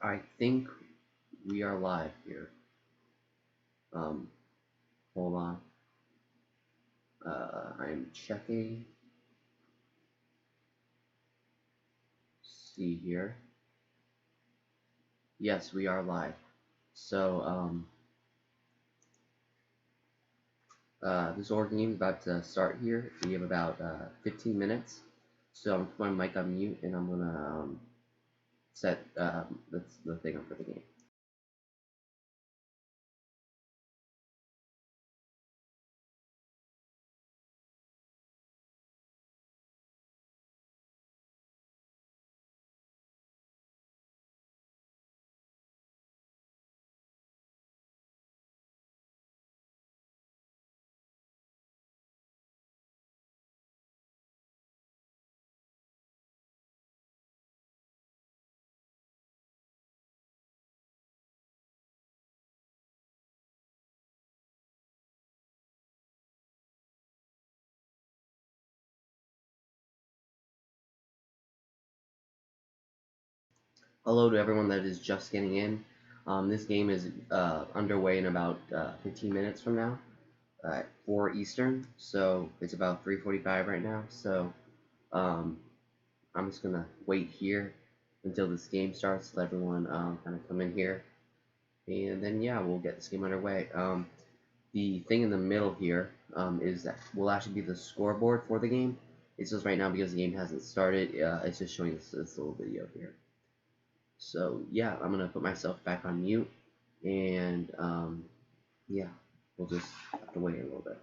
I think we are live here. Um, Hold on. I'm checking. See here. Yes, we are live. So, this org game is about to start here. We have about 15 minutes. So I'm putting my mic on mute, and I'm gonna set that's the thing up for the game. Hello to everyone that is just getting in. This game is underway in about 15 minutes from now at 4 Eastern. So it's about 3:45 right now. So um, I'm just gonna wait here until this game starts. Let everyone kind of come in here, and then yeah, we'll get this game underway. The thing in the middle here is that will actually be the scoreboard for the game. It's just right now because the game hasn't started. It's just showing this little video here. So yeah, I'm gonna put myself back on mute, and yeah, we'll just have to wait a little bit.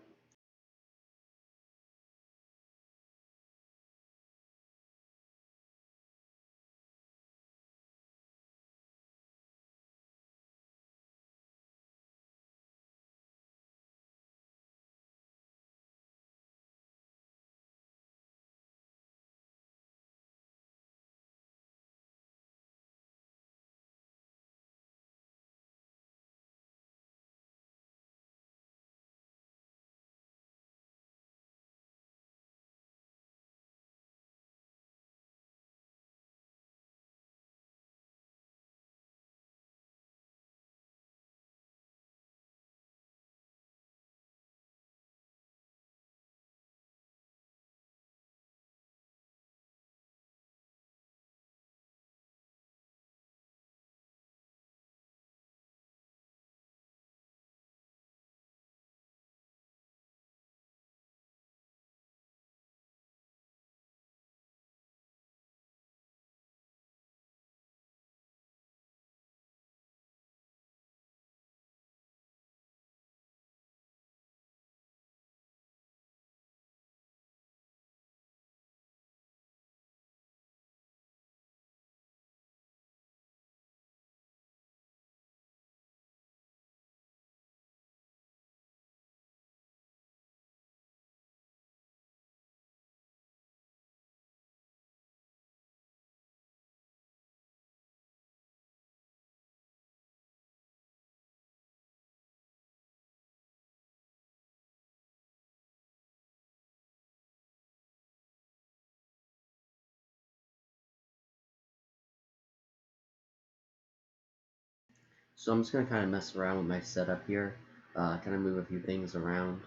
So I'm just gonna kind of mess around with my setup here, kind of move a few things around,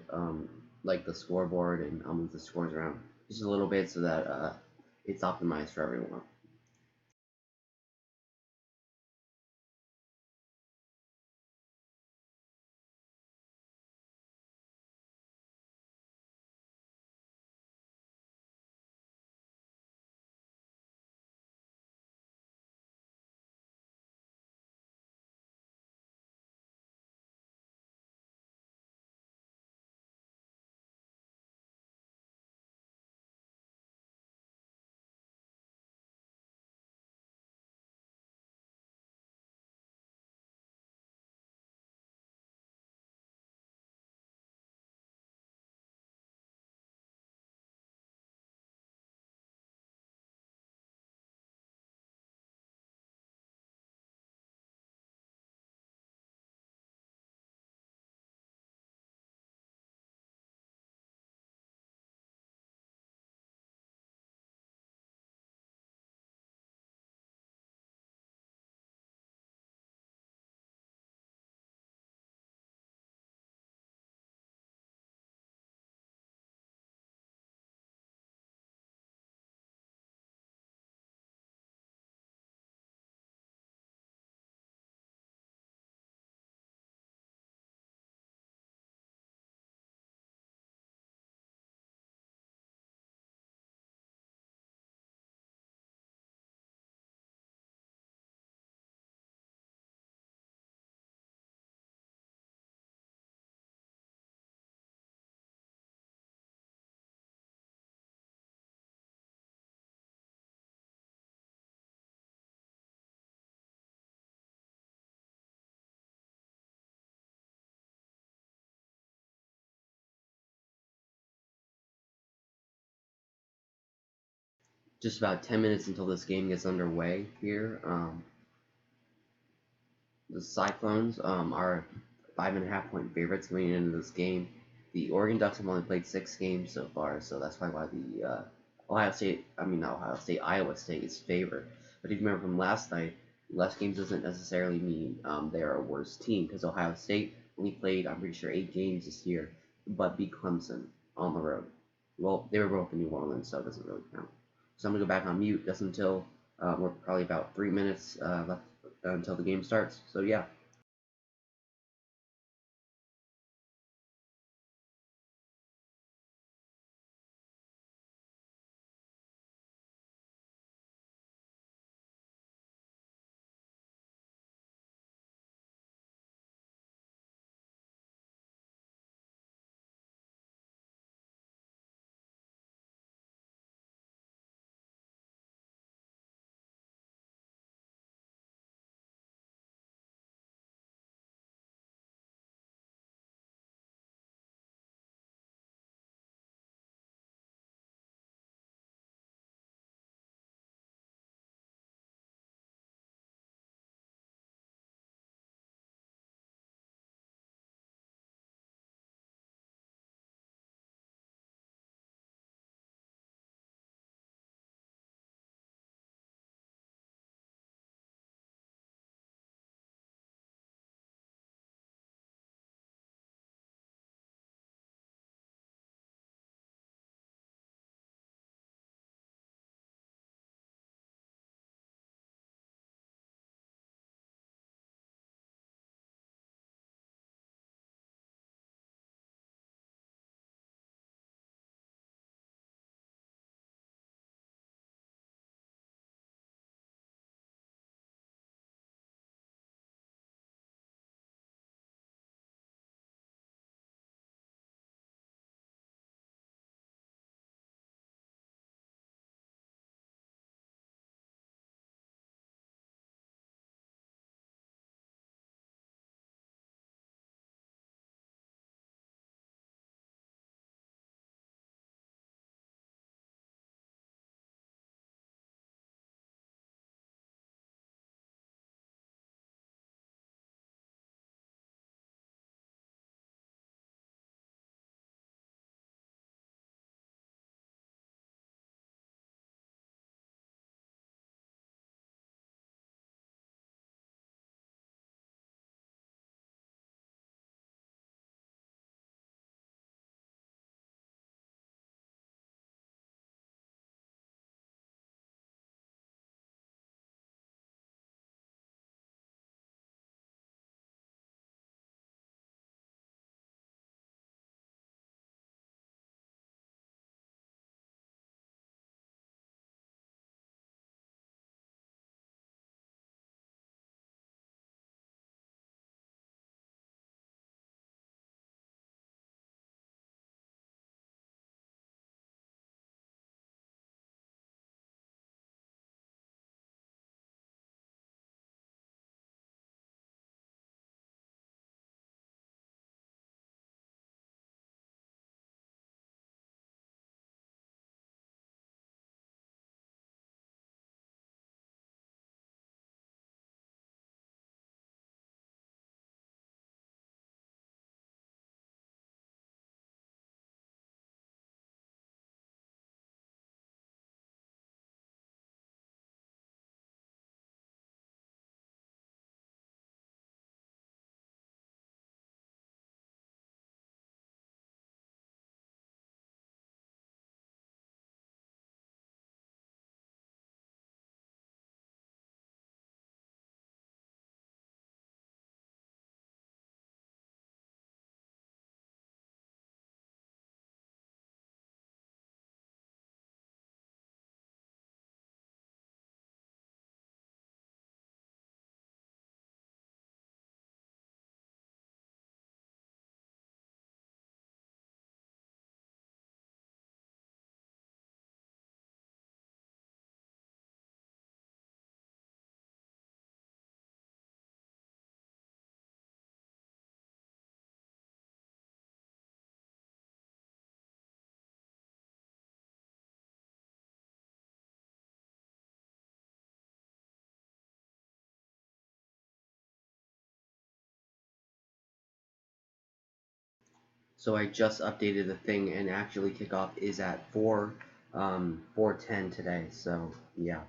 like the scoreboard, and I'll move the scores around just a little bit so that it's optimized for everyone. just about 10 minutes until this game gets underway here. The Cyclones are 5.5 point favorites going into this game. The Oregon Ducks have only played 6 games so far, so that's why the Iowa State is favored. But if you remember from last night, less games doesn't necessarily mean they're a worse team, because Ohio State only played, I'm pretty sure, 8 games this year, but beat Clemson on the road. Well, they were both in New Orleans, so it doesn't really count. So I'm going to go back on mute just until we're probably about 3 minutes left until the game starts. So yeah. So I just updated the thing, and actually kickoff is at 4:10 today. So yeah.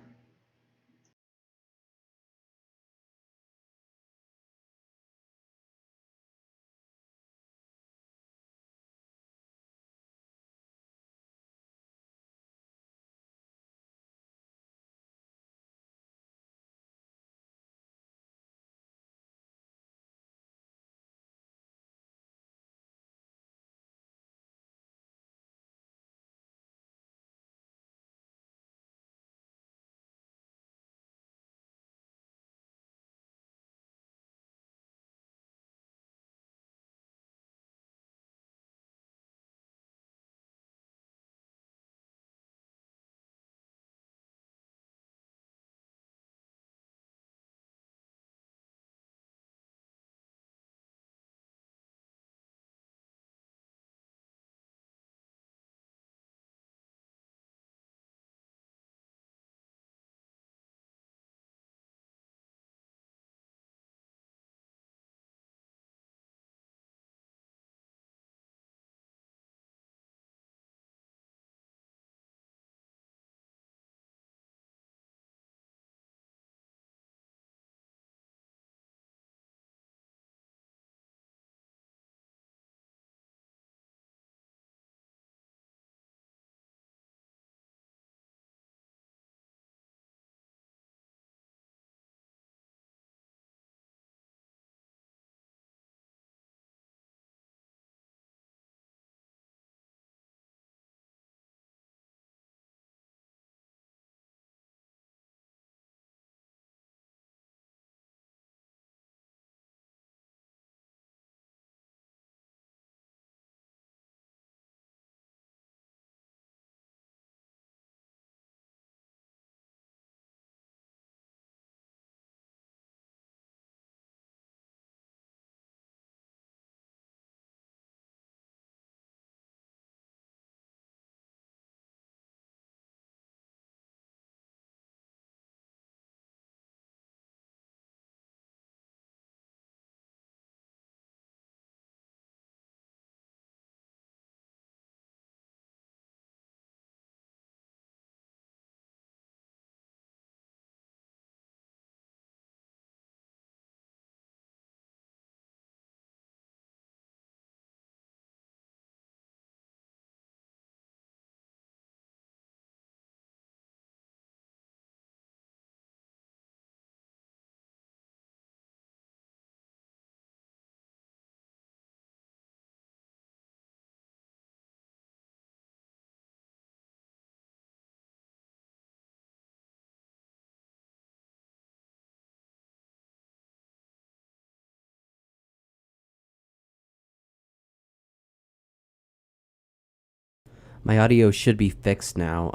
My audio should be fixed now.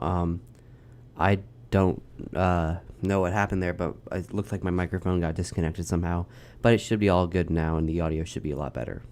I don't know what happened there, but it looked like my microphone got disconnected somehow. But it should be all good now, and the audio should be a lot better.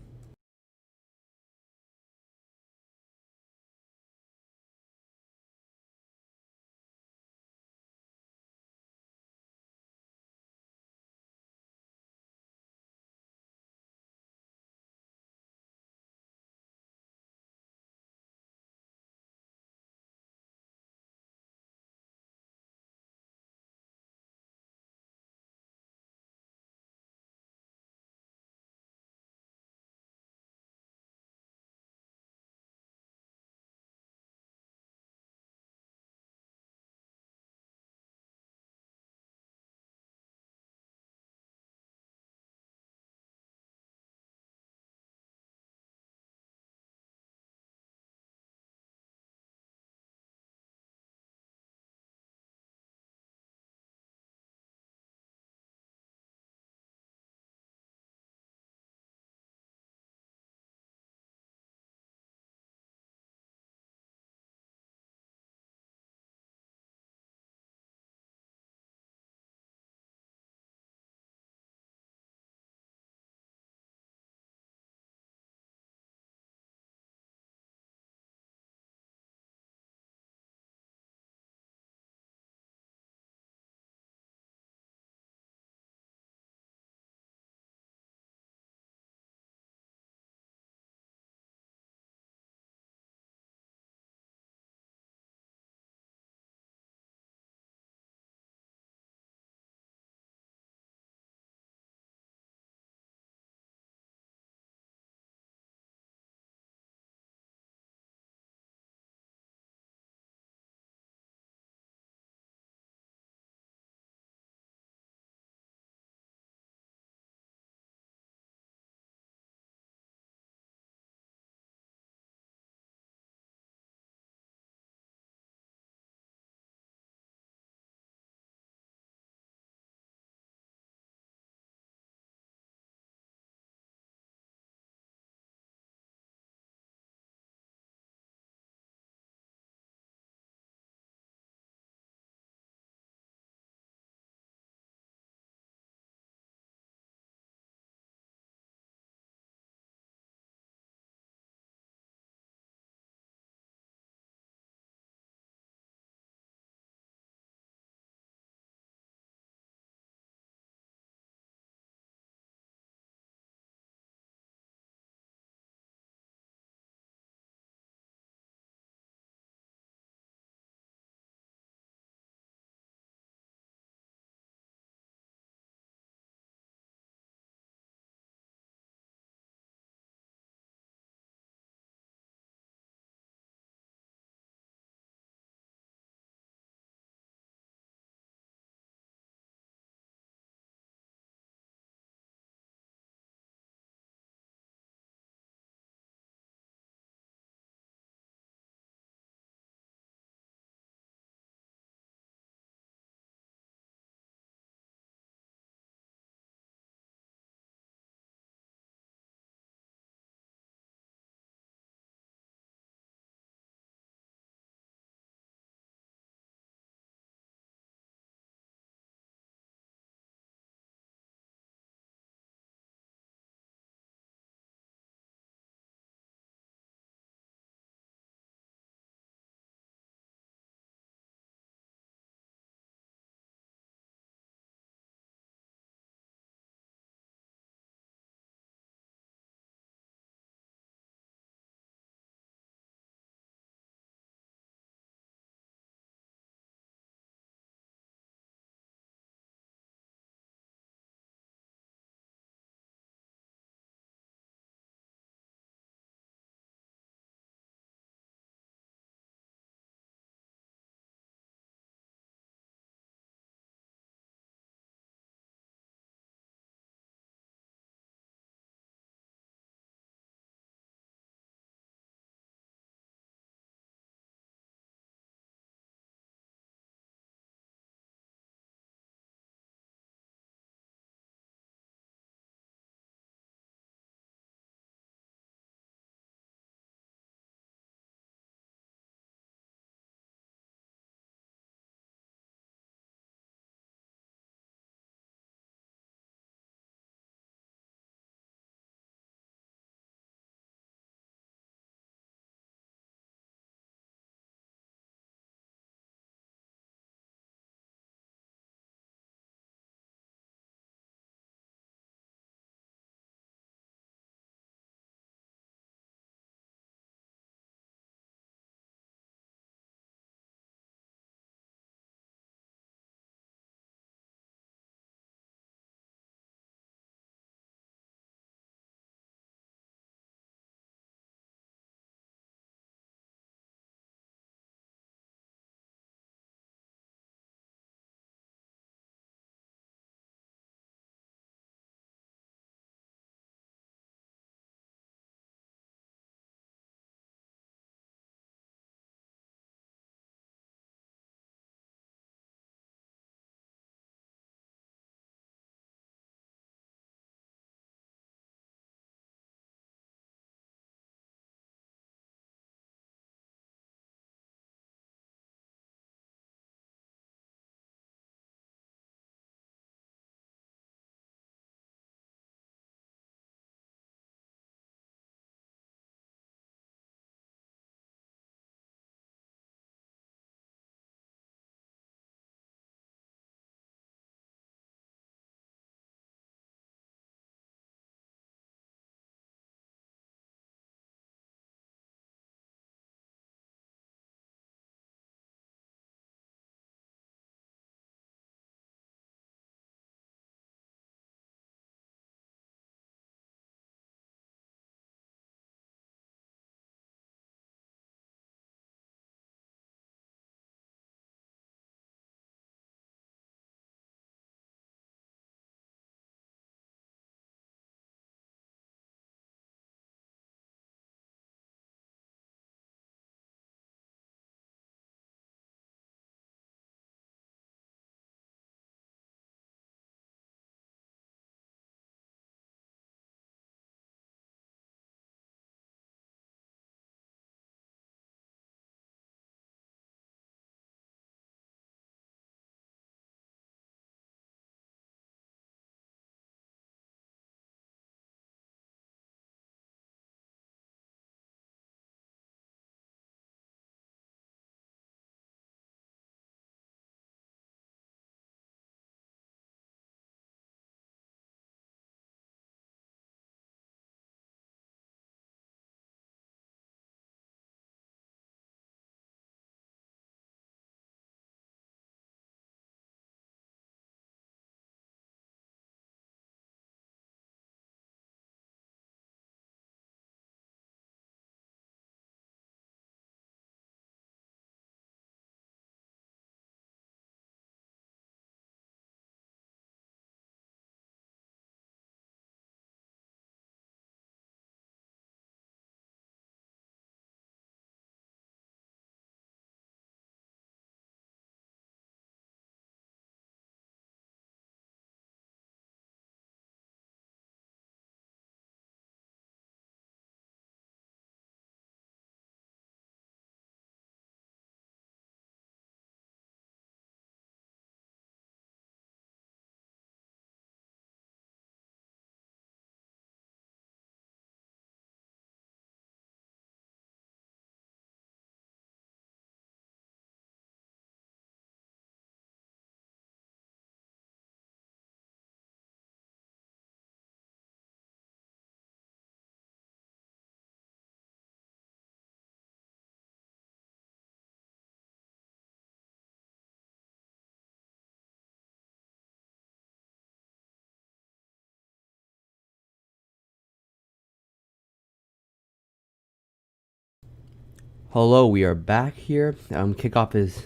Hello, we are back here. Kickoff is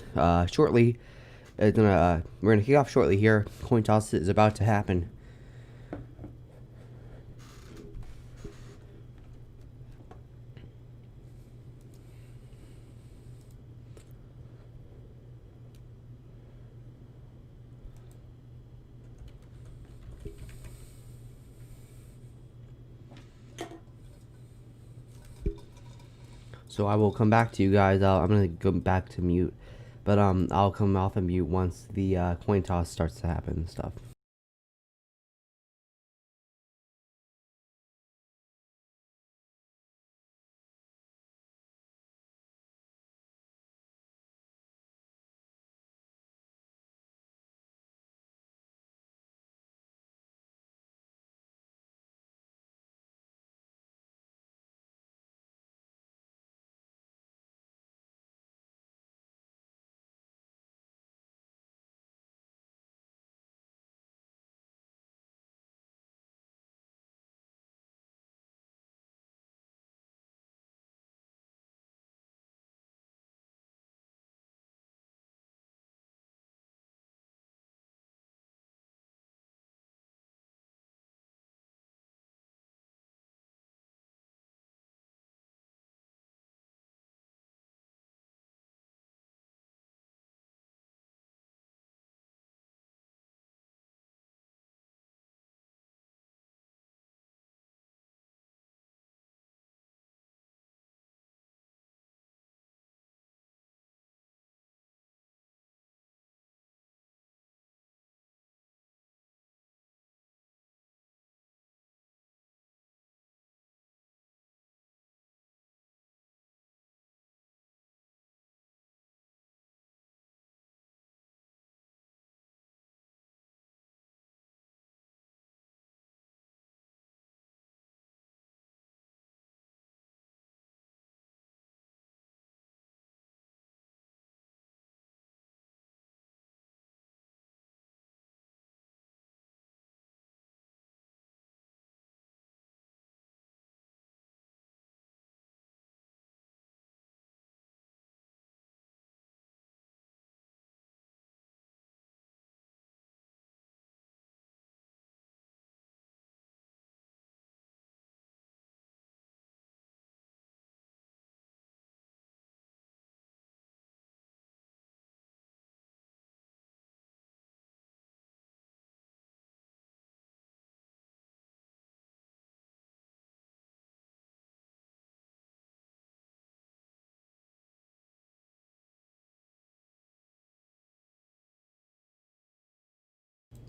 shortly. We're gonna kick off shortly here. Coin toss is about to happen. So I will come back to you guys. I'm gonna go back to mute, but I'll come off of mute once the coin toss starts to happen and stuff.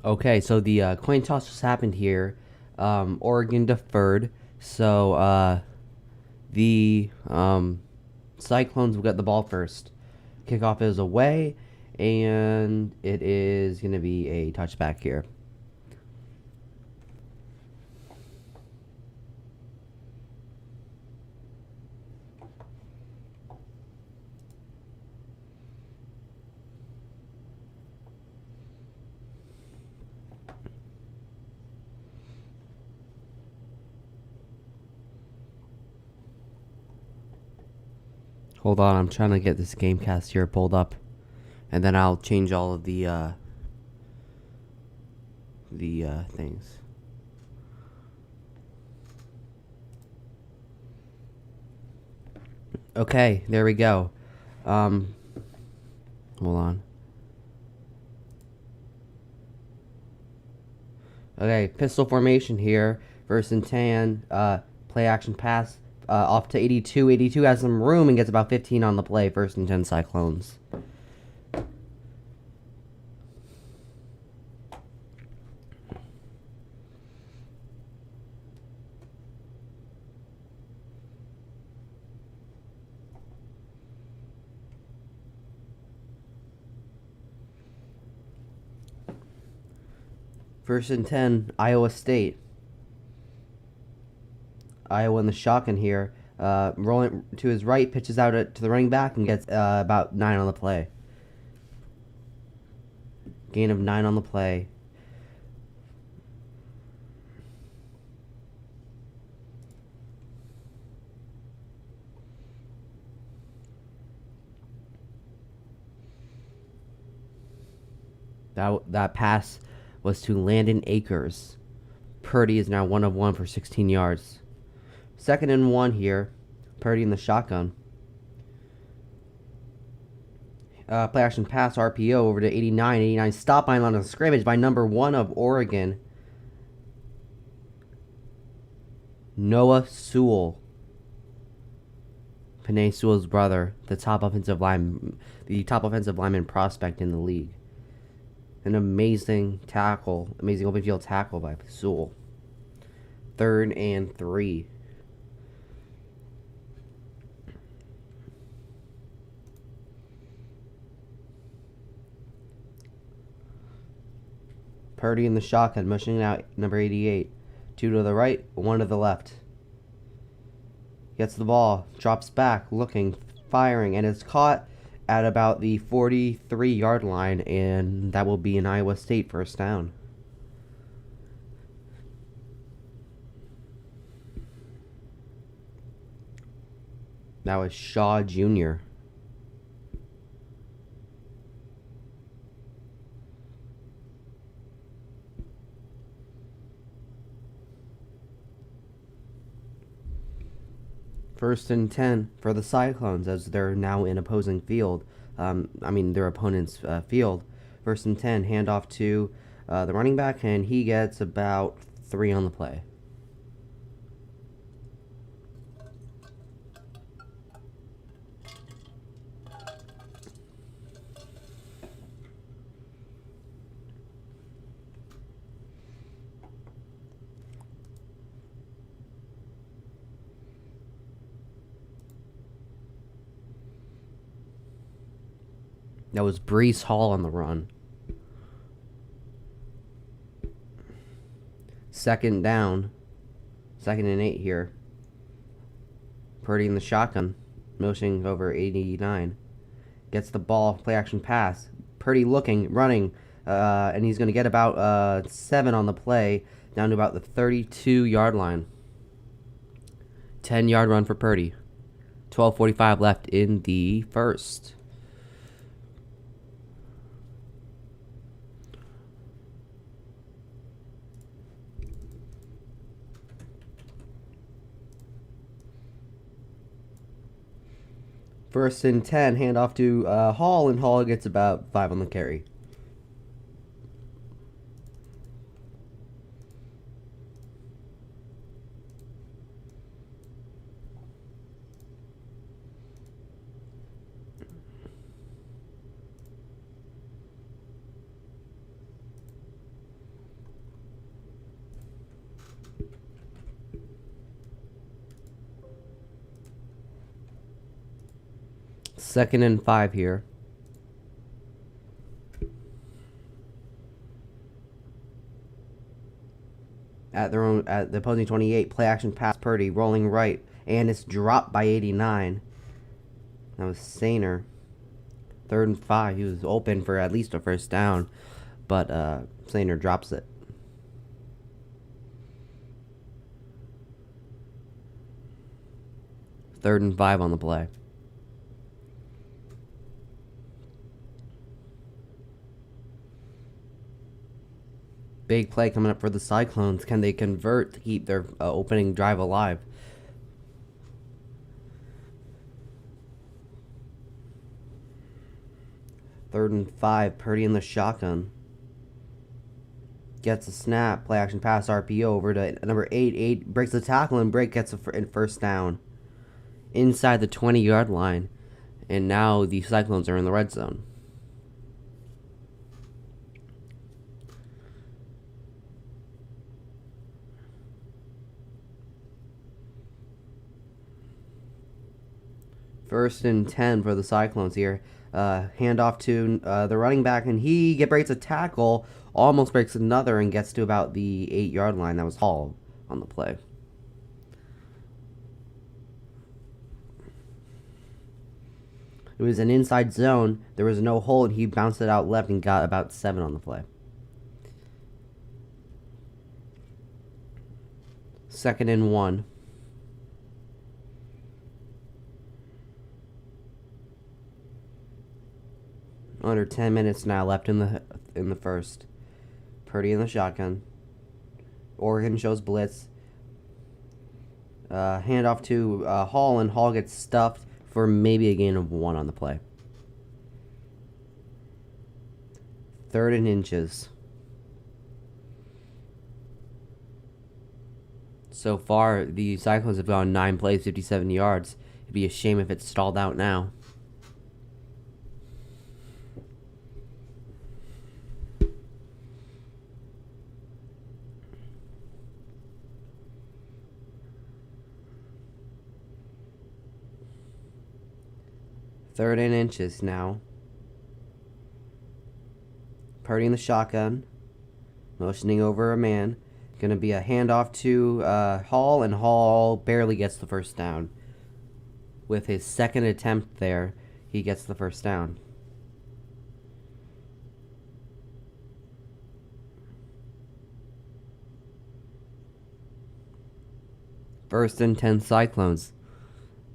Okay, so the coin toss just happened here. Oregon deferred, so the Cyclones will get the ball first. Kickoff is away, and it is going to be a touchback here. Hold on, I'm trying to get this Gamecast here pulled up, and then I'll change all of the things. Okay, there we go. Hold on. Okay, pistol formation here. First and 10. Play action pass. Off to 82. 82 has some room and gets about 15 on the play. First and 10 Cyclones. First and 10, Iowa State. Iowa in the shotgun here. Rolling to his right, pitches out to the running back and gets about 9 on the play. Gain of 9 on the play. That pass was to Landon Akers. Purdy is now 1 of 1 for 16 yards. 2nd and 1 here. Purdy in the shotgun. Play action pass RPO over to 89. 89 stop line on a scrimmage by number 1 of Oregon, Noah Sewell. Penei Sewell's brother, the top offensive lineman prospect in the league. An amazing open field tackle by Sewell. 3rd and 3. Purdy in the shotgun, motioning out number 88. 2 to the right, 1 to the left. Gets the ball, drops back, looking, firing, and is caught at about the 43-yard line, and that will be an Iowa State first down. That was Shaw Jr. First and 10 for the Cyclones as they're now in opposing field. Their opponent's field. First and 10, handoff to the running back, and he gets about 3 on the play. That was Breece Hall on the run. 2nd down. 2nd and 8 here. Purdy in the shotgun. Motioning over 89. Gets the ball. Play action pass. Purdy looking, running. And he's going to get about 7 on the play. Down to about the 32-yard line. 10-yard run for Purdy. 12:45 left in the first. First and 10, handoff to Hall, and Hall gets about 5 on the carry. Second and 5 here. At the opposing 28, play action pass Purdy, rolling right, and it's dropped by 89. That was Sainer. 3rd and 5. He was open for at least a first down, but Sainer drops it. Third and 5 on the play. Big play coming up for the Cyclones. Can they convert to keep their opening drive alive? Third and 5. Purdy in the shotgun. Gets a snap. Play action pass RPO over to number 8. 8 breaks the tackle and gets a first down. Inside the 20-yard line. And now the Cyclones are in the red zone. First and 10 for the Cyclones here. Handoff to the running back, and he breaks a tackle, almost breaks another, and gets to about the 8-yard line. That was Hall on the play. It was an inside zone. There was no hole, and he bounced it out left and got about 7 on the play. 2nd and 1. Under 10 minutes now left in the in the first. Purdy in the shotgun. Oregon shows blitz. Handoff to Hall, and Hall gets stuffed for maybe a gain of 1 on the play. 3rd and inches. So far, the Cyclones have gone 9 plays, 57 yards. It'd be a shame if it stalled out now. Third and inches now. Purdy in the shotgun. Motioning over a man. Gonna be a handoff to Hall, and Hall barely gets the first down. With his second attempt there, he gets the first down. First and 10 Cyclones.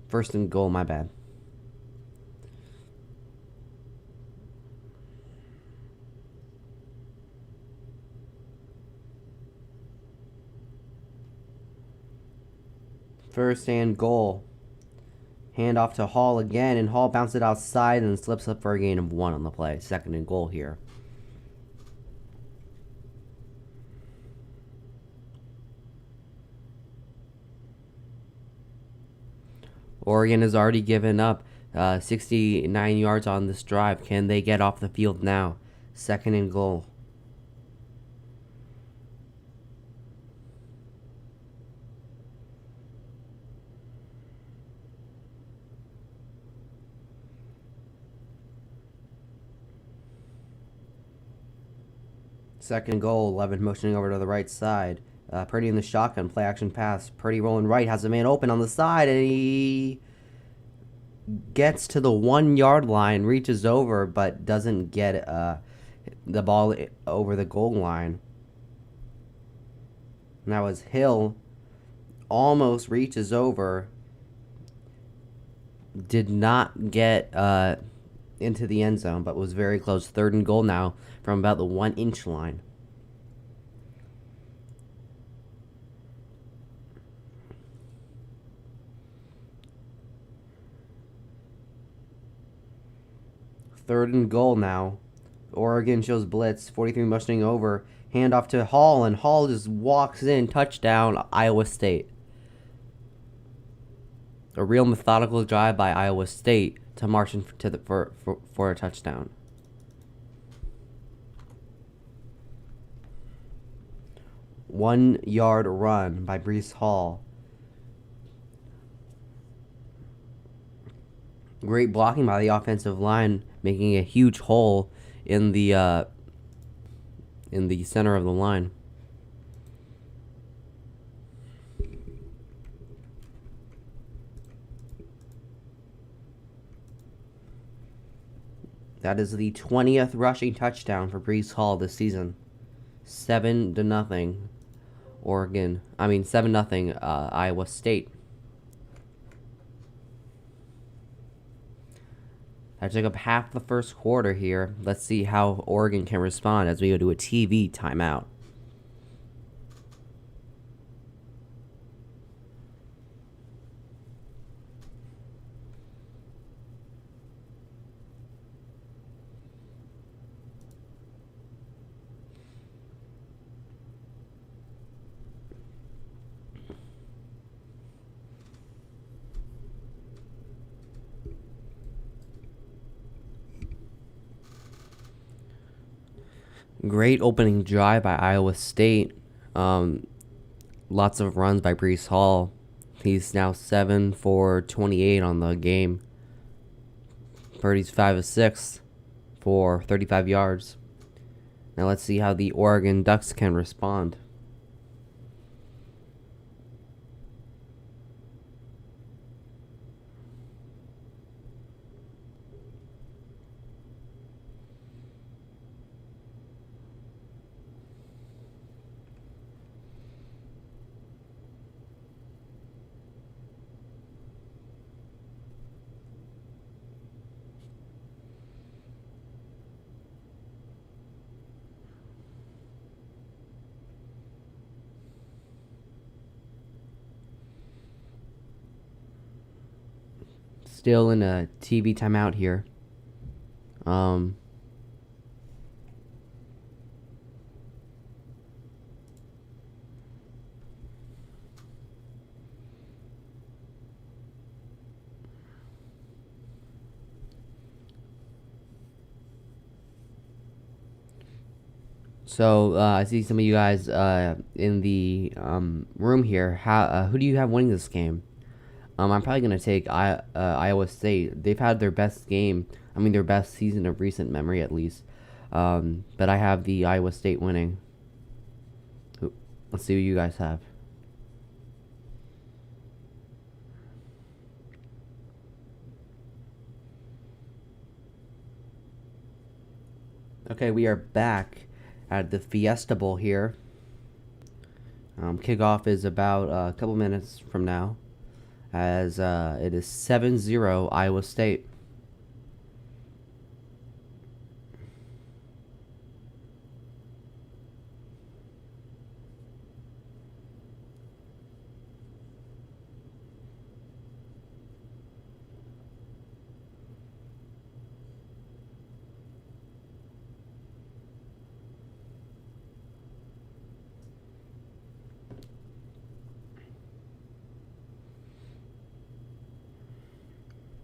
First and goal, my bad. First and goal. Hand off to Hall again, and Hall bounces it outside and slips up for a gain of 1 on the play. Second and goal here. Oregon has already given up 69 yards on this drive. Can they get off the field now? Second and goal. Second goal, 11 motioning over to the right side. Purdy in the shotgun, play action pass. Purdy rolling right, has a man open on the side, and he gets to the 1 yard line, reaches over, but doesn't get the ball over the goal line. Now as Hill almost reaches over, did not get into the end zone, but was very close. Third and goal now from about the 1 inch line. Third and goal now. Oregon shows blitz. 43 motioning over. Handoff to Hall, and Hall just walks in. Touchdown, Iowa State. A real methodical drive by Iowa State to march in for a touchdown. One yard run by Breece Hall. Great blocking by the offensive line, making a huge hole in the center of the line. That is the 20th rushing touchdown for Breece Hall this season. 7-0 Oregon. 7-0 Iowa State. I took up half the first quarter here. Let's see how Oregon can respond as we go to a TV timeout. Great opening drive by Iowa State. Lots of runs by Breece Hall. He's now 7 for 28 on the game. Purdy's 5 of 6 for 35 yards. Now let's see how the Oregon Ducks can respond. still in a TV timeout here. So I see some of you guys in the room here. Who do you have winning this game? I'm probably gonna take Iowa State. They've had their best game. I mean, their best season of recent memory, at least. But I have the Iowa State winning. Let's see what you guys have. Okay, we are back at the Fiesta Bowl here. Kickoff is about a couple minutes from now, as it is 7-0 Iowa State.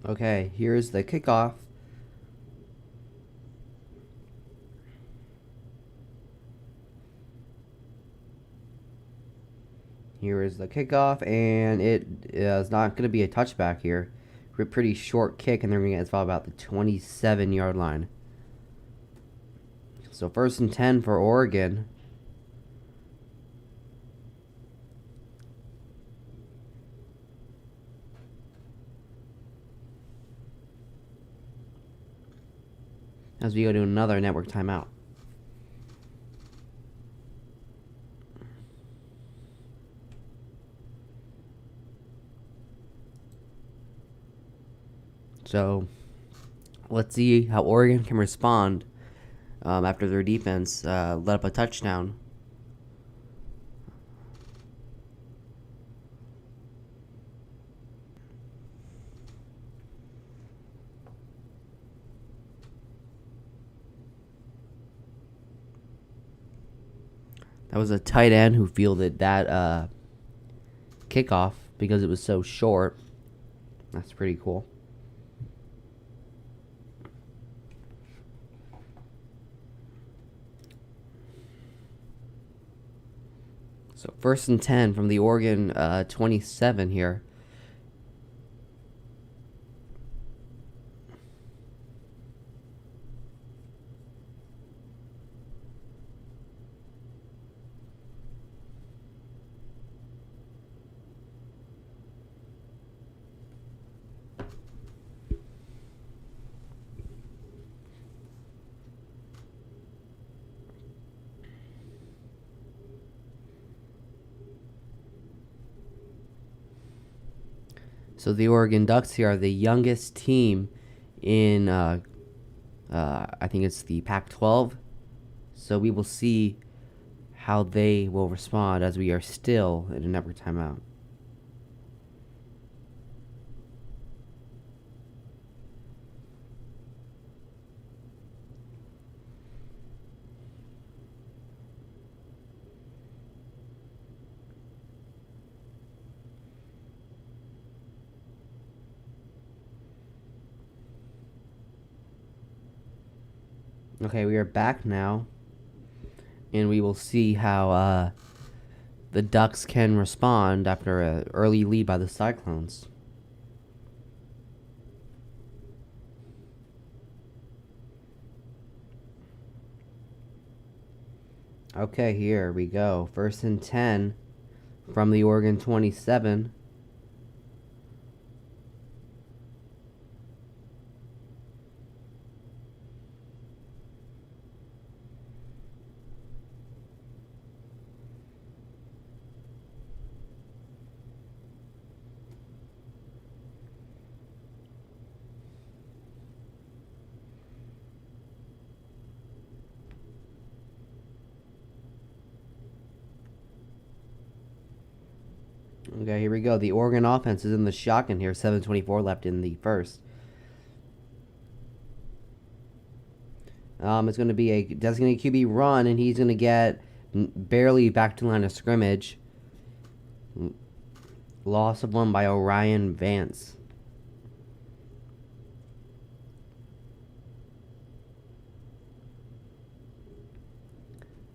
Okay, here's the kickoff. Here is the kickoff, and it is not going to be a touchback here. A pretty short kick, and they're going to get about the 27-yard line. So 1st and 10 for Oregon. As we go to another network timeout. So let's see how Oregon can respond after their defense let up a touchdown. That was a tight end who fielded that kickoff because it was so short. That's pretty cool. So 1st and 10 from the Oregon 27 here. So the Oregon Ducks here are the youngest team in, I think it's the Pac-12. So we will see how they will respond as we are still in a network timeout. Okay, we are back now, and we will see how the Ducks can respond after an early lead by the Cyclones. Okay, here we go. 1st and 10 from the Oregon 27. Okay, here we go. The Oregon offense is in the shotgun here. 7:24 left in the first. It's going to be a designated QB run, and he's going to get barely back to the line of scrimmage. Loss of one by Orion Vance.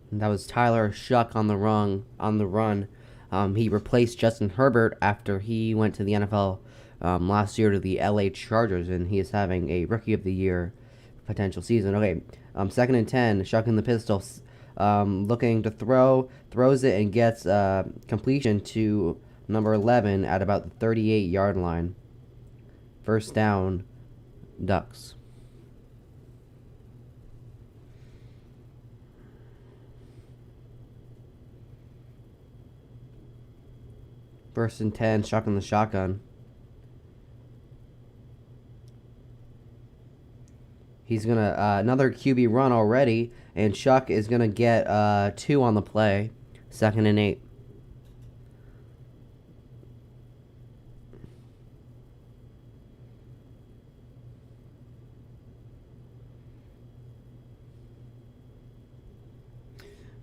And that was Tyler Shuck on the run. He replaced Justin Herbert after he went to the NFL last year to the LA Chargers, and he is having a Rookie of the Year potential season. Okay, 2nd and 10, Shuck in the pistol, looking to throws it and gets completion to number 11 at about the 38-yard line. First down, Ducks. First and 10, Shuck in the shotgun. He's going to, another QB run already, and Shuck is going to get 2 on the play. 2nd and 8.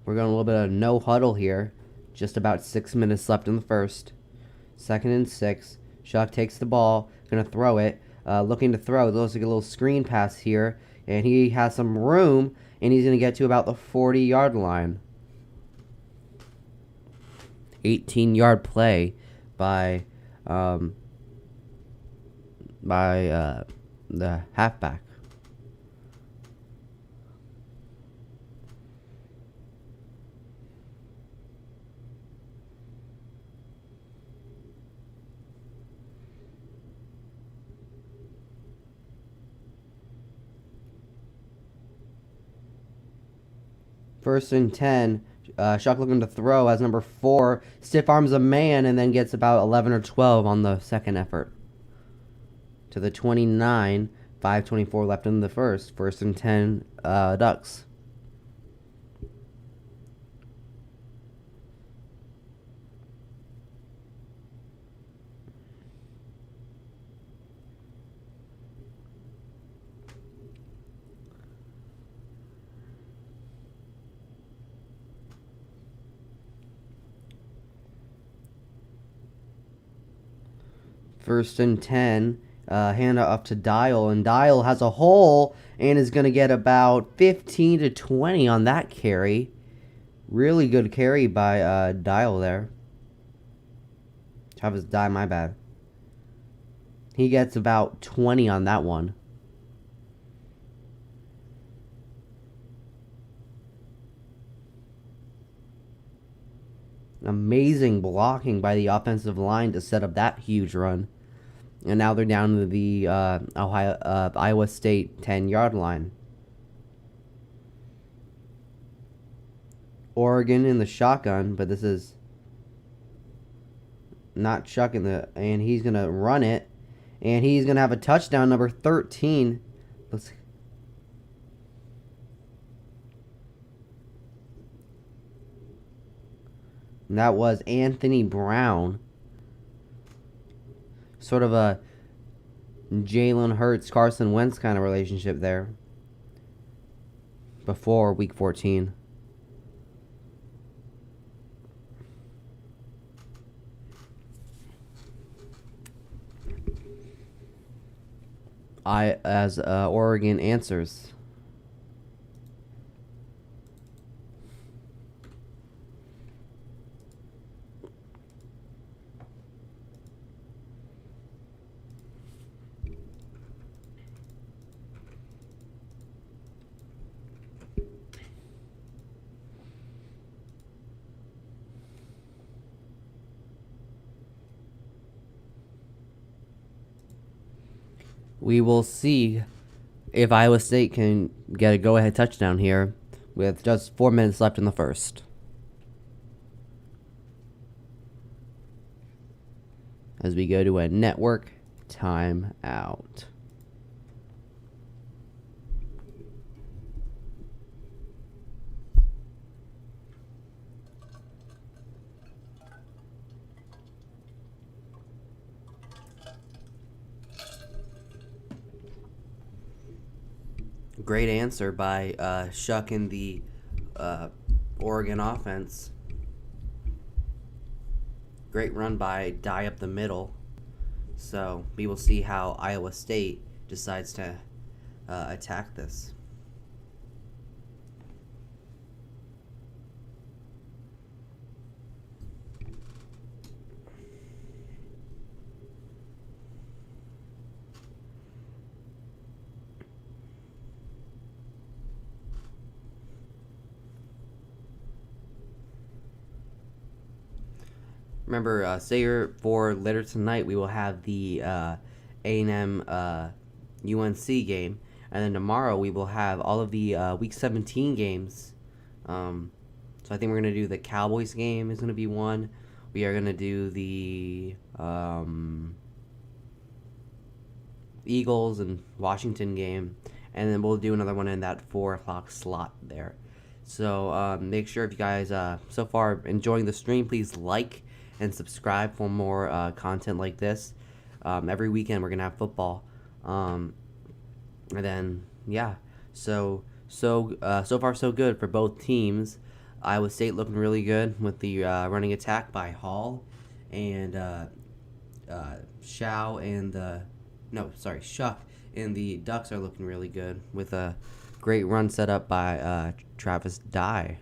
We're going a little bit of no huddle here. Just about 6 minutes left in the first. 2nd and 6. Shuck takes the ball, going to throw it. Looking to throw. Looks like a little screen pass here. And he has some room, and he's going to get to about the 40-yard line. 18-yard play by the halfback. First and 10. Shuck looking to throw as number 4. Stiff arms a man and then gets about 11 or 12 on the second effort. To the 29. 5:24 left in the first. First and 10, Ducks. First and 10. Hand off to Dial, and Dial has a hole and is going to get about 15 to 20 on that carry. Really good carry by Dial there. Travis Dye, my bad. He gets about 20 on that one. Amazing blocking by the offensive line to set up that huge run. And now they're down to the Iowa State 10-yard line. Oregon in the shotgun, but this is not Chuck and he's going to run it. And he's going to have a touchdown, number 13. And that was Anthony Brown. Sort of a Jalen Hurts, Carson Wentz kind of relationship there. Before week 14. Oregon answers. We will see if Iowa State can get a go-ahead touchdown here with just 4 minutes left in the first. As we go to a network timeout. Great answer by Shuck in the Oregon offense. Great run by Dye up the middle. So we will see how Iowa State decides to attack this. Remember, for later tonight, we will have the A&M UNC game, and then tomorrow we will have all of the Week 17 games. So I think we're gonna do the Cowboys game is gonna be one. We are gonna do the Eagles and Washington game, and then we'll do another one in that 4 o'clock slot there. So make sure if you guys so far enjoying the stream, please like and subscribe for more content like this. Every weekend we're gonna have football, and then yeah. So far so good for both teams. Iowa State looking really good with the running attack by Hall and Shao and Shuck and the Ducks are looking really good with a great run set up by Travis Dye.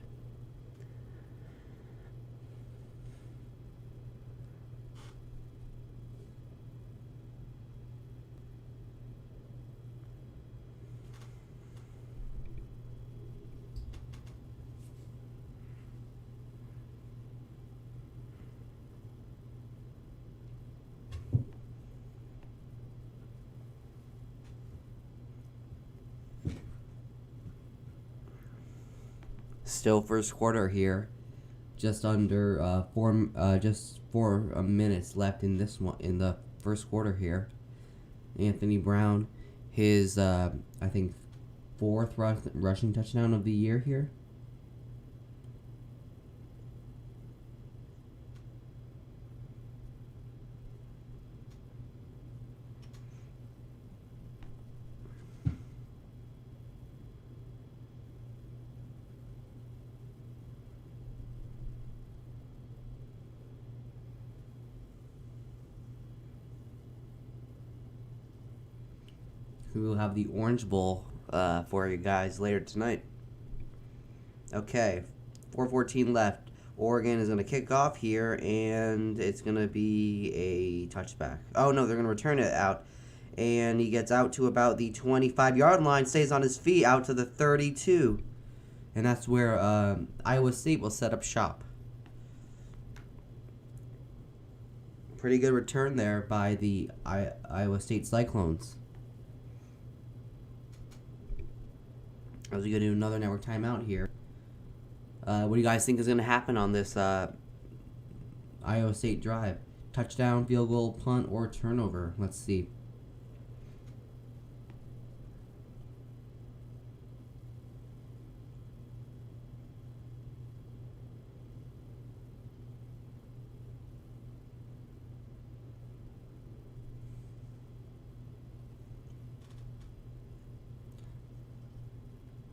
Still first quarter here, just under 4 minutes left in this one in the first quarter here. Anthony Brown, his I think fourth rushing touchdown of the year here. We will have the Orange Bowl for you guys later tonight. Okay, 4:14 left. Oregon is going to kick off here, and it's going to be a touchback. Oh, no, they're going to return it out. And he gets out to about the 25-yard line, stays on his feet, out to the 32. And that's where Iowa State will set up shop. Pretty good return there by the Iowa State Cyclones. I was going to do another network timeout here. What do you guys think is going to happen on this Iowa State drive? Touchdown, field goal, punt, or turnover? Let's see.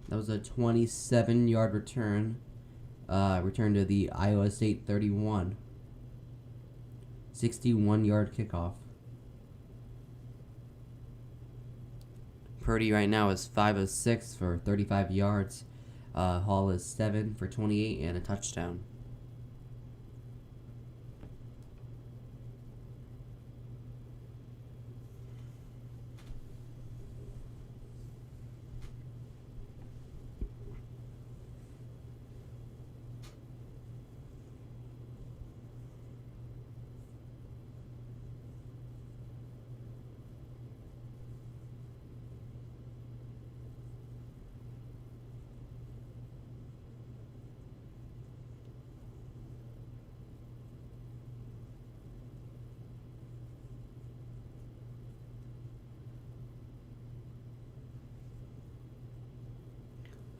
That was a 27-yard return. Return to the Iowa State 31. 61-yard kickoff. Purdy right now is 5 of 6 for 35 yards. Hall is 7 for 28 and a touchdown.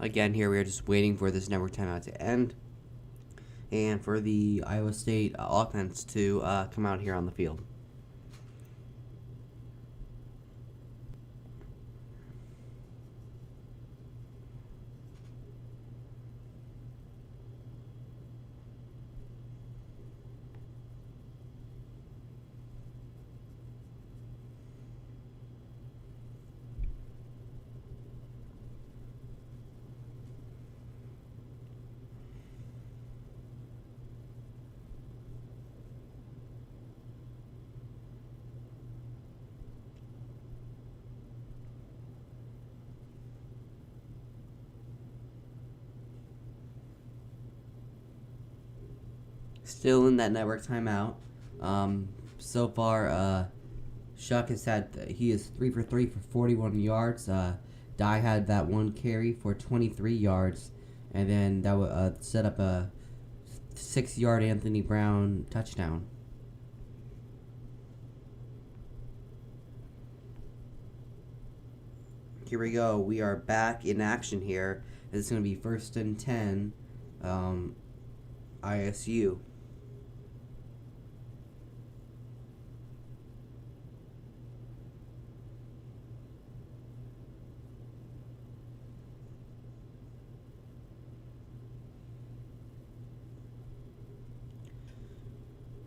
Again, here we are just waiting for this network timeout to end and for the Iowa State offense to come out here on the field. Still in that network timeout. So far, Shuck he is 3 for 3 for 41 yards. Dye had that one carry for 23 yards, and then that would set up a 6-yard Anthony Brown touchdown. Here we go. We are back in action here. It's going to be 1st and 10, ISU.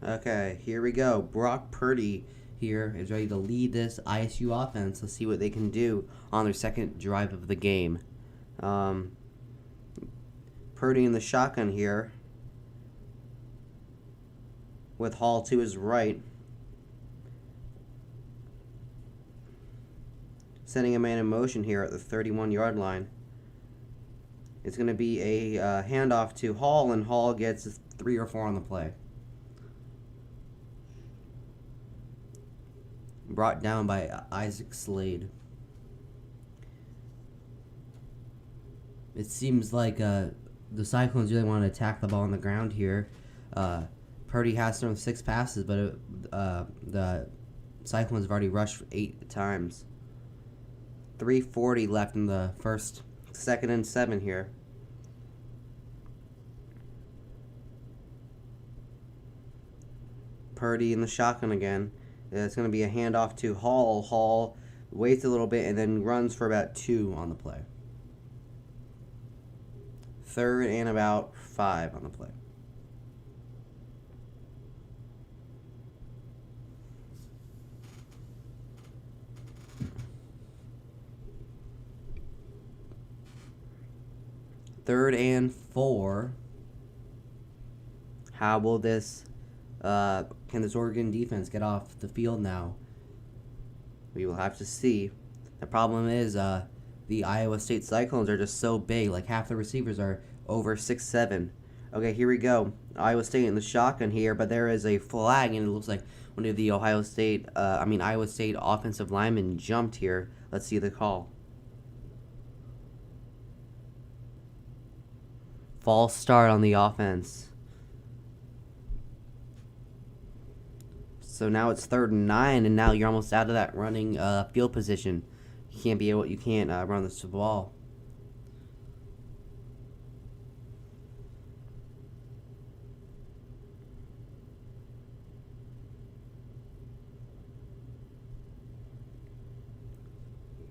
Okay, here we go. Brock Purdy here is ready to lead this ISU offense. Let's see what they can do on their second drive of the game. Purdy in the shotgun here with Hall to his right. Sending a man in motion here at the 31-yard line. It's going to be a handoff to Hall, and Hall gets 3 or 4 on the play. Brought down by Isaac Slade. It seems like the Cyclones really want to attack the ball on the ground here. Purdy has thrown 6 passes, but the Cyclones have already rushed 8 times. 3:40 left in the first, 2nd and 7 here. Purdy in the shotgun again. It's going to be a handoff to Hall. Hall waits a little bit and then runs for about 2 on the play. 3rd and about 5 on the play. Third and 4. How will this can this Oregon defense get off the field now? We will have to see. The problem is the Iowa State Cyclones are just so big. Like half the receivers are over 6'7". Okay, here we go. Iowa State in the shotgun here, but there is a flag, and it looks like one of the Iowa State offensive linemen jumped here. Let's see the call. False start on the offense. So now it's 3rd and 9, and now you're almost out of that running field position. You can't run this ball.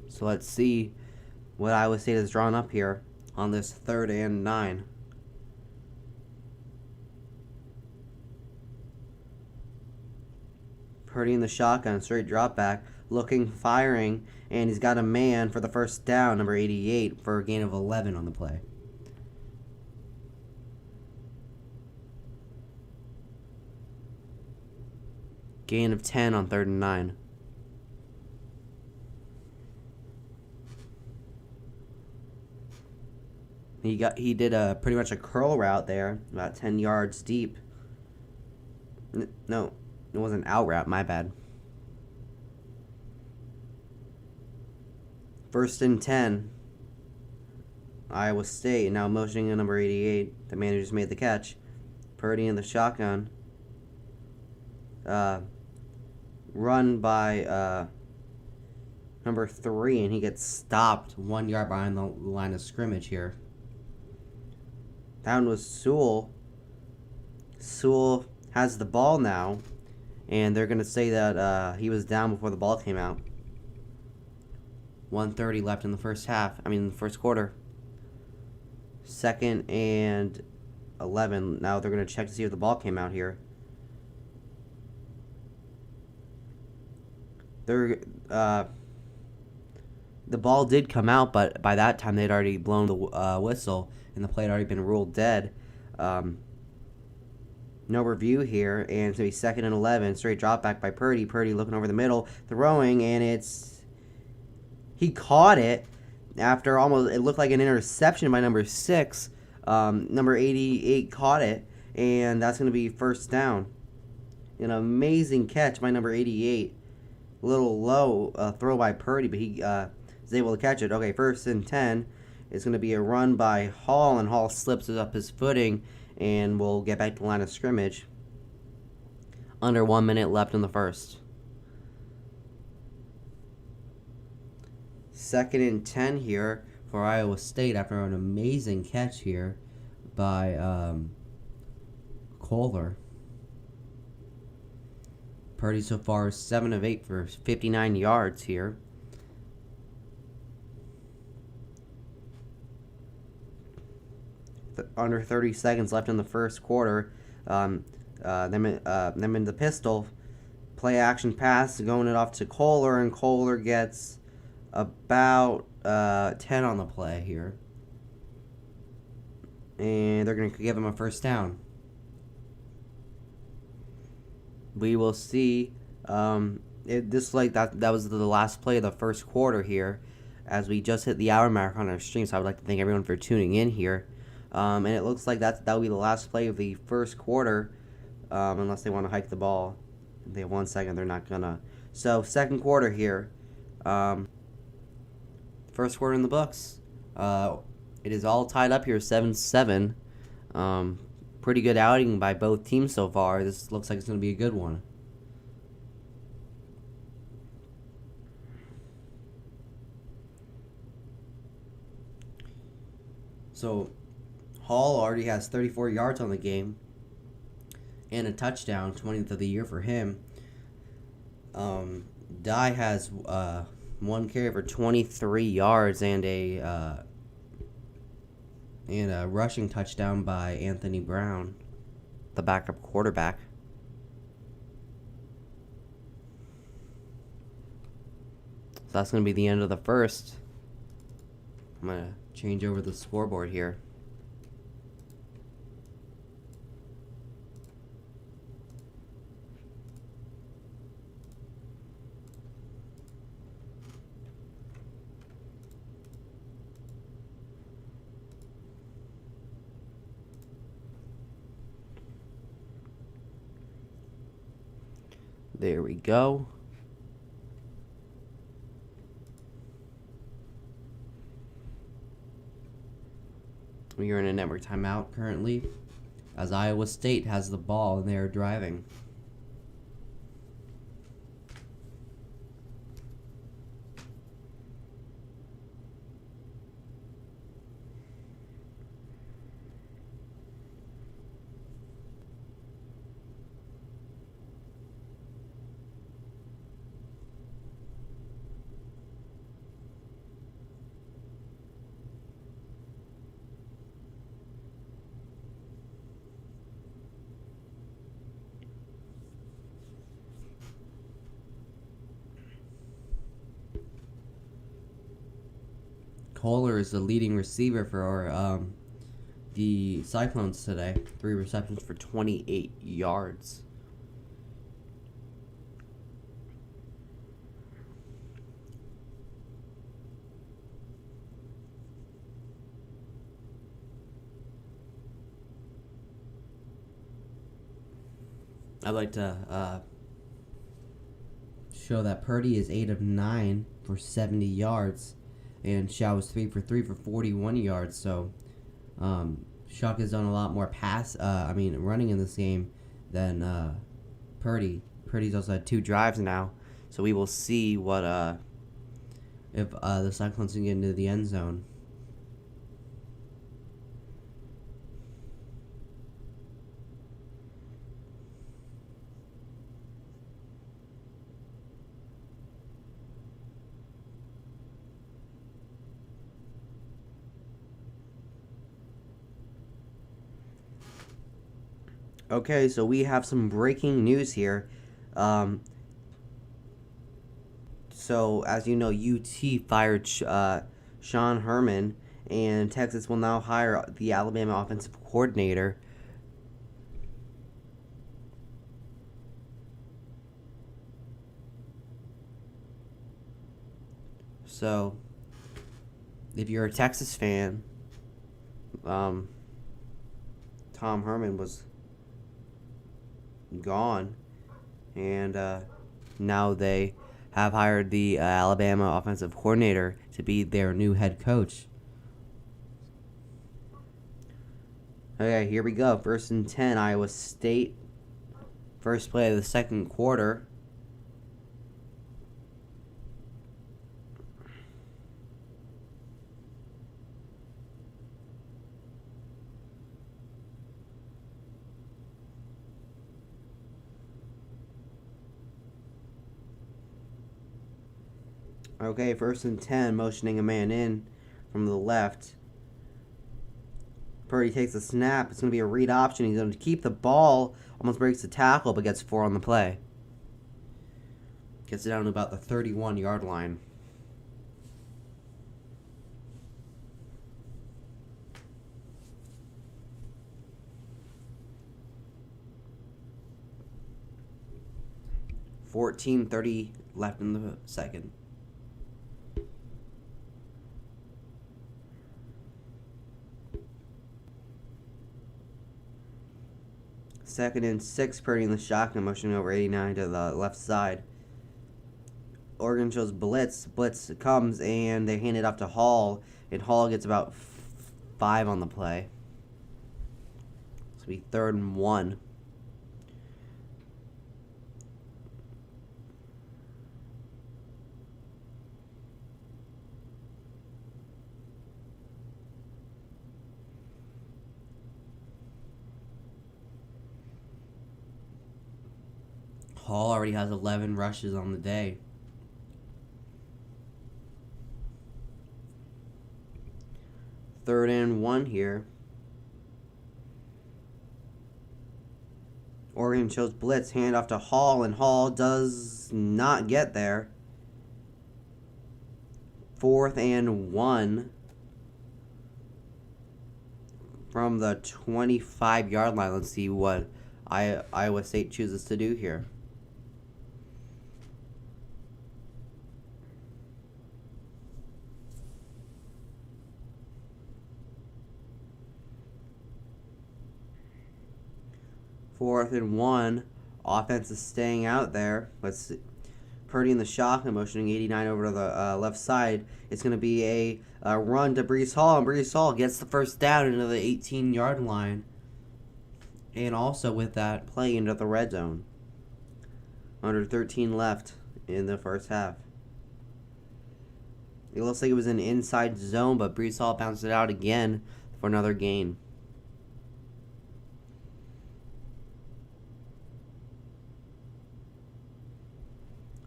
So let's see what Iowa State has drawn up here on this 3rd and 9. Purdy in the shotgun, straight drop back, looking, firing, and he's got a man for the first down, number 88, for a gain of 11 on the play. Gain of 10 on 3rd and 9. He did pretty much a curl route there, about 10 yards deep. No, it wasn't out route, my bad. 1st and 10. Iowa State now motioning to number 88. The man who just made the catch. Purdy in the shotgun. Run by number 3, and he gets stopped 1 yard behind the line of scrimmage here. Down was Sewell. Sewell has the ball now, and they're going to say that he was down before the ball came out. 1:30 left in the first quarter. 2nd and 11. Now they're going to check to see if the ball came out here. The ball did come out, but by that time they'd already blown the whistle, and the play had already been ruled dead. No review here, and it's going to be 2nd and 11. Straight drop back by Purdy. Purdy looking over the middle, throwing, and he caught it after it looked like an interception by number 6. Number 88 caught it, and that's going to be first down. An amazing catch by number 88. A little low throw by Purdy, but he is able to catch it. Okay, first and 10 is going to be a run by Hall, and Hall slips up his footing, and we'll get back to the line of scrimmage. Under 1 minute left in the first. Second and 10 here for Iowa State after an amazing catch here by Kohler. Purdy so far is 7 of 8 for 59 yards here. Under 30 seconds left in the first quarter. Them in the pistol. Play action pass, going it off to Kohler, and Kohler gets about 10 on the play here. And they're going to give him a first down. We will see. This like that was the last play of the first quarter here, as we just hit the hour mark on our stream. So I would like to thank everyone for tuning in here. And it looks like that will be the last play of the first quarter, unless they want to hike the ball. If they have 1 second, they're not gonna. So second quarter here. First quarter in the books. It is all tied up here, 7-7. Pretty good outing by both teams so far. This looks like it's going to be a good one. So, Hall already has 34 yards on the game and a touchdown, 20th of the year for him. Dye has one carry for 23 yards and a rushing touchdown by Anthony Brown, the backup quarterback. So that's going to be the end of the first. I'm going to change over the scoreboard here. There we go. We are in a network timeout currently, as Iowa State has the ball and they are driving. Kohler is the leading receiver for the Cyclones today. 3 receptions for 28 yards. I'd like to show that Purdy is 8 of 9 for 70 yards. And Shaw was 3 for 3 for 41 yards. So, Shuck has done a lot more running in this game than Purdy. Purdy's also had 2 drives now. So we will see what if the Cyclones can get into the end zone. Okay, so we have some breaking news here. So, as you know, UT fired Sean Herman, and Texas will now hire the Alabama offensive coordinator. So, if you're a Texas fan, Tom Herman was gone, and now they have hired the Alabama offensive coordinator to be their new head coach. Okay, here we go. 1st and 10, Iowa State. First play of the second quarter. Okay, 1st and 10, motioning a man in from the left. Purdy takes a snap. It's going to be a read option. He's going to keep the ball. Almost breaks the tackle, but gets 4 on the play. Gets it down to about the 31-yard line. $14:30 left in the second. Second and 6, Purdy in the shotgun, motioning over 89 to the left side. Oregon shows blitz. Blitz comes, and they hand it off to Hall, and Hall gets about 5 on the play. This will be 3rd and 1. Hall already has 11 rushes on the day. Third and 1 here. Oregon shows blitz, hand off to Hall, and Hall does not get there. 4th and 1 from the 25-yard line. Let's see what Iowa State chooses to do here. Fourth and 1. Offense is staying out there. Let's see. Purdy in the shotgun, motioning 89 over to the left side. It's going to be a run to Breece Hall, and Breece Hall gets the first down into the 18-yard line. And also with that, play into the red zone. Under 13 left in the first half. It looks like it was an inside zone, but Breece Hall bounced it out again for another gain.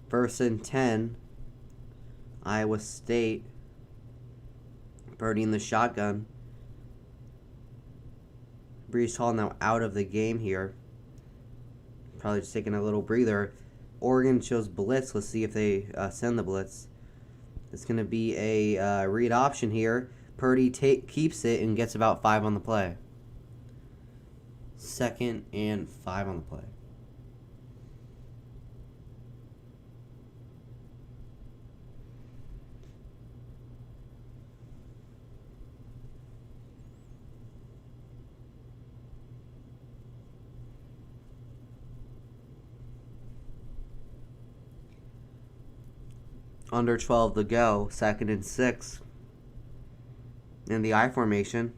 First and 10, Iowa State. Purdy in the shotgun. Breece Hall now out of the game here. Probably just taking a little breather. Oregon shows blitz. Let's see if they send the blitz. It's going to be a read option here. Purdy keeps it and gets about 5 on the play. 2nd and 5 on the play. Under 12 to go, 2nd and 6. In the I formation.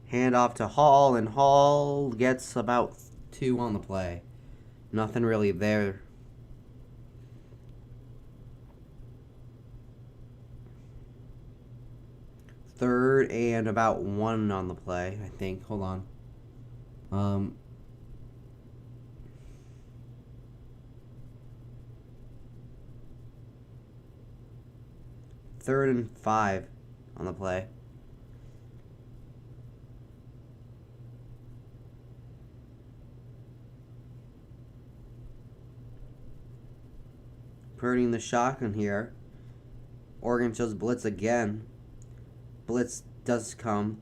Hand off to Hall, and Hall gets about 2 on the play. Nothing really there. Third and about 1 on the play, I think. Hold on. 3rd and 5 on the play. Purdy in the shotgun here. Oregon shows blitz again. Blitz does come.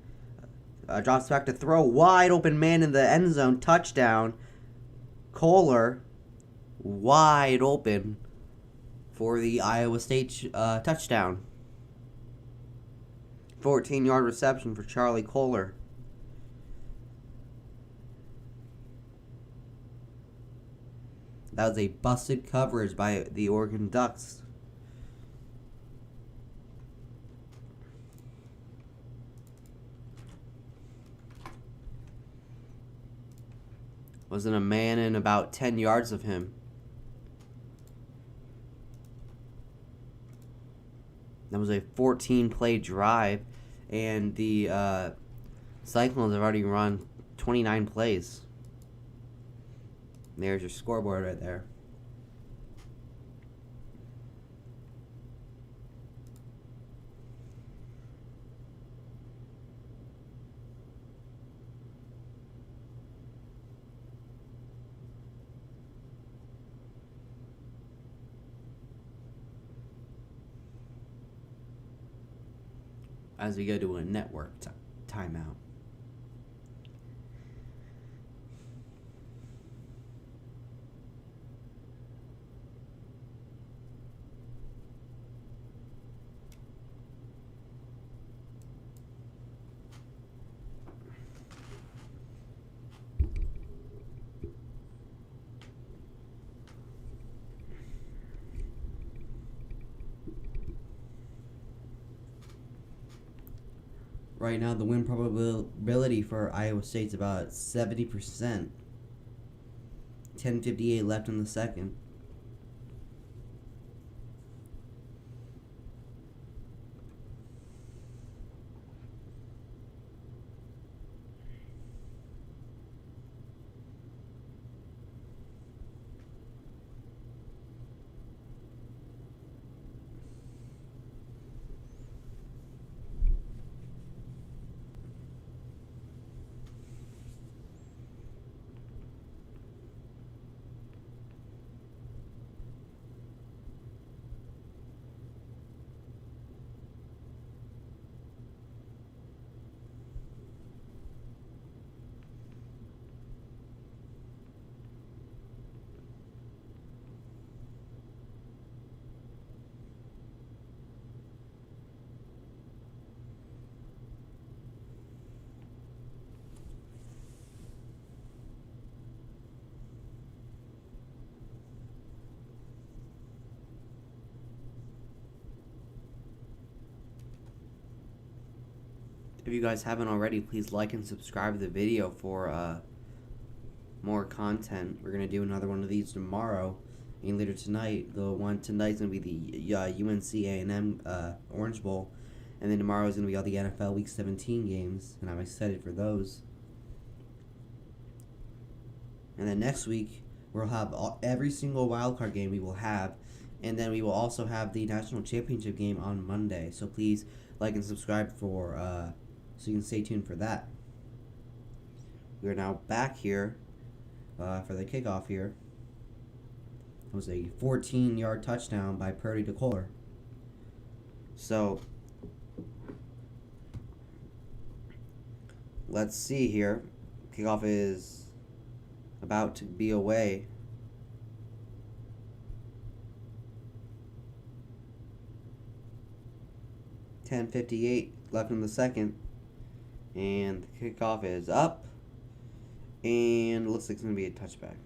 Drops back to throw. Wide open man in the end zone. Touchdown. Kohler. Wide open for the Iowa State touchdown. 14-yard reception for Charlie Kohler. That was a busted coverage by the Oregon Ducks. Wasn't a man in about 10 yards of him. That was a 14-play drive, and the Cyclones have already run 29 plays. There's your scoreboard right there. As we go to a network timeout. Right now, the win probability for Iowa State's about 70%. 10:58 left in the second. If you guys haven't already, please like and subscribe to the video for more content. We're going to do another one of these tomorrow and later tonight. The one tonight's going to be the UNC A&M Orange Bowl. And then tomorrow is going to be all the NFL Week 17 games. And I'm excited for those. And then next week, we'll have every single wildcard game we will have. And then we will also have the National Championship game on Monday. So please like and subscribe for so you can stay tuned for that. We are now back here for the kickoff here. It was a 14-yard touchdown by Purdy DeColler. So, let's see here. Kickoff is about to be away. .58 left in the second. And the kickoff is up. And it looks like it's going to be a touchback.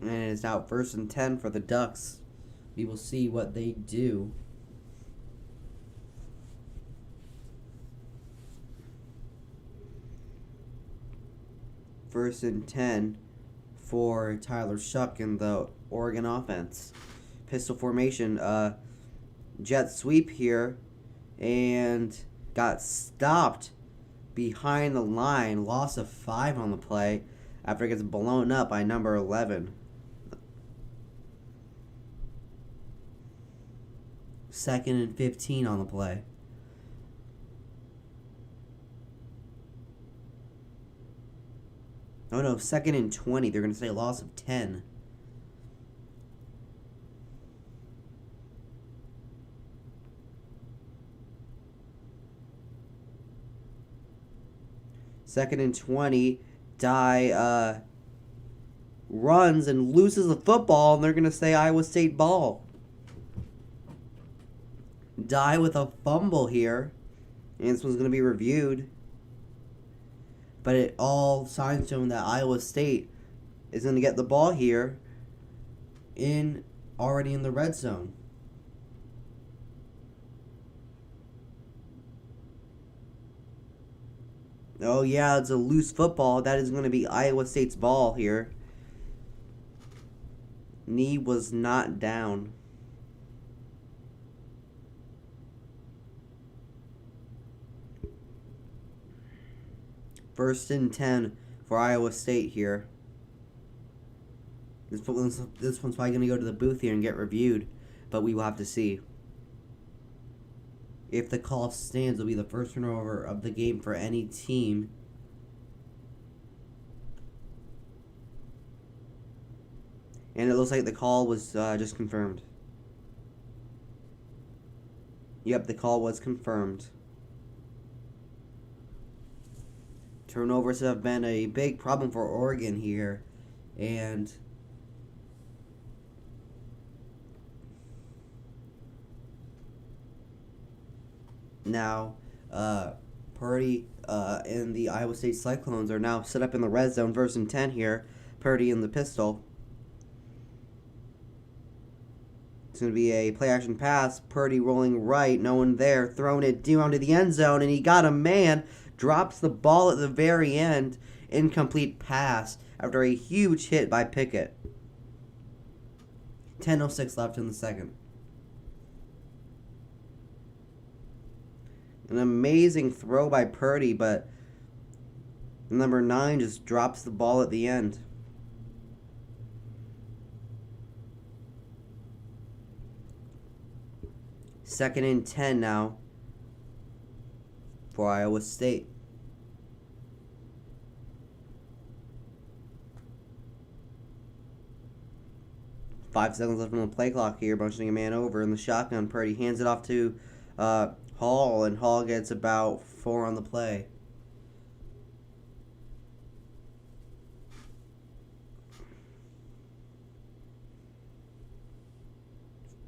And it's now 1st and 10 for the Ducks. We will see what they do. First and 10 for Tyler Shuck in the Oregon offense. Pistol formation, jet sweep here, and got stopped behind the line. Loss of 5 on the play after it gets blown up by number 11. Second and 15 on the play. Oh no, 2nd and 20. They're going to say a loss of 10. Second and 20. Dye runs and loses the football, and they're going to say Iowa State ball. Dye with a fumble here. And this one's going to be reviewed. But it all signs to him that Iowa State is going to get the ball here already in the red zone. Oh yeah, it's a loose football. That is going to be Iowa State's ball here. Knee was not down. First and 10 for Iowa State here. This one's probably going to go to the booth here and get reviewed, but we will have to see. If the call stands, it'll be the first turnover of the game for any team. And it looks like the call was just confirmed. Yep, the call was confirmed. Turnovers have been a big problem for Oregon here. And now Purdy and the Iowa State Cyclones are now set up in the red zone. 1st and 10 here. Purdy in the pistol. It's going to be a play-action pass. Purdy rolling right. No one there. Throwing it down to the end zone. And he got a man. Drops the ball at the very end. Incomplete pass after a huge hit by Pickett. 10:06 left in the second. An amazing throw by Purdy, but number 9 just drops the ball at the end. Second and 10 now for Iowa State. Five seconds left on the play clock here. Bunching a man over in the shotgun. Purdy hands it off to Hall, and Hall gets about 4 on the play.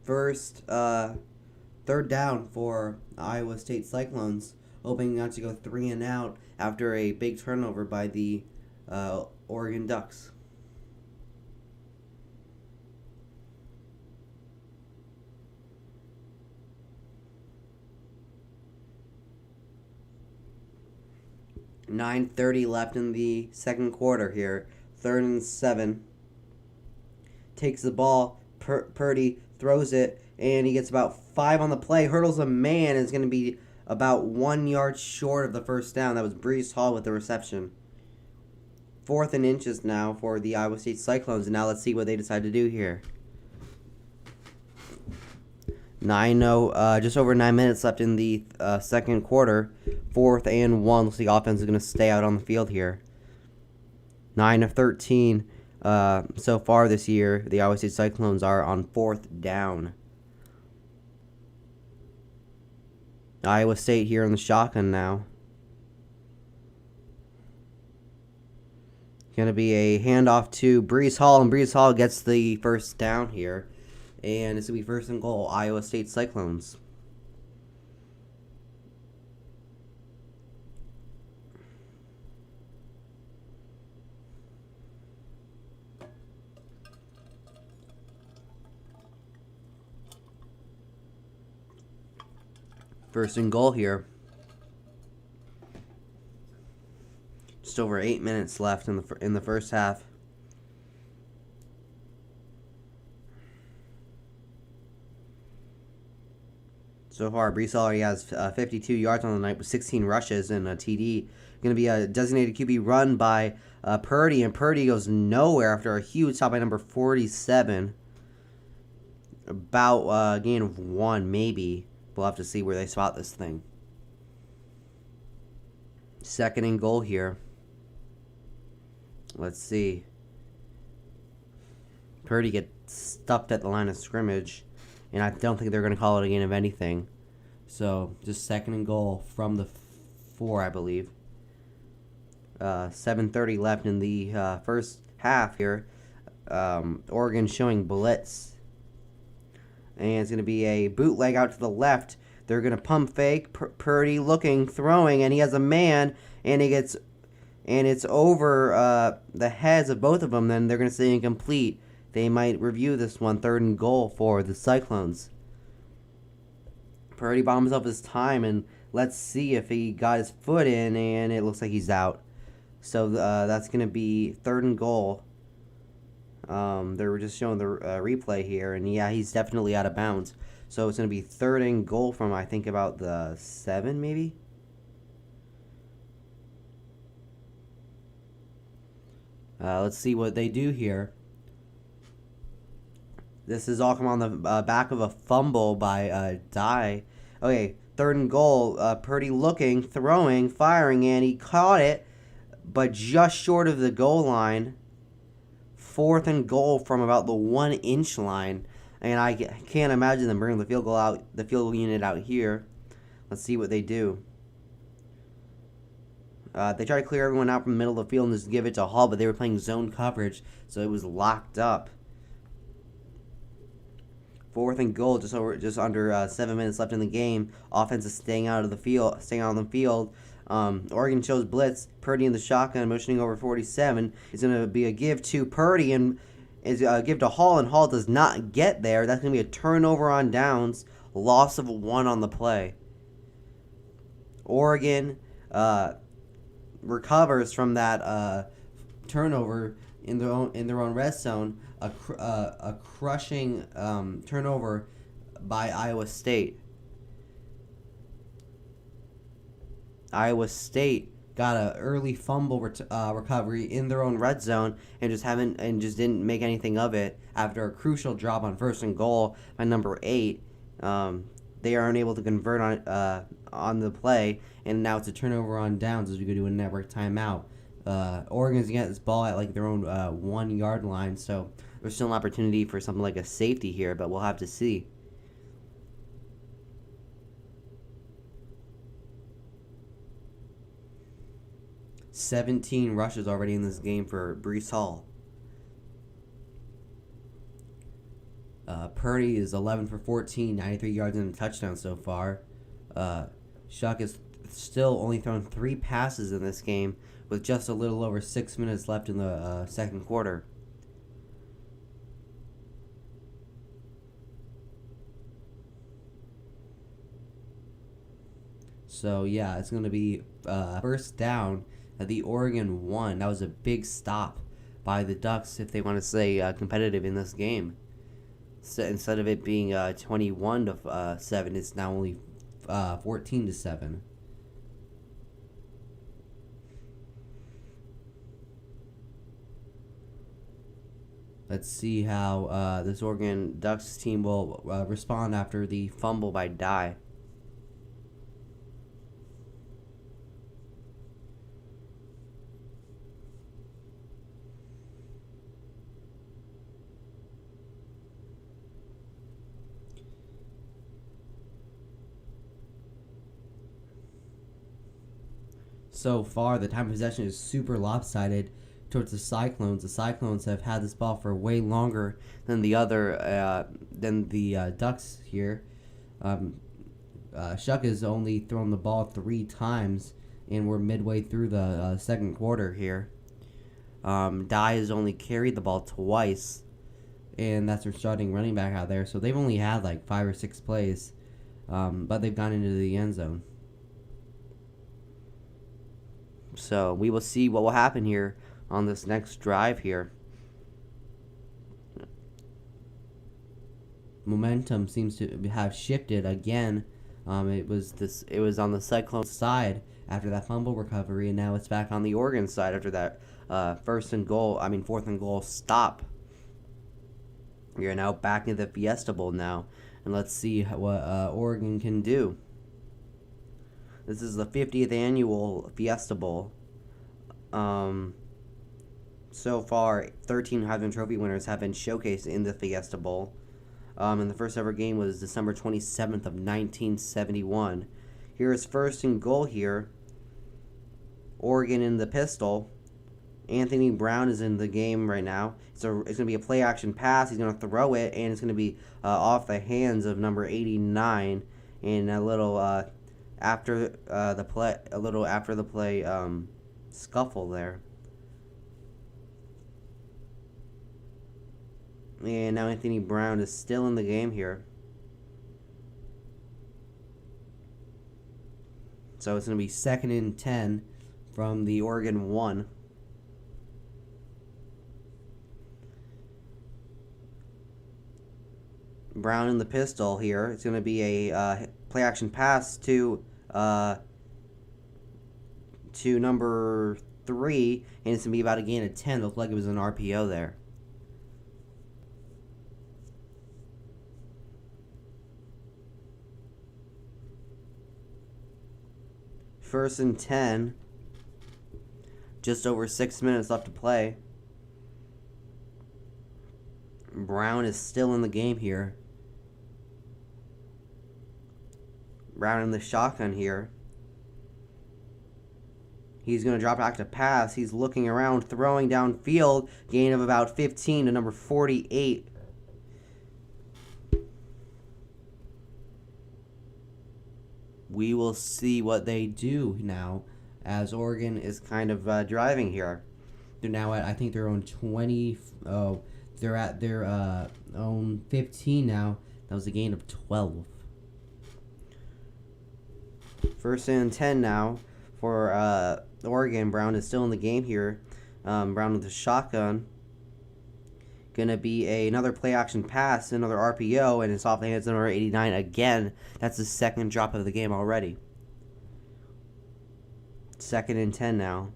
First, 3rd down for Iowa State Cyclones, hoping not to go 3 and out after a big turnover by the Oregon Ducks. $9:30 left in the second quarter here. 3rd and 7. Takes the ball. Purdy throws it, and he gets about 5 on the play. Hurdles a man, and is going to be about 1 yard short of the first down. That was Brees Hall with the reception. 4th and inches now for the Iowa State Cyclones, and now let's see what they decide to do here. Just over 9 minutes left in the second quarter. 4th and 1. Looks like the offense is going to stay out on the field here. 9 of 13 so far this year. The Iowa State Cyclones are on 4th down. Iowa State here in the shotgun now. Going to be a handoff to Brees Hall, and Brees Hall gets the first down here. And it's going to be 1st and goal, Iowa State Cyclones. First and goal here. Just over 8 minutes left in the first half. So far, Brees Hall already has 52 yards on the night with 16 rushes and a TD. Going to be a designated QB run by Purdy, and Purdy goes nowhere after a huge stop by number 47. About a gain of 1, maybe. We'll have to see where they spot this thing. 2nd and goal here. Let's see. Purdy gets stuffed at the line of scrimmage, and I don't think they're going to call it a gain of anything. So just 2nd and goal from the 4, I believe. 7:30 left in the first half here. Oregon showing blitz, and it's going to be a bootleg out to the left. They're going to pump fake. Purdy looking, throwing, and he has a man, and it's over the heads of both of them. Then they're going to say incomplete. They might review this one. 3rd and goal for the Cyclones. Purdy bombs up his time, and let's see if he got his foot in, and it looks like he's out. So that's going to be 3rd and goal. They were just showing the replay here, and yeah, he's definitely out of bounds. So it's going to be 3rd and goal from, I think, about the 7, maybe? Let's see what they do here. This is all come on the back of a fumble by Dye. Okay, 3rd and goal. Purdy looking, throwing, firing, and he caught it, but just short of the goal line. 4th and goal from about the 1-inch line, and I can't imagine them bringing the field unit out here. Let's see what they do. They try to clear everyone out from the middle of the field and just give it to Hall, but they were playing zone coverage, so it was locked up. 4th and goal, just under 7 minutes left in the game. Offense is staying out on the field. Oregon shows blitz. Purdy in the shotgun, motioning over 47. It's going to be a give to Purdy, and is a give to Hall, and Hall does not get there. That's going to be a turnover on downs. Loss of 1 on the play. Oregon recovers from that turnover in their own red zone. A crushing turnover by Iowa State. Iowa State got an early fumble recovery in their own red zone and just didn't make anything of it after a crucial drop on 1st and goal by number 8. They are unable to convert on the play, and now it's a turnover on downs as we go to a network timeout. Oregon's getting this ball at like their own 1-yard line, so there's still an opportunity for something like a safety here, but we'll have to see. "17 rushes already in this game for Breece Hall. Purdy is 11 for 14, 93 yards and a touchdown so far. Shuck is still only thrown 3 passes in this game with just a little over 6 minutes left in the 2nd quarter. So yeah, it's going to be 1st down at the Oregon 1. That was a big stop by the Ducks if they want to stay competitive in this game. So instead of it being 21-7, it's now only 14-7. Let's see how this Oregon Ducks team will respond after the fumble by Dye. So far, the time of possession is super lopsided towards the Cyclones. The Cyclones have had this ball for way longer than the Ducks here. Shuck has only thrown the ball 3 times, and we're midway through the 2nd quarter here. Dye has only carried the ball twice, and that's their starting running back out there. So they've only had like 5 or 6 plays, but they've gone into the end zone. So we will see what will happen here on this next drive here. Momentum seems to have shifted again. It was on the Cyclone side after that fumble recovery, and now it's back on the Oregon side after that 4th and goal stop. We are now back in the Fiesta Bowl now, and let's see what Oregon can do. This is the 50th annual Fiesta Bowl. So far, 13 Heisman Trophy winners have been showcased in the Fiesta Bowl. And the first ever game was December 27th of 1971. Here is first and goal here. Oregon in the pistol. Anthony Brown is in the game right now. So it's going to be a play action pass. He's going to throw it, and it's going to be off the hands of number 89. And a little after the play scuffle there. And now Anthony Brown is still in the game here. So it's going to be 2nd and 10 from the Oregon 1. Brown in the pistol here. It's going to be a play action pass to number 3, and it's going to be about a gain of 10. Looked like it was an RPO there. First and 10. Just over 6 minutes left to play. Brown is still in the game here. Brown in the shotgun here. He's going to drop back to pass. He's looking around, throwing downfield. Gain of about 15 to number 48. We will see what they do now, as Oregon is kind of driving here. They're now at, I think, their own 20. Oh, they're at their own 15 now. That was a gain of 12. First and 10 now for Oregon. Brown is still in the game here. Brown with the shotgun. Gonna be another play action pass, another RPO, and it's off the hands of number 89 again. That's the second drop of the game already. 2nd and 10 now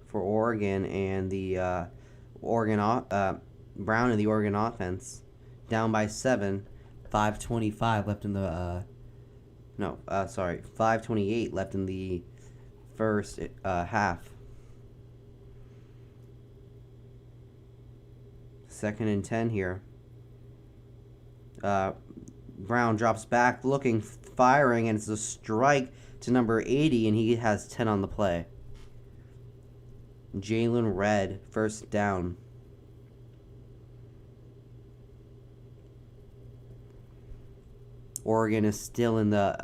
for Oregon and the Brown and the Oregon offense. Down by 7. 5:25 left in the 5:28 left in the first half. 2nd and 10 here. Brown drops back, looking, firing, and it's a strike to number 80, and he has 10 on the play. Jalen Red, first down. Oregon is still in the,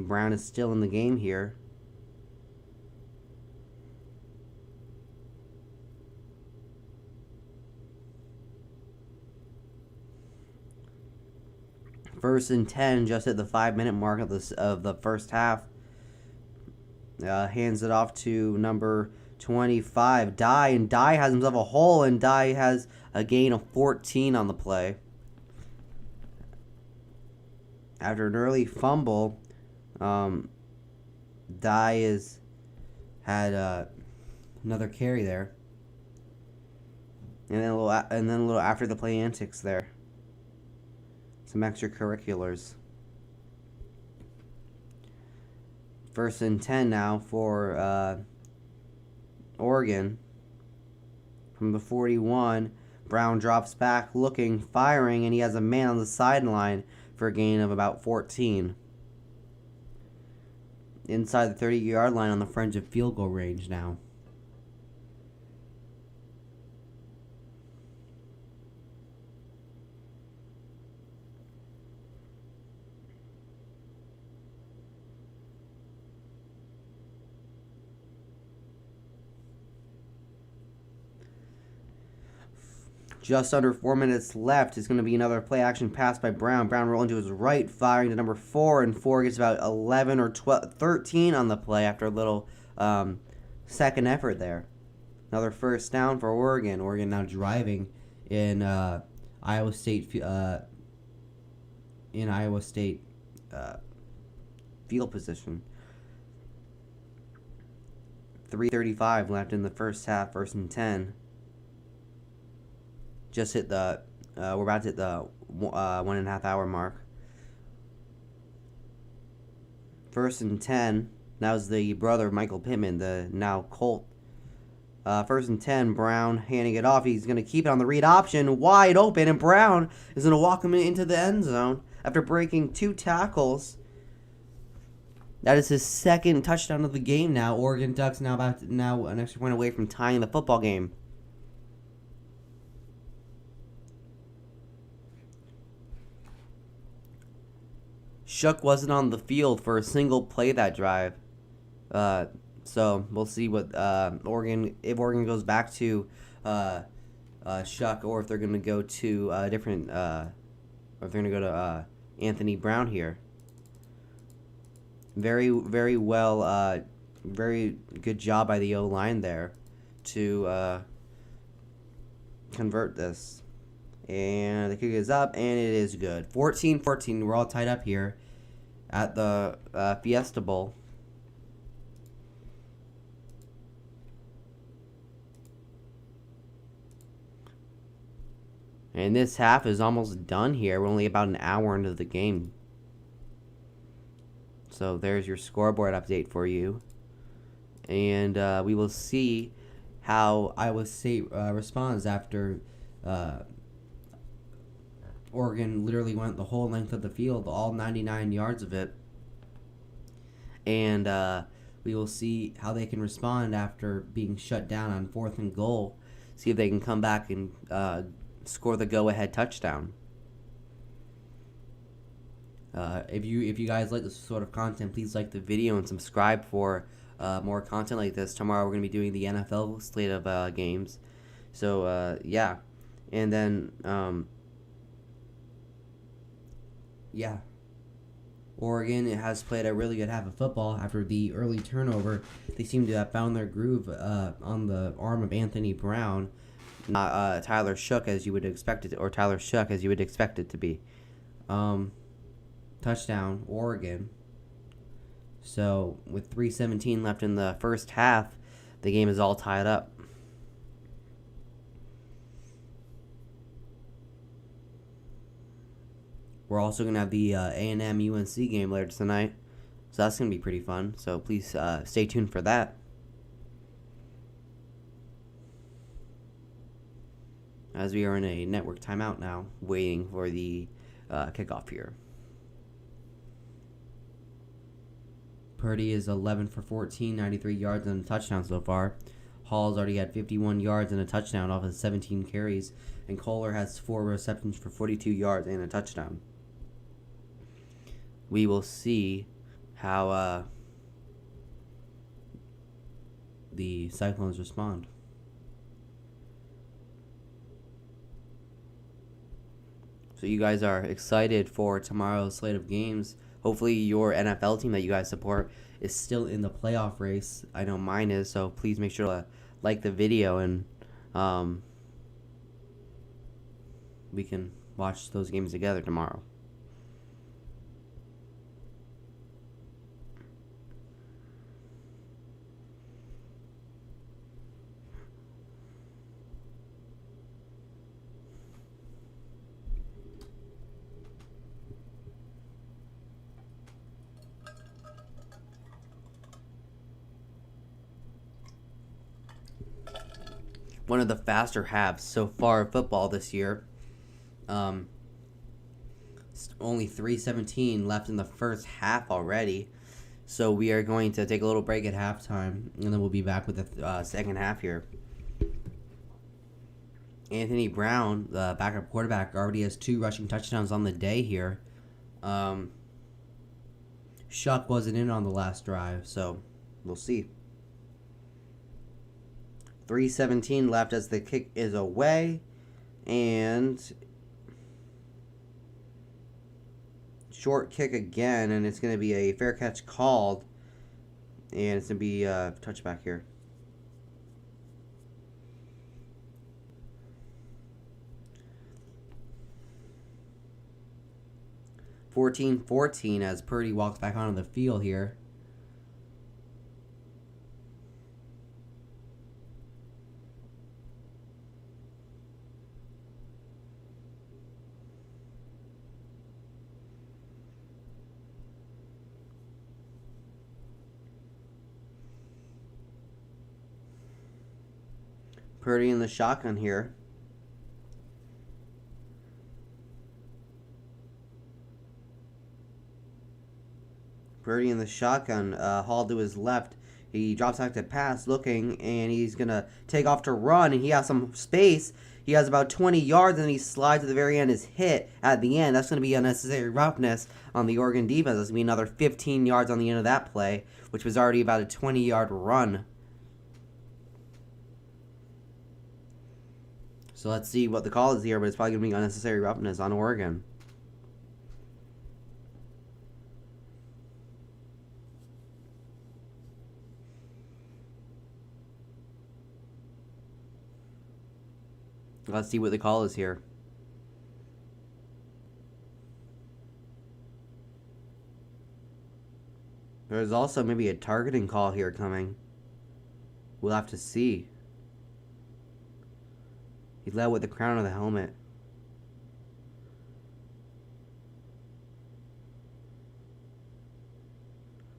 Brown is still in the game here. First and 10, just at the 5-minute mark of the first half. Hands it off to number 25, Dye, and Dye has himself a hole, and Dye has a gain of 14 on the play. After an early fumble, Dye had another carry there, and then a little after the play antics there. Some extracurriculars. First and 10 now for Oregon. From the 41, Brown drops back, looking, firing, and he has a man on the sideline for a gain of about 14. Inside the 30-yard line on the fringe of field goal range now. Just under 4 minutes left. It's going to be another play-action pass by Brown. Brown rolling to his right, firing to number 4, and 4 gets about 11 or 12, 13 on the play after a little second effort there. Another first down for Oregon. Oregon now driving in Iowa State field position. 3:35 left in the first half. First and 10. Just hit the we're about to hit the 1.5 hour mark. First and 10. That was the brother of Michael Pittman, the now Colt First and 10, Brown handing it off. He's going to keep it on the read option, wide open, and Brown is going to walk him into the end zone after breaking 2 tackles. That is his second touchdown of the game now. Oregon Ducks now an extra point away from tying the football game. Shook wasn't on the field for a single play that drive. So we'll see what Oregon, if Oregon goes back to Shuck, or if they're going to go to different, or if they're going to go to Anthony Brown here. Very, very well, very good job by the O-line there to convert this. And the kick is up, and it is good. 14-14, we're all tied up here at the Fiesta Bowl. And this half is almost done here. We're only about an hour into the game. So there's your scoreboard update for you. And we will see how Iowa State responds after Oregon literally went the whole length of the field, all 99 yards of it. And we will see how they can respond after being shut down on 4th and goal. See if they can come back and score the go-ahead touchdown. If you guys like this sort of content, please like the video and subscribe for more content like this. Tomorrow we're going to be doing the NFL slate of games. So, yeah. And then, yeah. Oregon has played a really good half of football. After the early turnover, they seem to have found their groove on the arm of Anthony Brown. Not Tyler Shook as you would expect it, or Tyler Shuck as you would expect it to be. Touchdown, Oregon. So with 3:17 left in the first half, the game is all tied up. We're also going to have the A&M UNC game later tonight, so that's going to be pretty fun. So please stay tuned for that. As we are in a network timeout now, waiting for the kickoff here. Purdy is 11 for 14, 93 yards and a touchdown so far. Hall's already had 51 yards and a touchdown off of 17 carries. And Kohler has 4 receptions for 42 yards and a touchdown. We will see how the Cyclones respond. So you guys are excited for tomorrow's slate of games. Hopefully your NFL team that you guys support is still in the playoff race. I know mine is, so please make sure to like the video and we can watch those games together tomorrow. One of the faster halves so far of football this year. Only 3:17 left in the first half already. So we are going to take a little break at halftime, and then we'll be back with the second half here. Anthony Brown, the backup quarterback, already has 2 rushing touchdowns on the day here. Shuck wasn't in on the last drive, so we'll see. 3:17 left as the kick is away, and short kick again, and it's going to be a fair catch called, and it's going to be a touchback here. (14-14) as Purdy walks back onto the field here. Purdy in the shotgun here. Purdy in the shotgun. Hall to his left. He drops back to pass, looking, and he's going to take off to run, and he has some space. He has about 20 yards, and he slides at the very end, is hit at the end. That's going to be unnecessary roughness on the Oregon defense. That's going to be another 15 yards on the end of that play, which was already about a 20-yard run. So let's see what the call is here, but it's probably going to be unnecessary roughness on Oregon. Let's see what the call is here. There's also maybe a targeting call here coming. We'll have to see. He led with the crown of the helmet.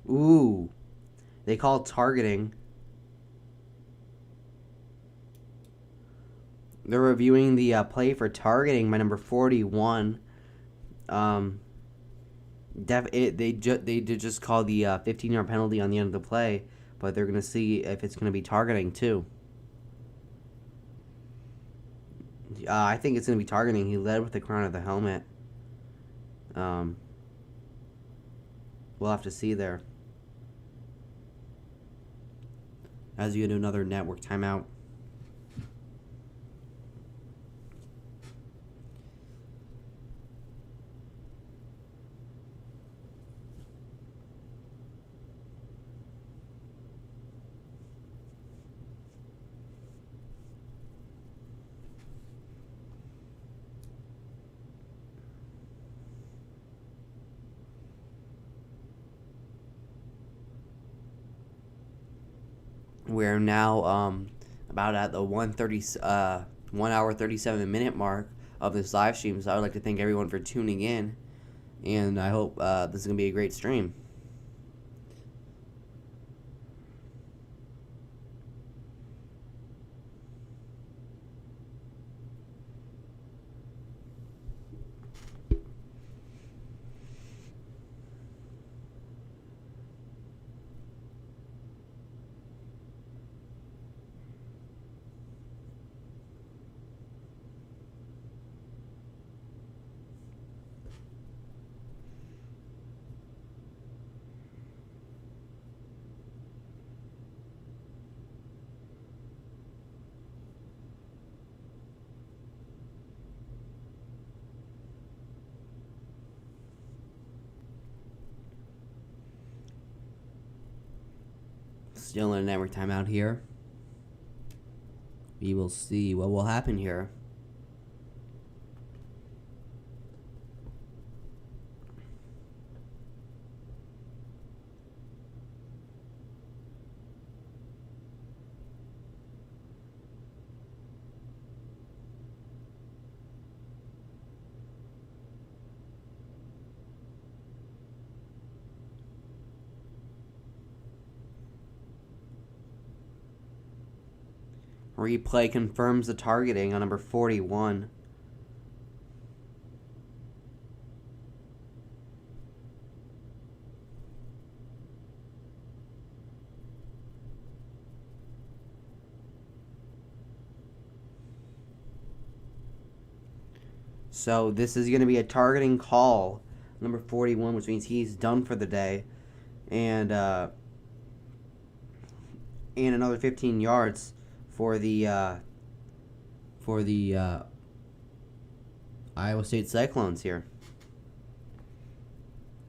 Ooh. They call targeting. They're reviewing the play for targeting by number 41. They did just call the 15-yard penalty on the end of the play, but they're going to see if it's going to be targeting too. I think it's going to be targeting. He led with the crown of the helmet. We'll have to see there. As you get another network timeout. We're now about at the 1 hour 37 minute mark of this live stream. So I would like to thank everyone for tuning in, and I hope this is gonna be a great stream. Still in a network timeout here. We will see what will happen here. Replay confirms the targeting on number 41. So this is going to be a targeting call, number 41, which means he's done for the day, and another 15 yards for the Iowa State Cyclones here.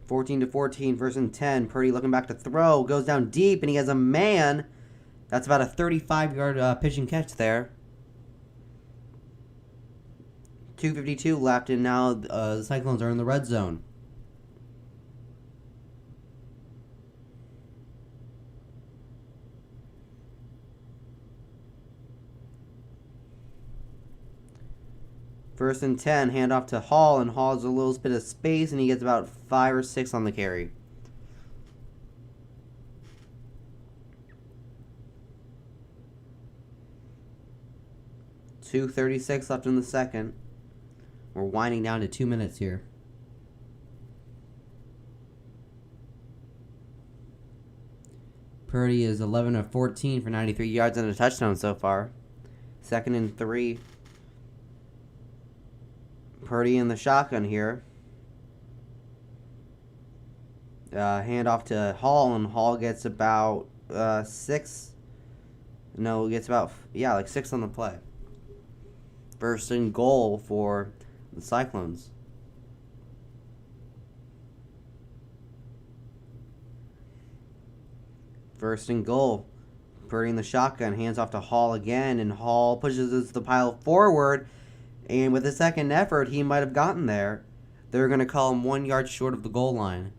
14-14, first and 10. Purdy looking back to throw, goes down deep, and he has a man. That's about a 35-yard pitch and catch there. 2:52 left, and now the Cyclones are in the red zone. First and 10, handoff to Hall, and Hall has a little bit of space, and he gets about 5 or 6 on the carry. 2:36 left in the second. We're winding down to 2 minutes here. Purdy is 11 of 14 for 93 yards and a touchdown so far. 2nd and 3. Purdy in the shotgun here. Hand off to Hall, and Hall gets about 6. No, gets about, like 6 on the play. First and goal for the Cyclones. First and goal. Purdy in the shotgun, hands off to Hall again, and Hall pushes the pile forward, and with a second effort, he might have gotten there. They're going to call him 1 yard short of the goal line.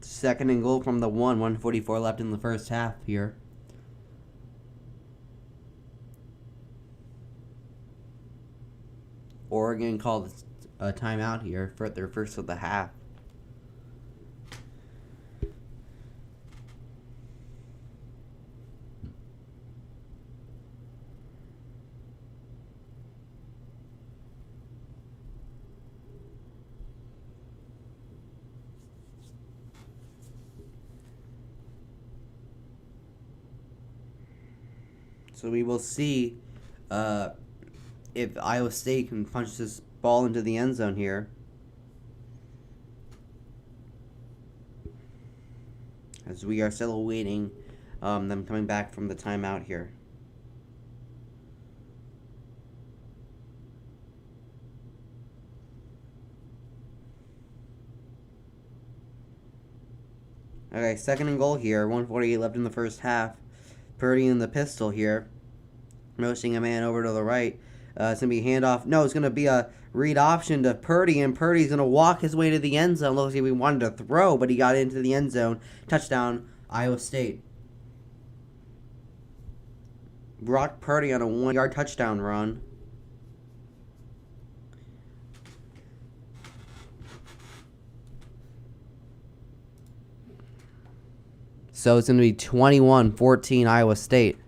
Second and goal from the 1:44 left in the first half here. Oregon called a timeout here for their first of the half. So we will see if Iowa State can punch this ball into the end zone here. As we are still awaiting them coming back from the timeout here. Okay, second and goal here. 1:48 left in the first half. Purdy in the pistol here. Motioning a man over to the right. It's going to be a handoff. No, it's going to be a read option to Purdy, and Purdy's going to walk his way to the end zone. Looks like he wanted to throw, but he got into the end zone. Touchdown, Iowa State. Brock Purdy on a 1 yard touchdown run. So it's going to be 21-14 Iowa State.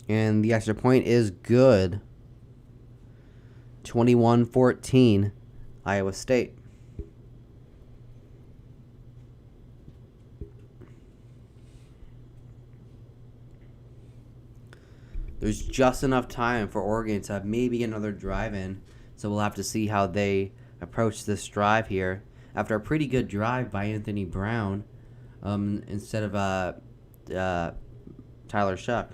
And the extra point is good. 21-14 Iowa State. There's just enough time for Oregon to have maybe another drive in. So we'll have to see how they approach this drive here. After a pretty good drive by Anthony Brown instead of Tyler Shuck.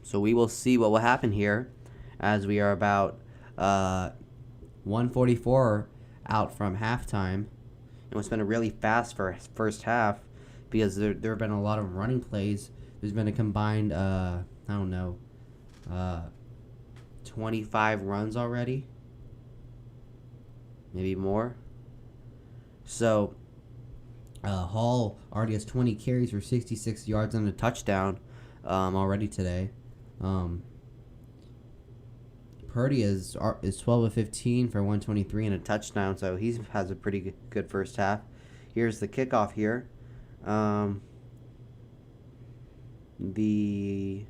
So we will see what will happen here as we are about 1:44 out from halftime. It's been a really fast first half because there have been a lot of running plays. There's been a combined, 25 runs already. Maybe more. So, Hall already has 20 carries for 66 yards and a touchdown already today. Purdy is 12 of 15 for 123 and a touchdown, so he has a pretty good first half. Here's the kickoff here. The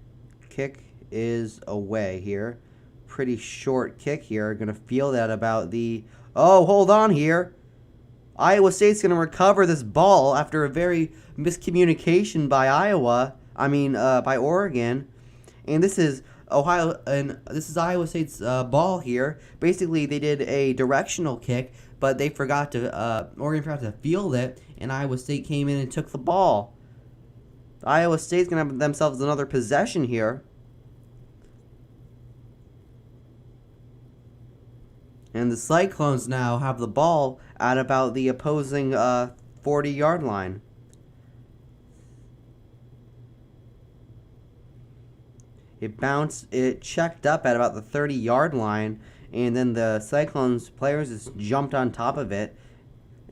kick is away here. Pretty short kick here. Going to field at about the... Oh, hold on here. Iowa State's going to recover this ball after a very miscommunication by by Oregon. And this is Iowa State's ball here. Basically, they did a directional kick, but they forgot to Oregon forgot to field it, and Iowa State came in and took the ball. Iowa State's gonna have themselves another possession here. And the Cyclones now have the ball at about the opposing 40-yard line. It checked up at about the 30-yard line, and then the Cyclones players just jumped on top of it.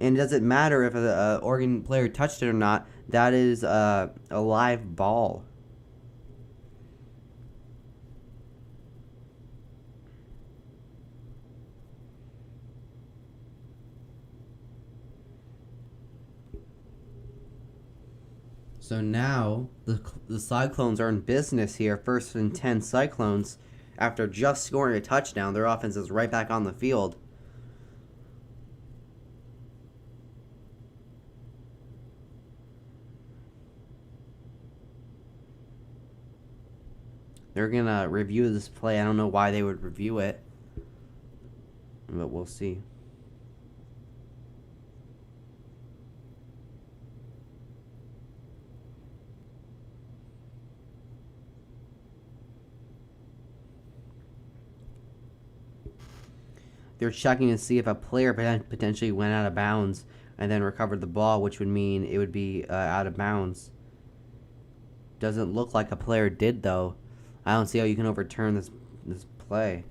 And it doesn't matter if an Oregon player touched it or not, that is a live ball. So now the Cyclones are in business here. 1st and 10 Cyclones. After just scoring a touchdown, their offense is right back on the field. They're going to review this play. I don't know why they would review it, but we'll see. They're checking to see if a player potentially went out of bounds and then recovered the ball, which would mean it would be out of bounds. Doesn't look like a player did, though. I don't see how you can overturn this play.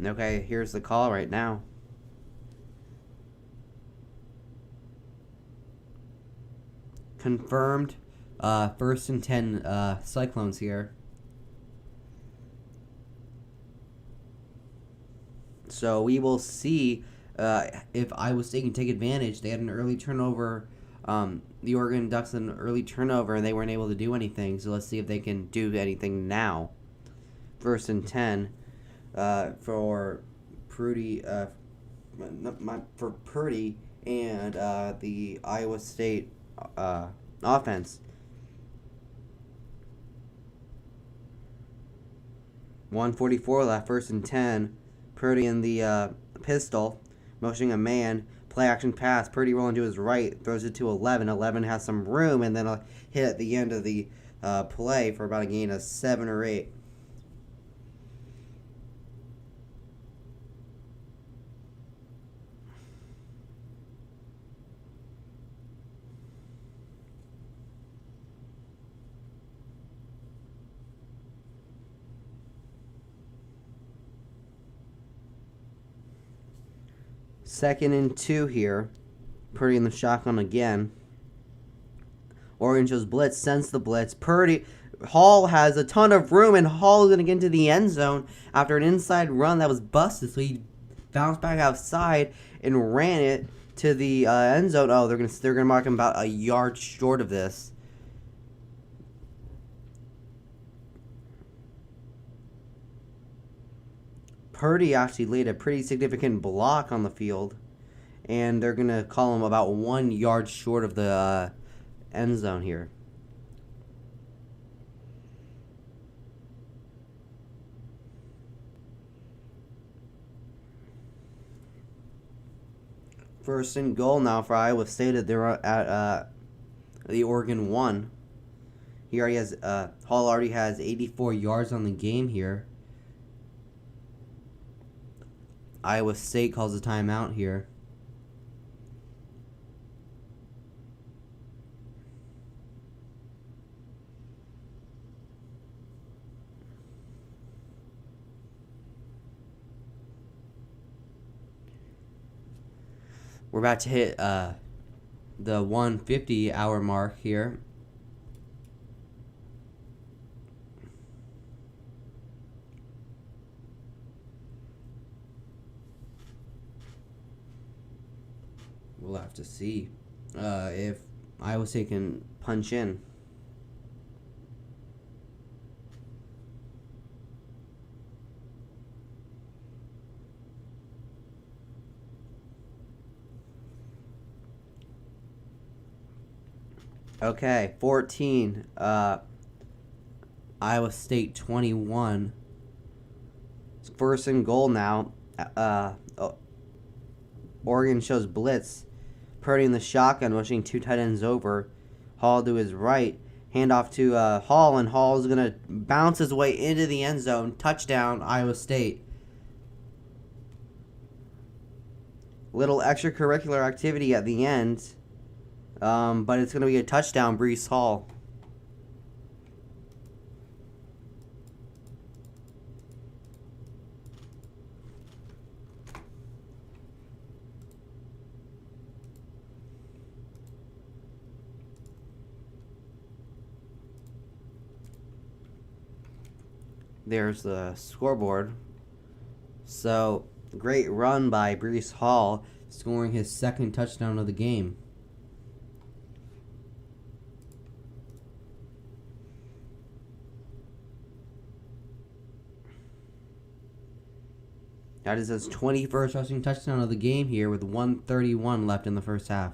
Okay, here's the call right now. Confirmed. 1st and 10 Cyclones here. So we will see if Iowa State can take advantage. They had an early turnover. The Oregon Ducks had an early turnover, and they weren't able to do anything. So let's see if they can do anything now. 1st and 10 for Purdy. For Purdy and the Iowa State offense. 1:44 left, 1st and 10. Purdy in the pistol, motioning a man. Play action pass. Purdy rolling to his right, throws it to 11. 11 has some room, and then a hit at the end of the play for about a gain of 7 or 8. Second and 2 here. Purdy in the shotgun again. Oregon shows blitz, sends the blitz. Hall has a ton of room, and Hall is going to get into the end zone after an inside run that was busted. So he bounced back outside and ran it to the end zone. Oh, they're gonna mark him about a yard short of this. Purdy actually laid a pretty significant block on the field, and they're going to call him about 1 yard short of the end zone here. First and goal now for Iowa State. They're at the Oregon 1. Hall already has 84 yards on the game here. Iowa State calls a timeout here. We're about to hit the 150 hour mark here. We'll have to see if Iowa State can punch in. Okay, 14. Iowa State 21. It's 1st and goal now. Oregon shows blitz. Purdy in the shotgun, rushing 2 tight ends over. Hall to his right. Handoff to Hall, and Hall is going to bounce his way into the end zone. Touchdown, Iowa State. Little extracurricular activity at the end, but it's going to be a touchdown, Breece Hall. There's the scoreboard. So, great run by Breece Hall, scoring his second touchdown of the game. That is his 21st rushing touchdown of the game here with 1:31 left in the first half.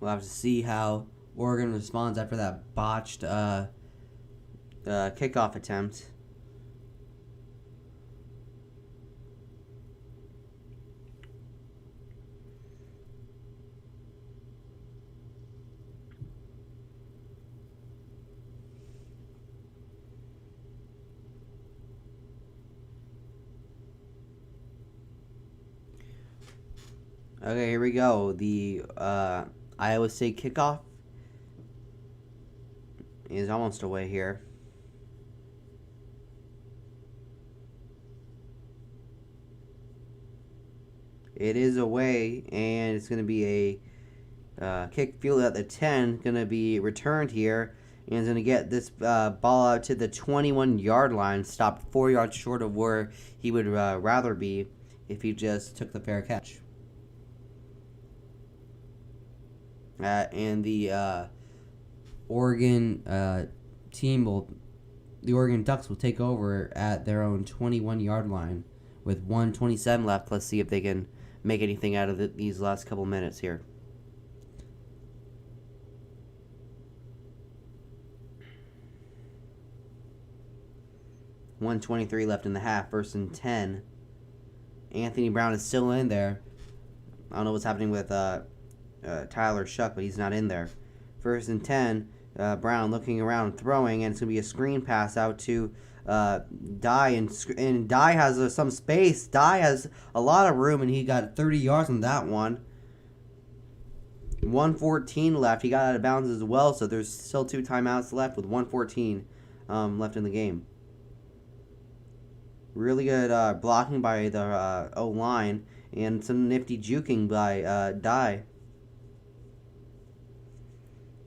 We'll have to see how Oregon responds after that botched kickoff attempt. Okay, here we go. The Iowa State kickoff is almost away here. It is away, and it's going to be a kick field at the 10. Going to be returned here, and is going to get this ball out to the 21-yard line, stopped 4 yards short of where he would rather be if he just took the fair catch. And the Oregon the Oregon Ducks will take over at their own 21-yard line with 1:27 left. Let's see if they can make anything out of these last couple minutes here. $1:23 left in the half. 1st and 10. Anthony Brown is still in there. I don't know what's happening with Tyler Shuck, but he's not in there. 1st and 10. Brown looking around, throwing, and it's going to be a screen pass out to Dye, and Dye has some space. Dye has a lot of room, and he got 30 yards on that one. 1:14 left. He got out of bounds as well, so there's still 2 timeouts left with 1:14 left in the game. Really good blocking by the O-line, and some nifty juking by Dye.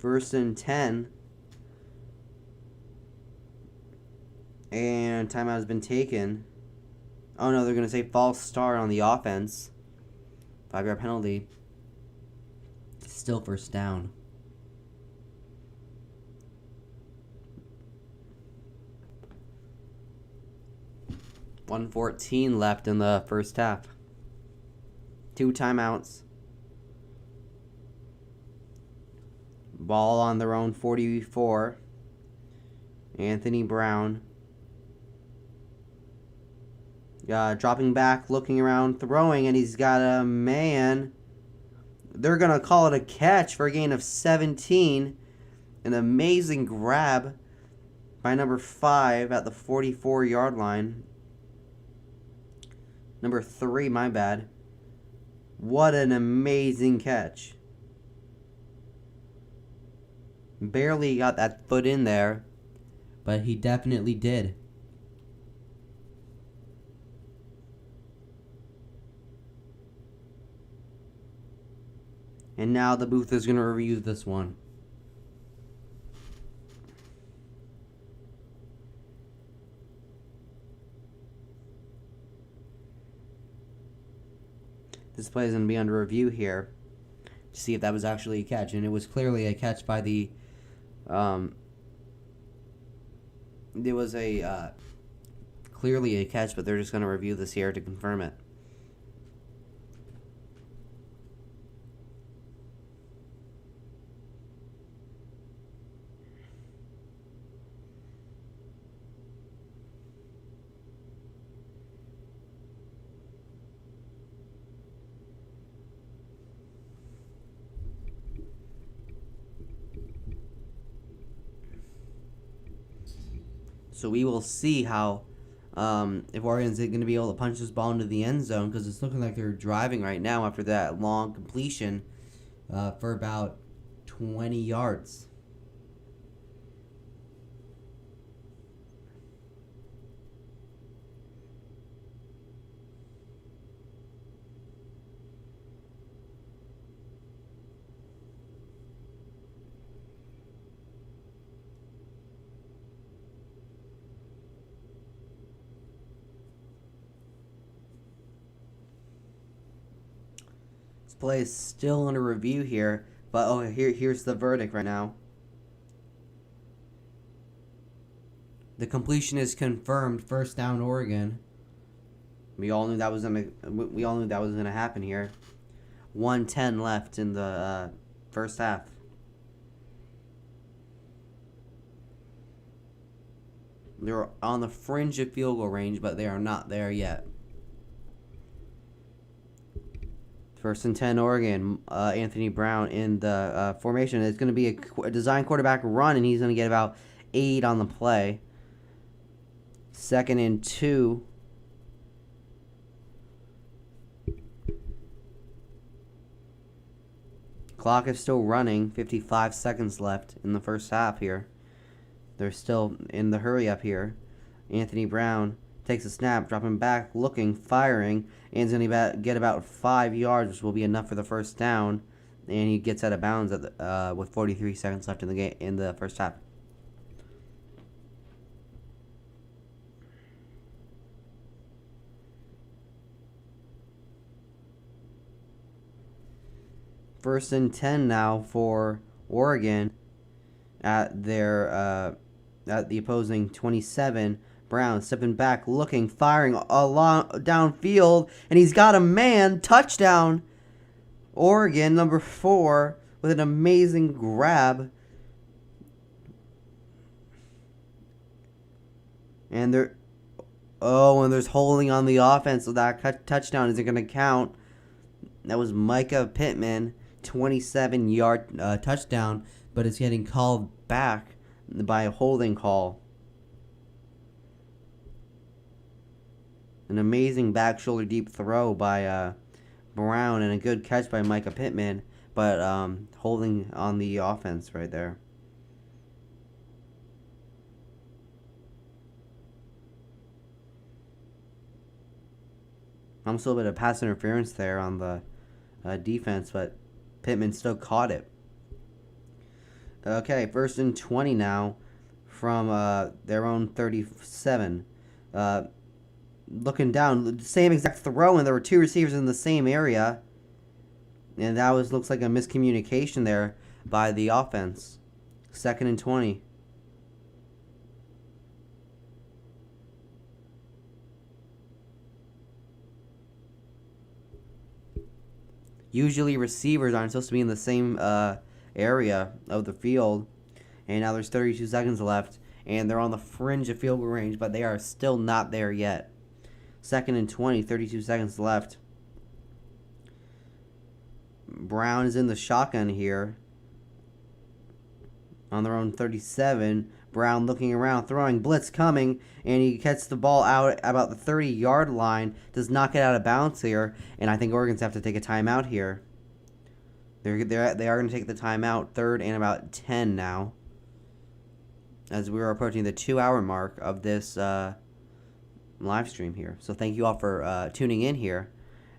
1st and 10. And timeout has been taken. Oh no, they're going to say false start on the offense. 5-yard penalty. Still 1st down. $1:14 left in the first half. 2 timeouts. Ball on their own 44. Anthony Brown. Dropping back, looking around, throwing, and he's got a man. They're going to call it a catch for a gain of 17. An amazing grab by number 5 at the 44-yard line. Number 3, my bad. What an amazing catch. Barely got that foot in there, but he definitely did. And now the booth is going to review this one. This This play is going to be under review here to see if that was actually a catch, and it was clearly a catch by the. It was a clearly a catch, but they're just going to review this here to confirm it. So we will see how if Oregon's going to be able to punch this ball into the end zone, because it's looking like they're driving right now after that long completion for about 20 yards. Play is still under review here, but here's the verdict right now. The completion is confirmed. First down, Oregon. We all knew that was gonna happen here. 1:10 left in the first half. They're on the fringe of field goal range, but they are not there yet. First and 10, Oregon. Anthony Brown in the formation. It's going to be a design quarterback run, and he's going to get about 8 on the play. Second and 2. Clock is still running. 55 seconds left in the first half here. They're still in the hurry up here. Anthony Brown takes a snap, dropping back, looking, firing, and he's going to get about 5 yards, which will be enough for the first down, and he gets out of bounds at with 43 seconds left in the game in the first half. First and 10 now for Oregon at their at the opposing 27. Brown stepping back, looking, firing along downfield, and he's got a man. Touchdown, Oregon, number 4, with an amazing grab. And there's holding on the offense, so that touchdown isn't going to count. That was Micah Pittman, 27-yard touchdown, but it's getting called back by a holding call. An amazing back shoulder deep throw by Brown and a good catch by Micah Pittman, but holding on the offense right there. Almost a little bit of pass interference there on the defense, but Pittman still caught it. Okay, first and 20 now from their own 37. Looking down, the same exact throw, and there were 2 receivers in the same area, and that looks like a miscommunication there by the offense. Second and 20. Usually receivers aren't supposed to be in the same area of the field, and now there's 32 seconds left, and they're on the fringe of field goal range, but they are still not there yet. Second and 20, 32 seconds left. Brown is in the shotgun here on their own 37. Brown looking around, throwing, blitz coming, and he gets the ball out about the 30-yard line. Does not get out of bounds here, and I think Oregon's have to take a timeout here. They are going to take the timeout, third and about 10 now, as we are approaching the 2-hour mark of this live stream here. So thank you all for tuning in here,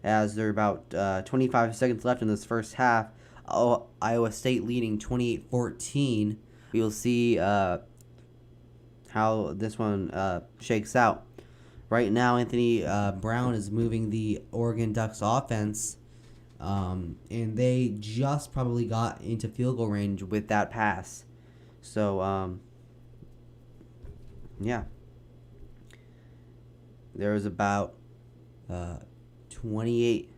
as there are about 25 seconds left in this first half. Iowa State leading 28-14. We will see how this one shakes out. Right now, Anthony Brown is moving the Oregon Ducks offense And they just probably got into field goal range with that pass. So, yeah. There was about 28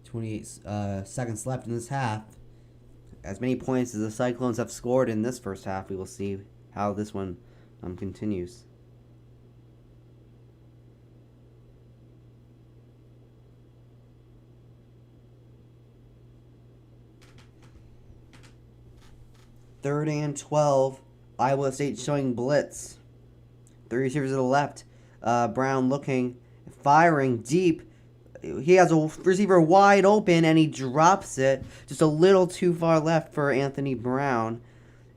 28 seconds left in this half. As many points as the Cyclones have scored in this first half, we will see how this one continues. Third and 12. Iowa State showing blitz. Three receivers to the left. Brown looking, firing deep. He has a receiver wide open and he drops it just a little too far left for Anthony Brown.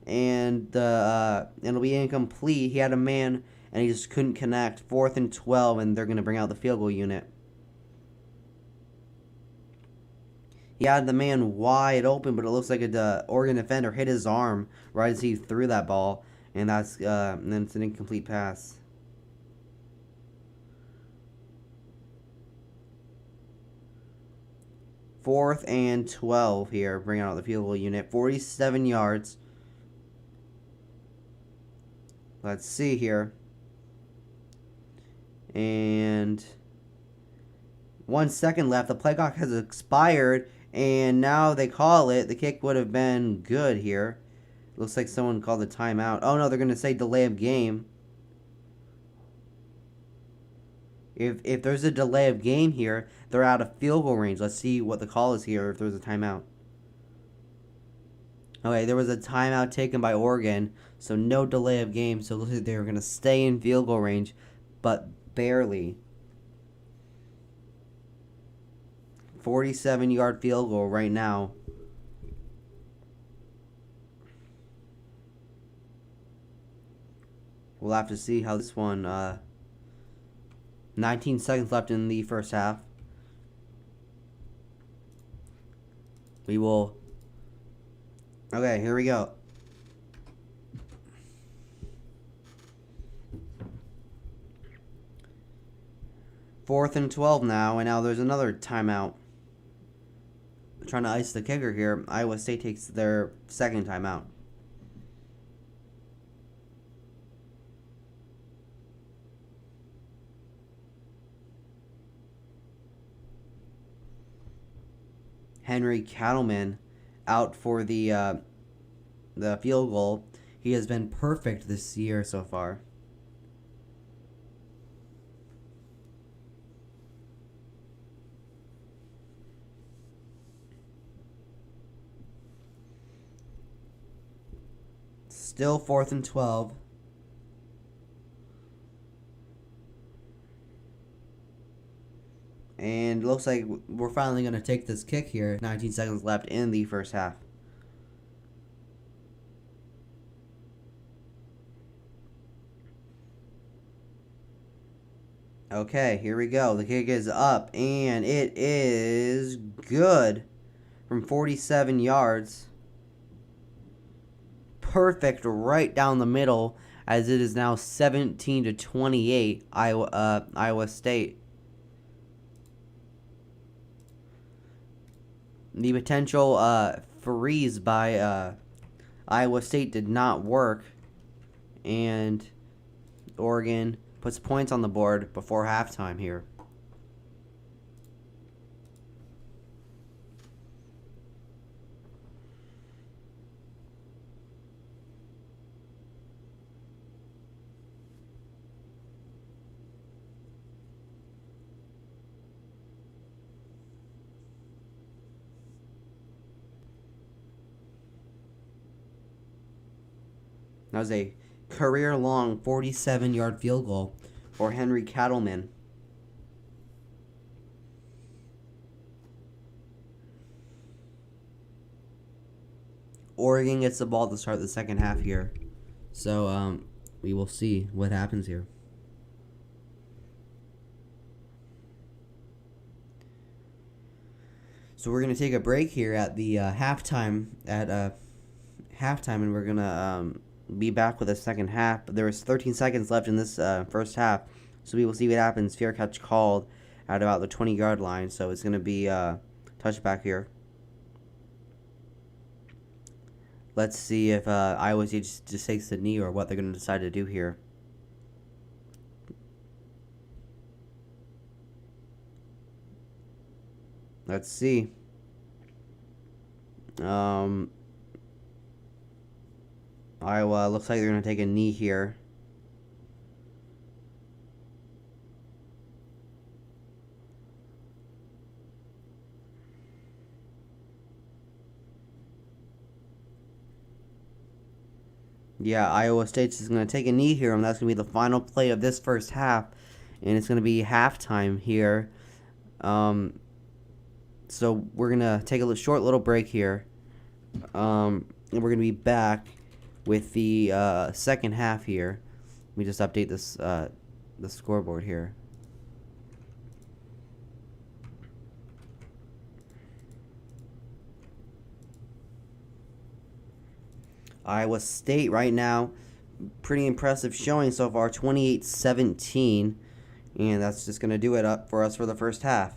And it'll be incomplete. He had a man and he just couldn't connect. 4th and 12, and they're going to bring out the field goal unit. He had the man wide open, but it looks like a Oregon defender hit his arm right as he threw that ball, and then it's an incomplete pass. Fourth and 12 here, bringing out the field goal unit. 47 yards. Let's see here. And 1 second left. The play clock has expired, and now they call it. The kick would have been good here. Looks like someone called a timeout. Oh, no, they're going to say delay of game. If there's a delay of game here, they're out of field goal range. Let's see what the call is here if there's a timeout. Okay, there was a timeout taken by Oregon, so no delay of game. So it looks like they're going to stay in field goal range, but barely. 47-yard field goal right now. We'll have to see how this one... 19 seconds left in the first half. We will... Okay, here we go. Fourth and 12 now, and now there's another timeout. Trying to ice the kicker here. Iowa State takes their second timeout. Henry Cattleman out for the field goal. He has been perfect this year so far. Still 4th and 12. And it looks like we're finally going to take this kick here. 19 seconds left in the first half. Okay, here we go. The kick is up, and it is good from 47 yards. Perfect right down the middle, as it is now 17-28 Iowa State. The potential freeze by Iowa State did not work, and Oregon puts points on the board before halftime here. That was a career-long 47-yard field goal for Henry Cattleman. Oregon gets the ball to start the second half here. So, we will see what happens here. So we're going to take a break here at the halftime, and we're going to be back with the second half. There was 13 seconds left in this first half, so we will see what happens. Fair catch called at about the 20-yard line, so it's going to be touchback here. Let's see if Iowa State just takes the knee or what they're going to decide to do here. Let's see. Iowa looks like they're going to take a knee here. Yeah, Iowa State's is going to take a knee here, and that's going to be the final play of this first half. And it's going to be halftime here. So we're going to take a short little break here. And we're going to be back with the second half here. Let me just update this the scoreboard here. Iowa State right now, pretty impressive showing so far, 28-17. And that's just going to do it up for us for the first half.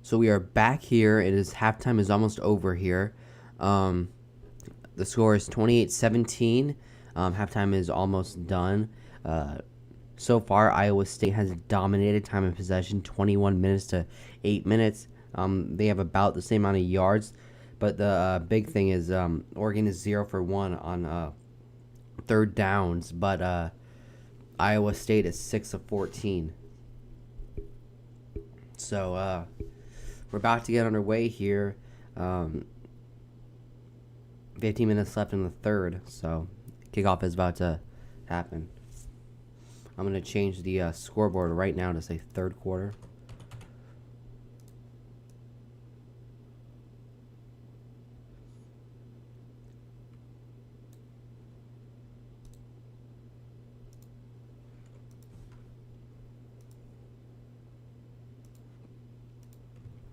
So we are back here. It is halftime is almost over here. The score is 28-17. Halftime is almost done. So far, Iowa State has dominated time of possession, 21 minutes to 8 minutes. They have about the same amount of yards, but the big thing is Oregon is 0 for 1 on third downs, but Iowa State is 6 of 14. So we're about to get underway here. 15 minutes left in the third, so kickoff is about to happen. I'm going to change the scoreboard right now to say third quarter.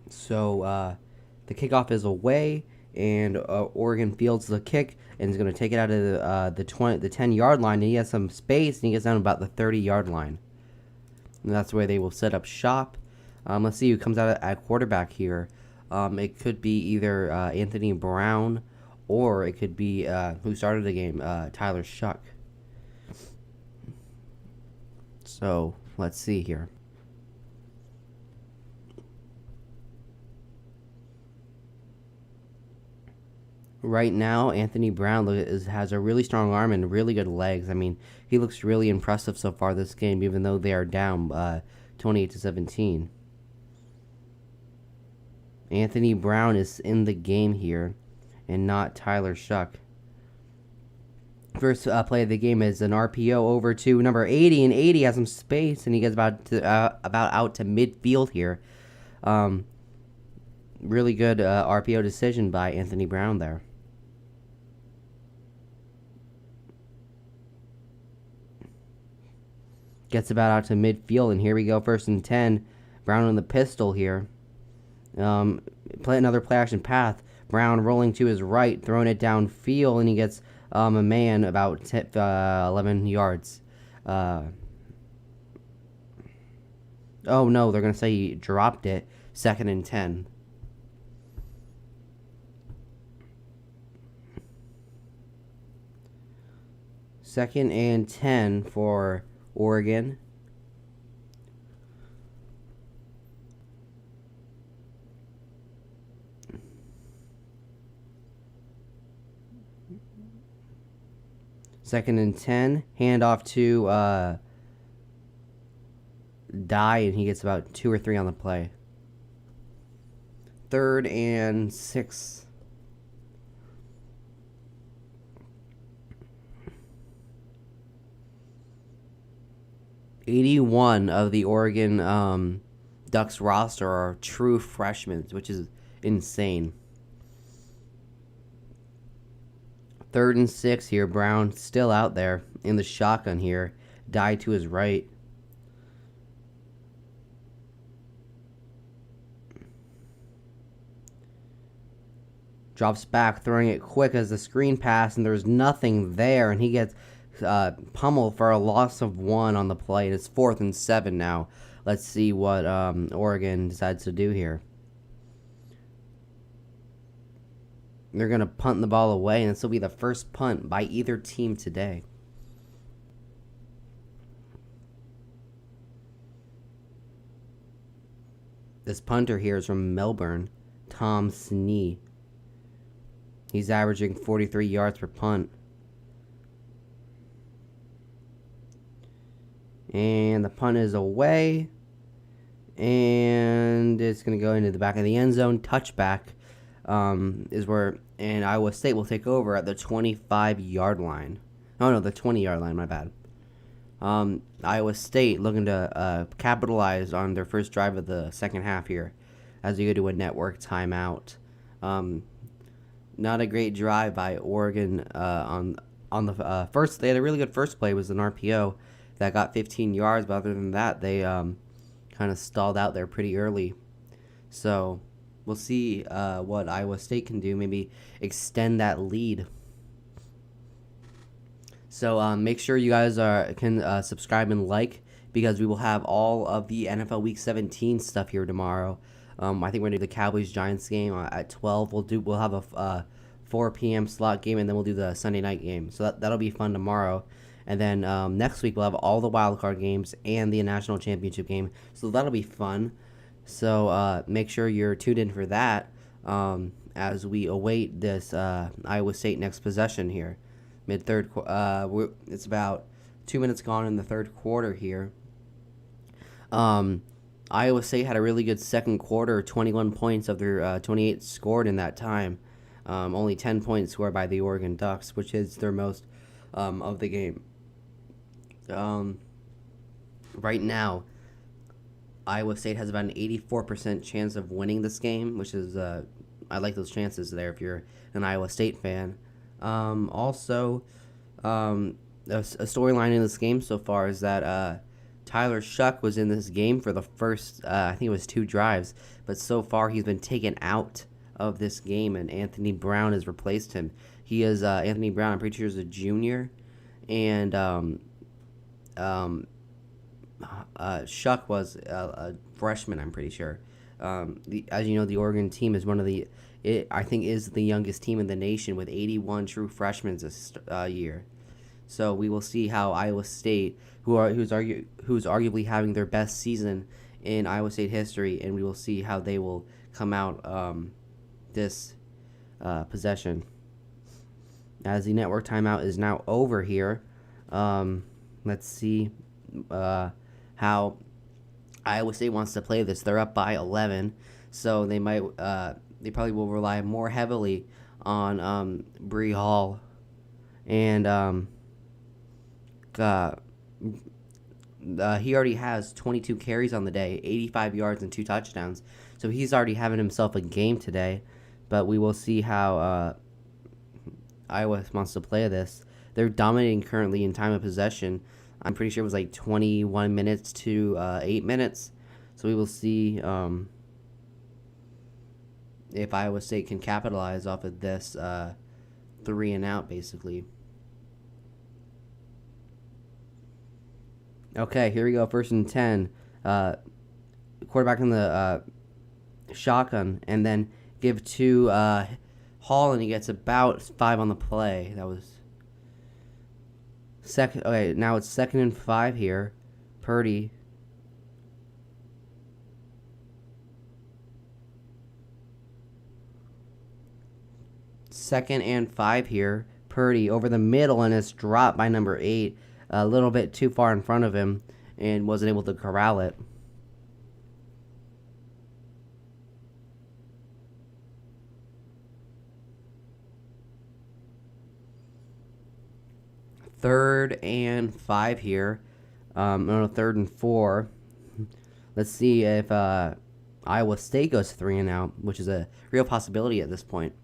So the kickoff is away, and Oregon fields the kick and is going to take it out of the 10-yard line. And he has some space, and he gets down about the 30-yard line. And that's where they will set up shop. Let's see who comes out at quarterback here. It could be either Anthony Brown, or it could be who started the game, Tyler Shuck. So let's see here. Right now, Anthony Brown has a really strong arm and really good legs. I mean, he looks really impressive so far this game, even though they are down 28-17. Anthony Brown is in the game here, and not Tyler Shuck. First play of the game is an RPO over to number 80, and 80 has some space, and he gets about out to midfield here. Really good RPO decision by Anthony Brown there. Gets about out to midfield, and here we go, 1st and 10. Brown on the pistol here. Play another play action path. Brown rolling to his right, throwing it downfield, and he gets a man about 11 yards. Oh no, they're gonna say he dropped it. 2nd and 10. Second and 10 for Oregon. Second and 10. Handoff to Dye, and he gets about 2 or 3 on the play. 3rd and 6. 81 of the Oregon Ducks roster are true freshmen, which is insane. 3rd and 6 here. Brown still out there in the shotgun here. Dye to his right. Drops back, throwing it quick as the screen pass, and there's nothing there, and he gets pummeled for a loss of 1 on the play. And it's 4th and 7 now. Let's see what Oregon decides to do here. They're going to punt the ball away, and this will be the first punt by either team today. This punter here is from Melbourne, Tom Snee. He's averaging 43 yards per punt. And the punt is away. And it's going to go into the back of the end zone. Touchback is where, and Iowa State will take over at the 25-yard line. Oh, no, the 20-yard line, my bad. Iowa State looking to capitalize on their first drive of the second half here as they go to a network timeout. Not a great drive by Oregon on the first. They had a really good first play. It was an RPO that got 15 yards, but other than that, they kind of stalled out there pretty early. So we'll see what Iowa State can do. Maybe extend that lead. So make sure you guys can subscribe and like, because we will have all of the NFL Week 17 stuff here tomorrow. I think we're gonna do the Cowboys Giants game at 12. We'll have a 4 p.m. slot game, and then we'll do the Sunday night game. So that'll be fun tomorrow. And then next week we'll have all the wild card games and the national championship game. So that'll be fun. So make sure you're tuned in for that as we await this Iowa State next possession here. Mid-third, it's about 2 minutes gone in the third quarter here. Iowa State had a really good second quarter, 21 points of their 28 scored in that time. Only 10 points scored by the Oregon Ducks, which is their most of the game. Right now, Iowa State has about an 84% chance of winning this game, which is, I like those chances there if you're an Iowa State fan. Also, a storyline in this game so far is that Tyler Shuck was in this game for the first, I think it was 2 drives, but so far he's been taken out of this game, and Anthony Brown has replaced him. He is, Anthony Brown, I'm pretty sure, is a junior, and Shuck was a freshman, I'm pretty sure. As you know, the Oregon team is I think is the youngest team in the nation with 81 true freshmen this year. So we will see how Iowa State, who's arguably having their best season in Iowa State history, and we will see how they will come out this possession. As the network timeout is now over here, let's see how Iowa State wants to play this. They're up by 11, so they probably will rely more heavily on Bree Hall and he already has 22 carries on the day, 85 yards and 2 touchdowns. So he's already having himself a game today. But we will see how Iowa wants to play this. They're dominating currently in time of possession. I'm pretty sure it was like 21 minutes to 8 minutes. So we will see if Iowa State can capitalize off of this 3 and out, basically. Okay, here we go. 1st and 10. Quarterback in the shotgun, and then give to Hall, and he gets about 5 on the play. That was second. Okay, now it's 2nd and 5 here. Purdy. Second and 5 here. Purdy over the middle, and it's dropped by number 8. A little bit too far in front of him, and wasn't able to corral it. Third and 5 here. No, 3rd and 4. Let's see if Iowa State goes 3 and out, which is a real possibility at this point.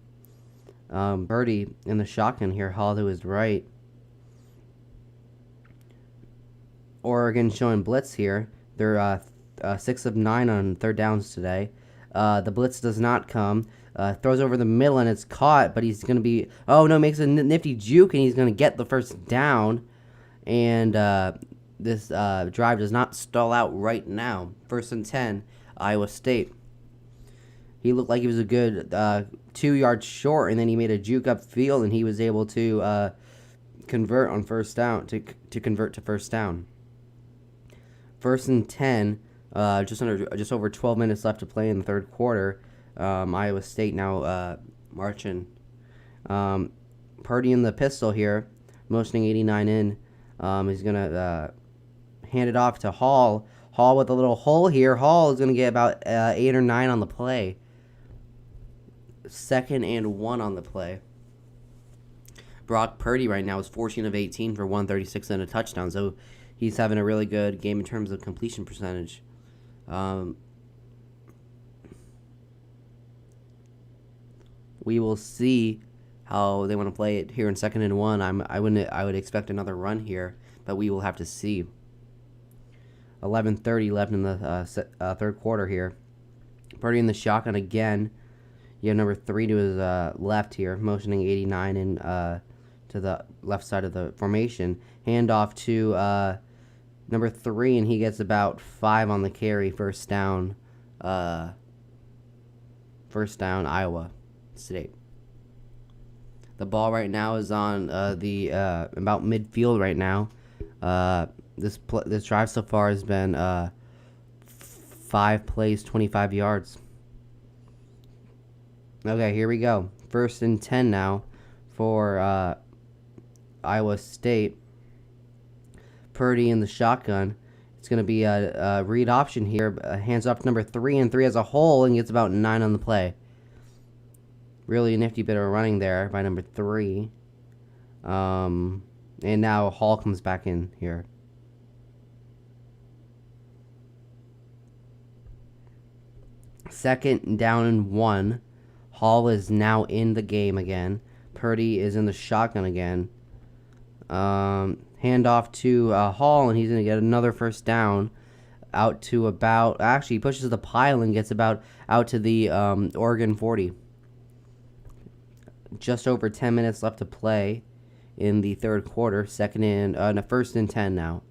Purdy in the shotgun here. Hall to his right. Oregon showing blitz here. They're 6 of 9 on 3rd downs today. The blitz does not come. Throws over the middle, and it's caught, but he's going to be... Oh, no, makes a nifty juke, and he's going to get the first down. And this drive does not stall out right now. 1st and 10, Iowa State. He looked like he was a good 2 yards short, and then he made a juke upfield, and he was able to convert on first down, to convert to first down. 1st and 10, just over 12 minutes left to play in the third quarter. Iowa State now marching. Purdy in the pistol here, motioning 89 in. He's going to hand it off to Hall. Hall with a little hole here. Hall is going to get about 8 or 9 on the play. 2nd and 1 on the play. Brock Purdy right now is 14 of 18 for 136 and a touchdown. So he's having a really good game in terms of completion percentage. We will see how they want to play it here in 2nd and 1. I would expect another run here, but we will have to see. 11:30 left in the third quarter here. Purdy in the shotgun again. You have number 3 to his left here, motioning 89 in to the left side of the formation. Handoff to number 3, and he gets about 5 on the carry, first down. First down, Iowa State. The ball right now is on the about midfield right now. This drive so far has been 5 plays, 25 yards. Okay, here we go. 1st and 10 now for Iowa State. Purdy in the shotgun. It's going to be a read option here. Hands off to number 3, and 3 has a hole and gets about 9 on the play. Really nifty bit of running there by number 3. And now Hall comes back in here. Second down and 1. Hall is now in the game again. Purdy is in the shotgun again. Handoff to Hall, and he's going to get another first down out to about... Actually, he pushes the pile and gets about out to the Oregon 40. Just over 10 minutes left to play in the third quarter. First and 10 now.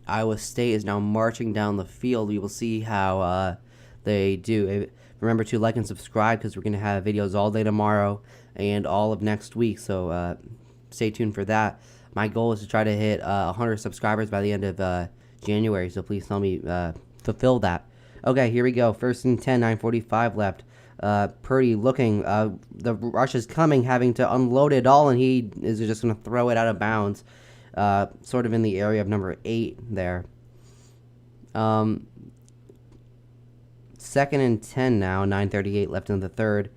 Iowa State is now marching down the field. We will see how they do. Remember to like and subscribe because we're going to have videos all day tomorrow and all of next week. So stay tuned for that. My goal is to try to hit 100 subscribers by the end of January. So please help me fulfill that. Okay, here we go. 1st and 10, 9:45 left. Purdy looking. The rush is coming, having to unload it all, and he is just going to throw it out of bounds. Sort of in the area of number 8 there. 2nd and 10 now, 9:38 left in the third.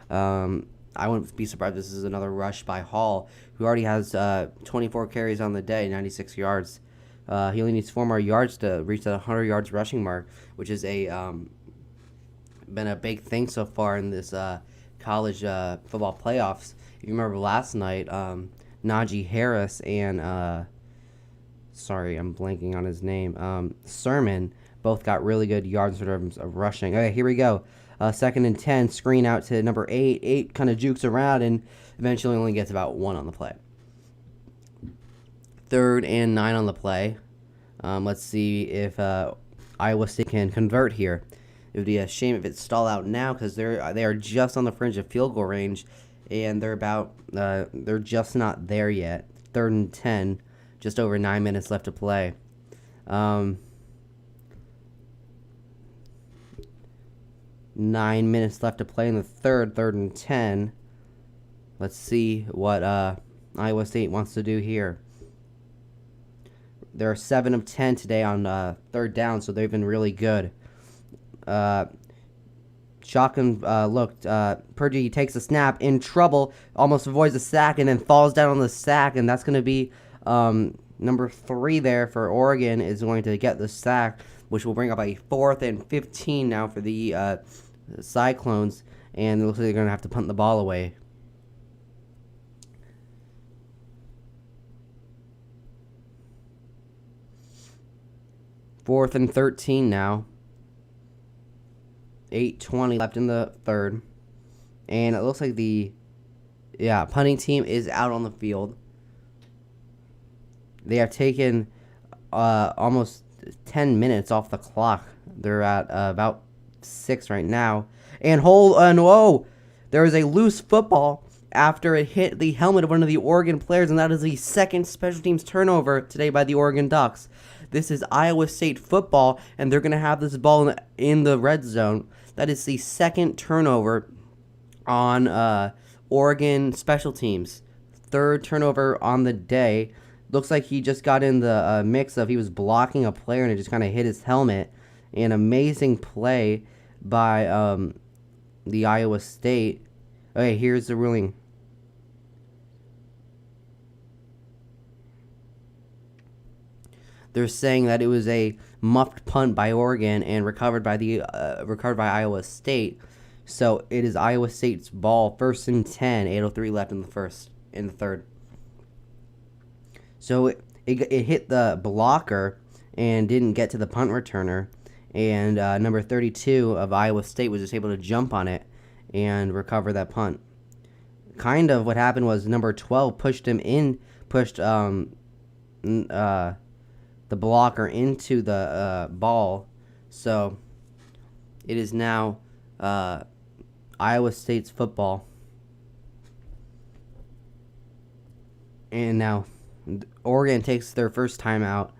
I wouldn't be surprised if this is another rush by Hall, who already has 24 carries on the day, 96 yards. He only needs 4 more yards to reach that 100 yards rushing mark, which is been a big thing so far in this college football playoffs. If you remember last night, Najee Harris and sorry, I'm blanking on his name. Sermon both got really good yards in terms of rushing. Okay, here we go. 2nd and 10, screen out to number 8. 8 kind of jukes around and eventually only gets about 1 on the play. 3rd and 9 on the play. Let's see if Iowa State can convert here. It would be a shame if it stall out now because they are just on the fringe of field goal range, and they're just not there yet. 3rd and 10, just over 9 minutes left to play. 9 minutes left to play in the third. 3rd and 10. Let's see what Iowa State wants to do here. They're 7 of 10 today on 3rd down, so they've been really good. Shotgun looked. Purdy takes a snap, in trouble, almost avoids a sack, and then falls down on the sack, and that's going to be number 3 there for Oregon is going to get the sack, which will bring up a 4th and 15 now for the Cyclones, and it looks like they're going to have to punt the ball away. Fourth and 13 now. 8:20 left in the third. And it looks like the punting team is out on the field. They have taken almost 10 minutes off the clock. They're at about 6 right now. And whoa! There is a loose football after it hit the helmet of one of the Oregon players, and that is the second special teams turnover today by the Oregon Ducks. This is Iowa State football, and they're going to have this ball in the red zone. That is the second turnover on Oregon special teams. 3rd turnover on the day. Looks like he just got in the mix of he was blocking a player and it just kind of hit his helmet. An amazing play by the Iowa State. Okay, here's the ruling. They're saying that it was a muffed punt by Oregon and recovered by Iowa State. So it is Iowa State's ball. 1st and 10, 8:03 left in the third. So it hit the blocker and didn't get to the punt returner. And number 32 of Iowa State was just able to jump on it and recover that punt. Kind of what happened was number 12 pushed the blocker into the ball. So it is now Iowa State's football. And now Oregon takes their first timeout.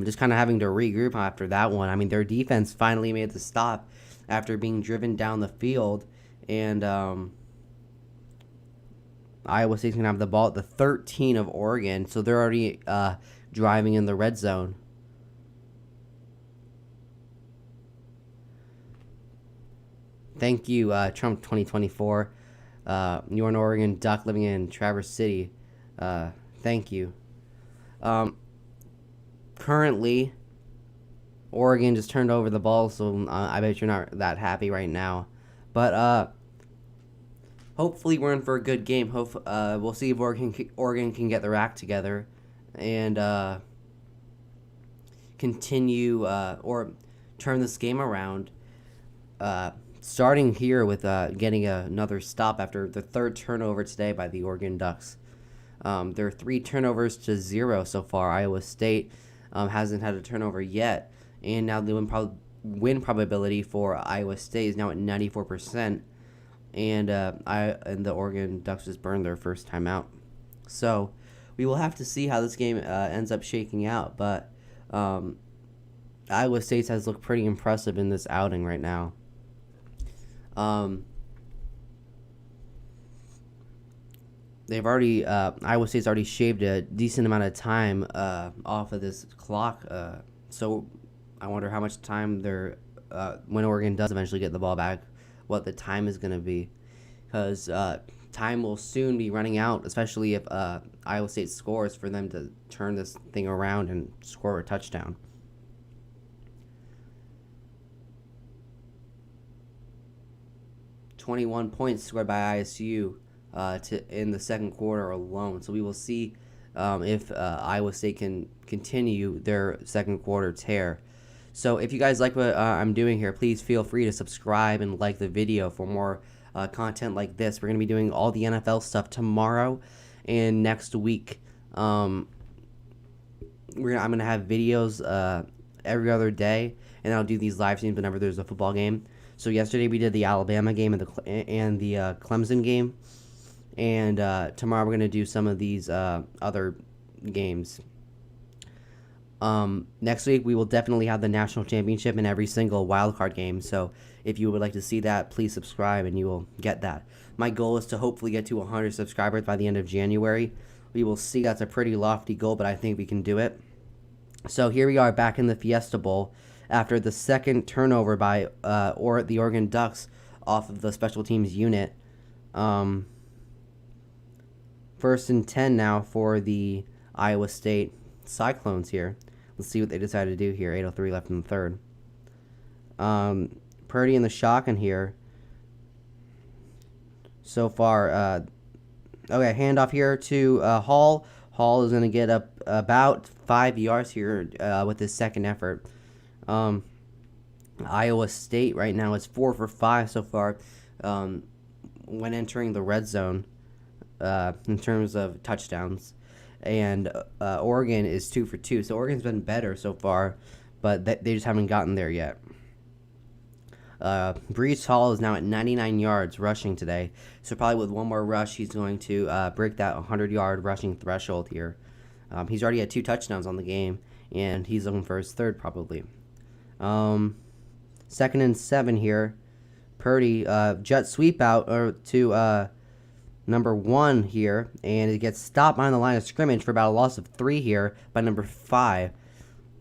Just kind of having to regroup after that one. I mean, their defense finally made the stop after being driven down the field. And Iowa State's going to have the ball at the 13 of Oregon. So they're already driving in the red zone. Thank you, Trump 2024. You're an Oregon Duck living in Traverse City. Thank you. Currently, Oregon just turned over the ball, so I bet you're not that happy right now. But hopefully we're in for a good game. We'll see if Oregon can get their act together and continue or turn this game around. Starting here with getting another stop after the third turnover today by the Oregon Ducks. There are 3 turnovers to 0 so far. Iowa State hasn't had a turnover yet, and now the win probability for Iowa State is now at 94%, and the Oregon Ducks just burned their first timeout. So we will have to see how this game ends up shaking out, but Iowa State has looked pretty impressive in this outing right now. Iowa State's already shaved a decent amount of time off of this clock. So I wonder how much time when Oregon does eventually get the ball back, what the time is going to be. Because time will soon be running out, especially if Iowa State scores, for them to turn this thing around and score a touchdown. .21 points scored by ISU in the second quarter alone. So we will see if Iowa State can continue their second quarter tear. So if you guys like what I'm doing here, please feel free to subscribe and like the video for more content like this. We're going to be doing all the NFL stuff tomorrow and next week. I'm going to have videos every other day, and I'll do these live streams whenever there's a football game. So yesterday we did the Alabama game and the Clemson game, and tomorrow we're going to do some of these other games. Next week we will definitely have the national championship in every single wildcard game, so if you would like to see that, please subscribe and you will get that. My goal is to hopefully get to 100 subscribers by the end of January. We will see. That's a pretty lofty goal, but I think we can do it. So here we are back in the Fiesta Bowl after the second turnover by the Oregon Ducks off of the special teams unit. First and 10 now for the Iowa State Cyclones here. Let's see what they decide to do here. 8:03 left in the third. Purdy in the shotgun here. So far, okay, handoff here to Hall. Hall is going to get up about 5 yards here with his second effort. Iowa State right now is 4 for 5 so far when entering the red zone in terms of touchdowns. And Oregon is 2 for 2. So Oregon's been better so far, but they just haven't gotten there yet. Breece Hall is now at 99 yards rushing today. So probably with one more rush, he's going to break that 100-yard rushing threshold here. He's already had 2 touchdowns on the game, and he's looking for his third probably. Second and 7 here. Purdy jet sweep out to number 1 here, and it gets stopped behind the line of scrimmage for about a loss of 3 here by number 5.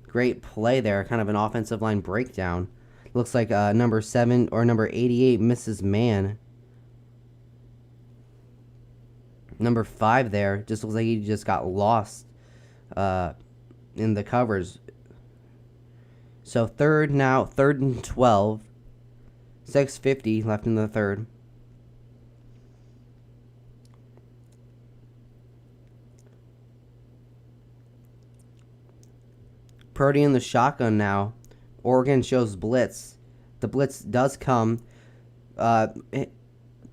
Great play there, kind of an offensive line breakdown. Looks like number 7 or number 88 misses man. Number 5 there just looks like he just got lost in the covers. So third and 12. 6:50 left in the third. Purdy in the shotgun now. Oregon shows blitz. The blitz does come.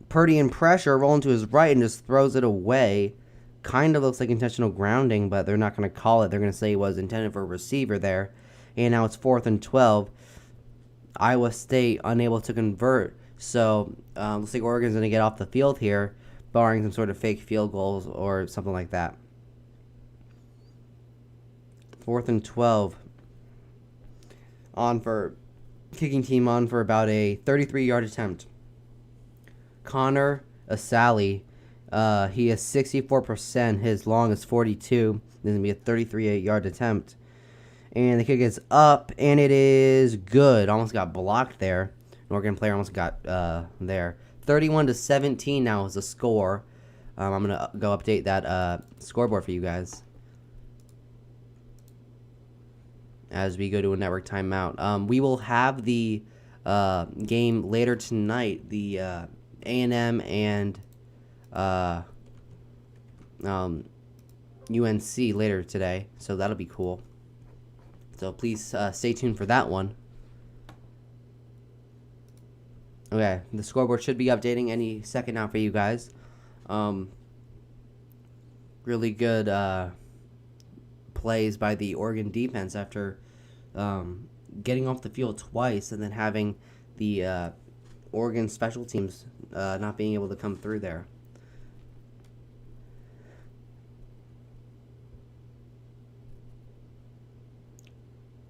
Purdy in pressure, rolling to his right and just throws it away. kind of looks like intentional grounding, but they're not going to call it. They're going to say it was intended for a receiver there. And now it's 4th and 12. Iowa State unable to convert. So looks like Oregon's going to get off the field here, barring some sort of fake field goals or something like that. 4th and 12. Kicking team on for about a 33-yard attempt. Connor Asali, he has 64%. His long is 42. This is going to be a 33-yard attempt. And the kick is up, and it is good. Almost got blocked there. An Oregon player almost got there. 31-17 now is the score. I'm going to go update that scoreboard for you guys as we go to a network timeout. We will have the game later tonight, the A&M and UNC later today, so that'll be cool. So please stay tuned for that one. Okay, the scoreboard should be updating any second now for you guys. Really good plays by the Oregon defense after getting off the field twice and then having the Oregon special teams not being able to come through there.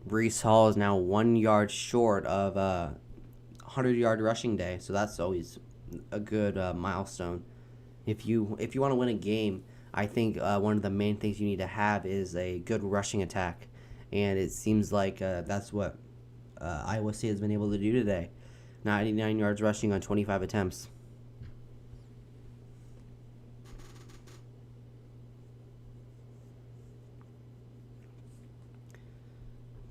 Breece Hall is now 1 yard short of 100-yard rushing day, so that's always a good milestone. If you want to win a game, I think one of the main things you need to have is a good rushing attack, and it seems like that's what Iowa State has been able to do today. 99 yards rushing on 25 attempts.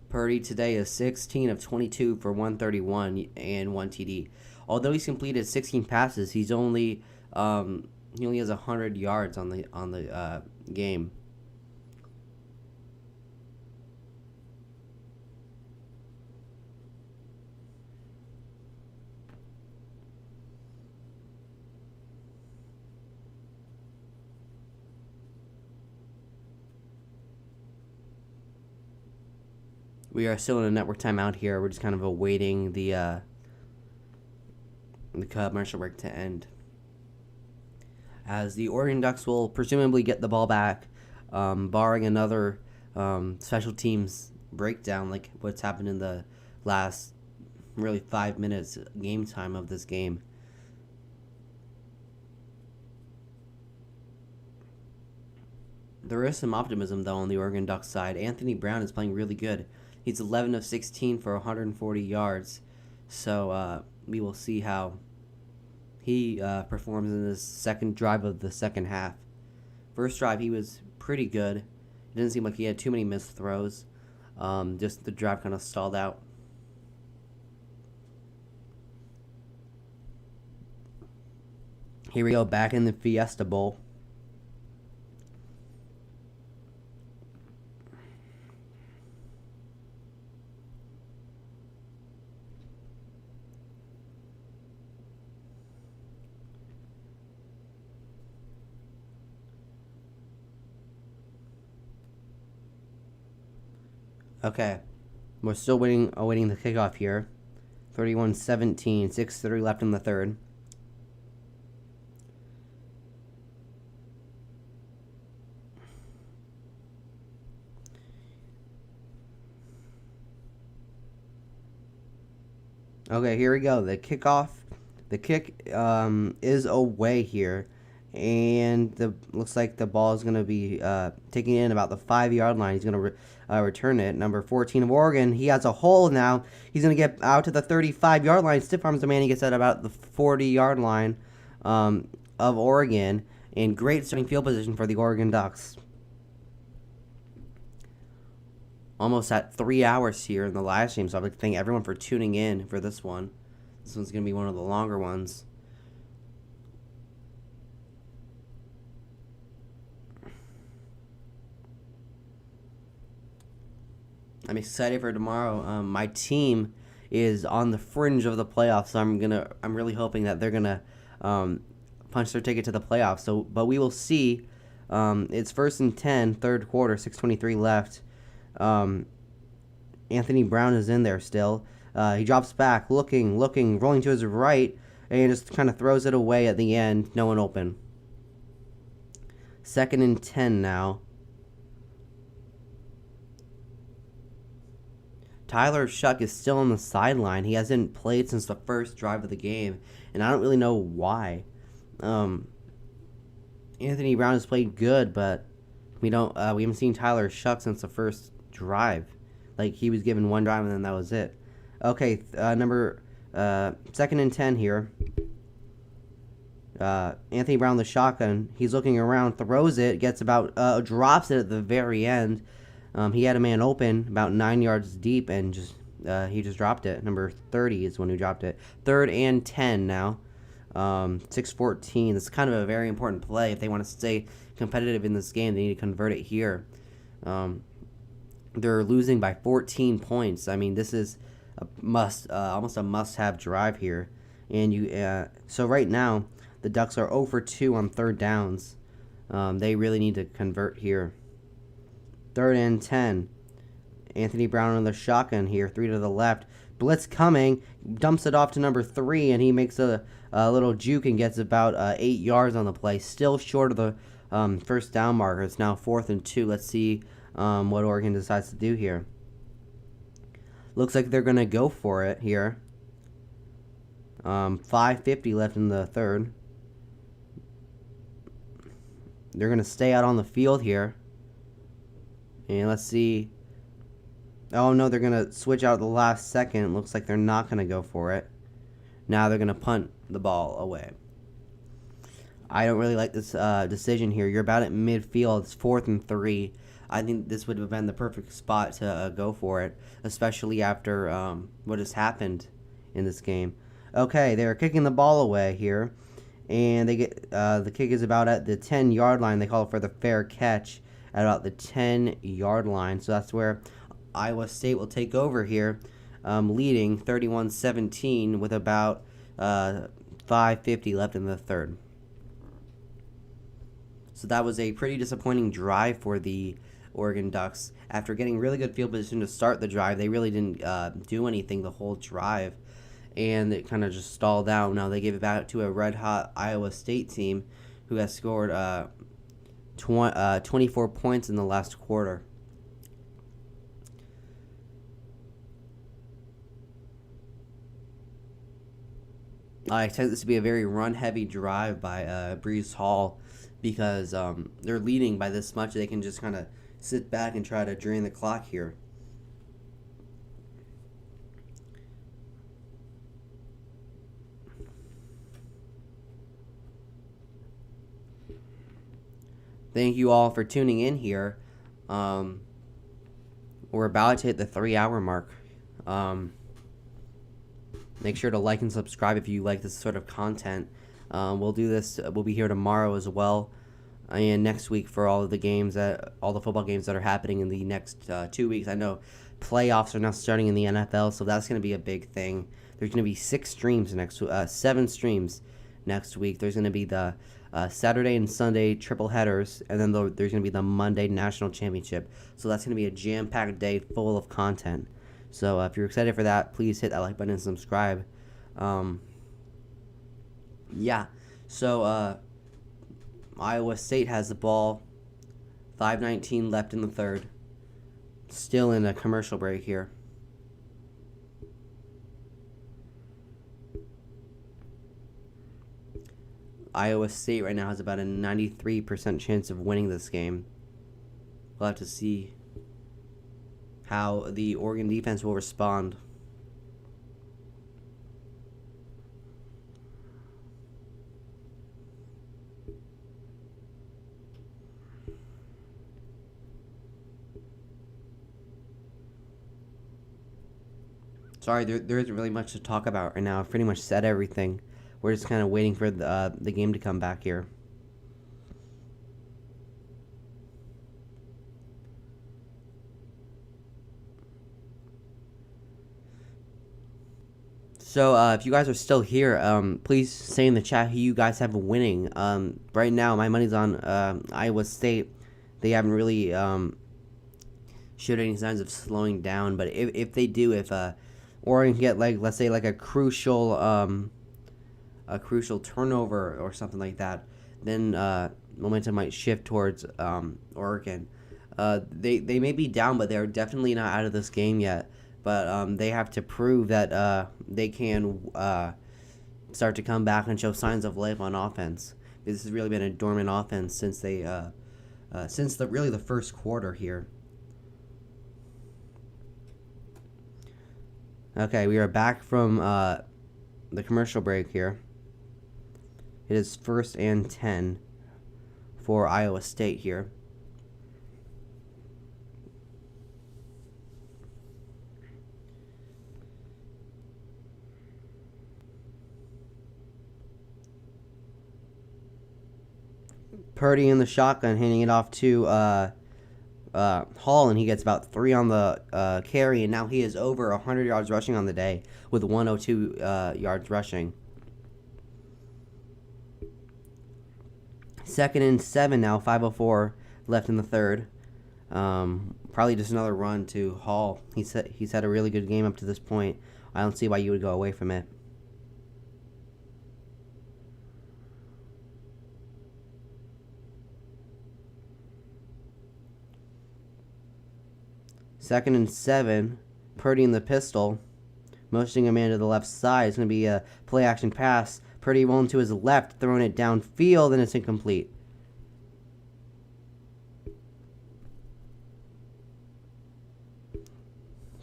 Purdy today is 16 of 22 for 131 and 1 TD. Although he's completed 16 passes, he's only he only has 100 yards on the game. We are still in a network timeout here. We're just kind of awaiting the commercial break to end, as the Oregon Ducks will presumably get the ball back, barring another special teams breakdown like what's happened in the last really 5 minutes game time of this game. There is some optimism, though, on the Oregon Ducks side. Anthony Brown is playing really good. He's 11 of 16 for 140 yards. So we will see how he performs in this second drive of the second half. First drive, he was pretty good. It didn't seem like he had too many missed throws. Just the drive kind of stalled out. Here we go, back in the Fiesta Bowl. Okay, we're still awaiting the kickoff here. 31-17, 6:30 left in the third. Okay, here we go. The kickoff. The kick is away here, and looks like the ball is going to be taking in about the 5-yard line. He's going to return it. Number 14 of Oregon. He has a hole now. He's going to get out to the 35-yard line. Stiff arms the man. He gets at about the 40-yard line of Oregon. And great starting field position for the Oregon Ducks. Almost at 3 hours here in the live stream, so I'd like to thank everyone for tuning in for this one. This one's going to be one of the longer ones. I'm excited for tomorrow. My team is on the fringe of the playoffs, so I'm really hoping that they're gonna punch their ticket to the playoffs. But we will see It's first and 10, third quarter, 6:23 left. Anthony Brown is in there still. He drops back, looking, rolling to his right, and just kind of throws it away at the end. No one open. Second and 10 now. Tyler Shuck is still on the sideline. He hasn't played since the first drive of the game, and I don't really know why. Anthony Brown has played good, but we haven't seen Tyler Shuck since the first drive. Like, he was given one drive and then that was it. Okay, second and 10 here. Anthony Brown, the shotgun. He's looking around, throws it, drops it at the very end. He had a man open about 9 yards deep, and he just dropped it. Number 30 is when he dropped it. Third and 10 now. 6:14. This is kind of a very important play. If they want to stay competitive in this game, they need to convert it here. They're losing by 14 points. I mean, this is almost a must-have drive here. And so right now, the Ducks are 0 for 2 on third downs. They really need to convert here. Third and 10. Anthony Brown on the shotgun here, 3 to the left. Blitz coming, dumps it off to number 3, and he makes a little juke and gets about 8 yards on the play. Still short of the first down marker. It's now 4th and 2. Let's see what Oregon decides to do here. Looks like they're going to go for it here. 5:50 left in the third. They're going to stay out on the field here. And let's see. Oh, no, they're going to switch out at the last second. Looks like they're not going to go for it. Now they're going to punt the ball away. I don't really like this decision here. You're about at midfield. It's 4th and 3. I think this would have been the perfect spot to go for it, especially after what has happened in this game. Okay, they're kicking the ball away here. And they get the kick is about at the 10-yard line. They call it for the fair catch at about the 10-yard line. So that's where Iowa State will take over here, leading 31-17 with about 5:50 left in the third. So that was a pretty disappointing drive for the Oregon Ducks. After getting really good field position to start the drive, they really didn't do anything the whole drive, and it kind of just stalled out. Now they gave it back to a red-hot Iowa State team who has scored 24 points in the last quarter. I expect this to be a very run-heavy drive by Breece Hall because they're leading by this much. They can just kind of sit back and try to drain the clock here. Thank you all for tuning in here. We're about to hit the 3-hour mark. Make sure to like and subscribe if you like this sort of content. We'll do this. We'll be here tomorrow as well, and next week for all of the games all the football games that are happening in the next 2 weeks. I know playoffs are now starting in the NFL, so that's going to be a big thing. There's going to be 7 streams next week. There's going to be the Saturday and Sunday triple headers, and then there's going to be the Monday national championship. So that's going to be a jam-packed day full of content. So if you're excited for that, please hit that like button and subscribe. Yeah. So Iowa State has the ball. 5:19 left in the third. Still in a commercial break here. Iowa State right now has about a 93% chance of winning this game. We'll have to see how the Oregon defense will respond. Sorry, there isn't really much to talk about right now. I've pretty much said everything. We're just kind of waiting for the game to come back here. So, if you guys are still here, please say in the chat who you guys have winning. Right now, my money's on Iowa State. They haven't really showed any signs of slowing down, but if they do, if Oregon can get, like, let's say, like a crucial turnover or something like that, then momentum might shift towards Oregon. They may be down, but they're definitely not out of this game yet. But they have to prove that they can start to come back and show signs of life on offense. This has really been a dormant offense since the first quarter here. Okay, we are back from the commercial break here. It is 1st and 10 for Iowa State here. Purdy in the shotgun, handing it off to Hall, and he gets about 3 on the carry, and now he is over 100 yards rushing on the day with 102 yards rushing. 2nd and 7 now, 5:04 left in the third. Probably just another run to Hall. He's had a really good game up to this point. I don't see why you would go away from it. Second and 7, Purdy in the pistol, motioning a man to the left side. It's going to be a play-action pass. Purdy rolling to his left, throwing it downfield, and it's incomplete.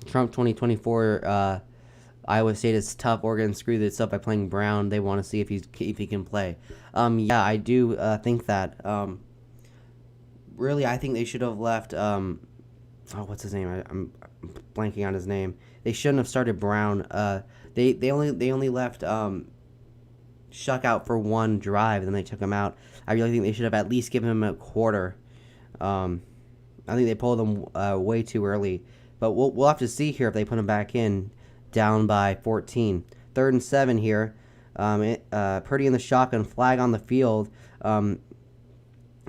Trump 2024, Iowa State is tough. Oregon screwed itself by playing Brown. They want to see if he can play. Yeah, I do think that. Really, I think they should have left. What's his name? I'm blanking on his name. They shouldn't have started Brown. They only left Shuck out for one drive, and then they took him out. I really think they should have at least given him a quarter. I think they pulled him way too early. But we'll have to see here if they put him back in, down by 14. 3rd and 7 here. Purdy in the shotgun, flag on the field.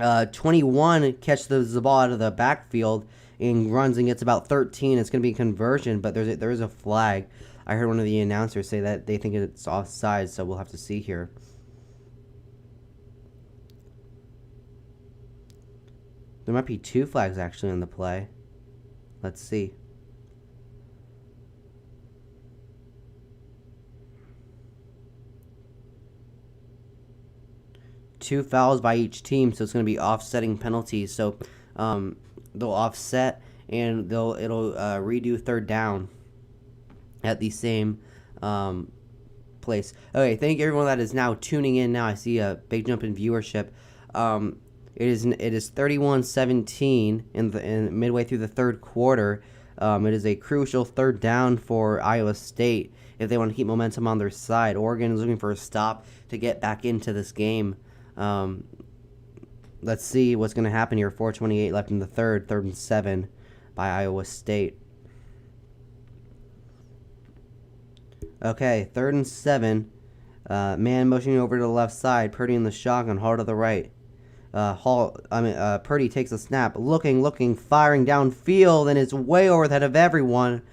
21 catches the ball out of the backfield and runs and gets about 13. It's going to be a conversion, but there is a flag. I heard one of the announcers say that they think it's offside, so we'll have to see here. There might be 2 flags actually on the play. Let's see. Two fouls by each team, so it's going to be offsetting penalties. So they'll offset and it'll redo 3rd down at the same place. Okay, thank everyone that is now tuning in. Now I see a big jump in viewership. It is 31-17 in midway through the 3rd quarter. It is a crucial 3rd down for Iowa State if they want to keep momentum on their side. Oregon is looking for a stop to get back into this game. Let's see what's going to happen here. 4:28 left in the 3rd. 3rd and 7 by Iowa State. Okay, 3rd and 7. Man motioning over to the left side. Purdy in the shotgun. Hall to the right. Purdy takes a snap. Looking, firing downfield, and is way over the head of everyone.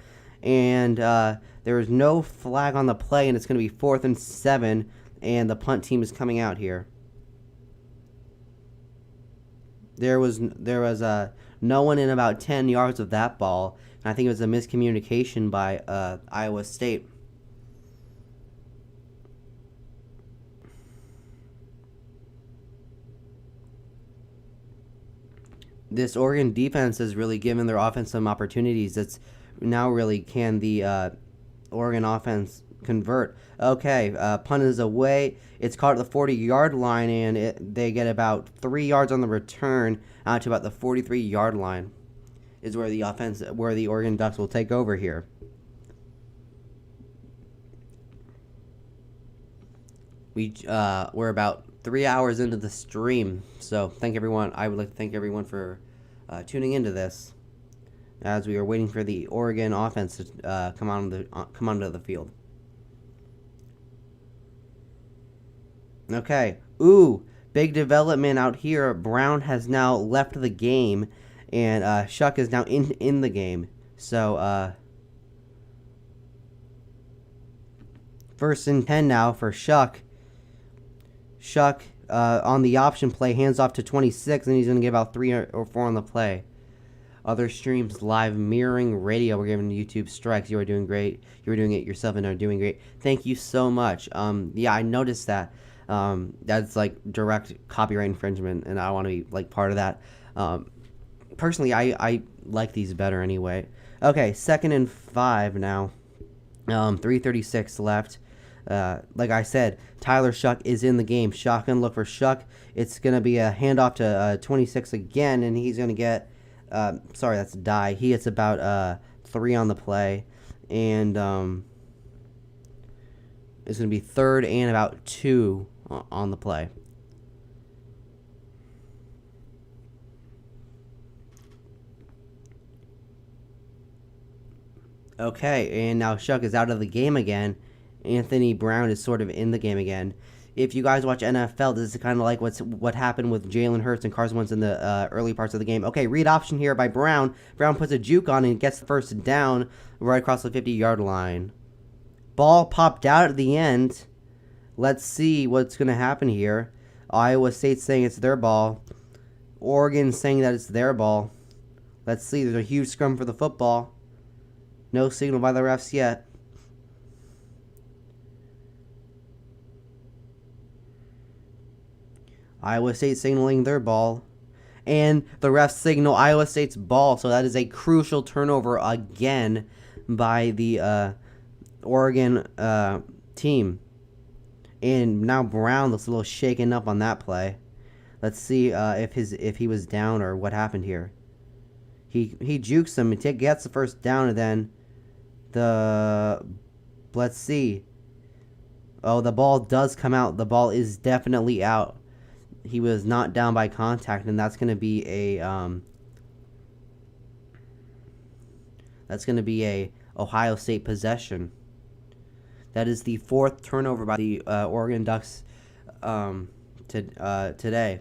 And there is no flag on the play, and it's going to be 4th and 7. And the punt team is coming out here. There was no one in about 10 yards of that ball, and I think it was a miscommunication by Iowa State. This Oregon defense has really given their offense some opportunities. It's now really can the Oregon offense convert. Okay, punt is away. It's caught at the 40-yard line, and they get about 3 yards on the return out to about the 43-yard line is where the Oregon Ducks will take over here. We're about 3 hours into the stream, so thank everyone. I would like to thank everyone for tuning into this as we are waiting for the Oregon offense to come onto the field. Okay. Ooh, big development out here. Brown has now left the game, and Shuck is now in the game. So, 1st and 10 now for Shuck. Shuck on the option play, hands off to 26, and he's going to give out 3 or 4 on the play. Other streams, live mirroring radio. We're giving YouTube strikes. You are doing great. You are doing it yourself and are doing great. Thank you so much. Yeah, I noticed that. That's like direct copyright infringement, and I want to be like part of that. Personally, I like these better anyway. Okay, 2nd and 5 now. 3:36 left. Like I said, Tyler Shuck is in the game. Shotgun look for Shuck. It's going to be a handoff to 26 again, and he's going to get... sorry, that's a die. He gets about 3 on the play. And it's going to be 3rd and about 2 on the play. Okay, and now Shuck is out of the game again. Anthony Brown is sort of in the game again. If you guys watch NFL, this is kind of like what happened with Jalen Hurts and Carson Wentz in the early parts of the game. Okay, read option here by Brown. Brown puts a juke on and gets the 1st down right across the 50-yard line. Ball popped out at the end. Let's see what's going to happen here. Iowa State's saying it's their ball. Oregon's saying that it's their ball. Let's see. There's a huge scrum for the football. No signal by the refs yet. Iowa State signaling their ball. And the refs signal Iowa State's ball. So that is a crucial turnover again by the Oregon team. And now Brown looks a little shaken up on that play. Let's see if he was down or what happened here. He jukes him and gets the 1st down, and then let's see. Oh, the ball does come out. The ball is definitely out. He was not down by contact, and that's going to be a Ohio State possession. That is the 4th turnover by the Oregon Ducks today.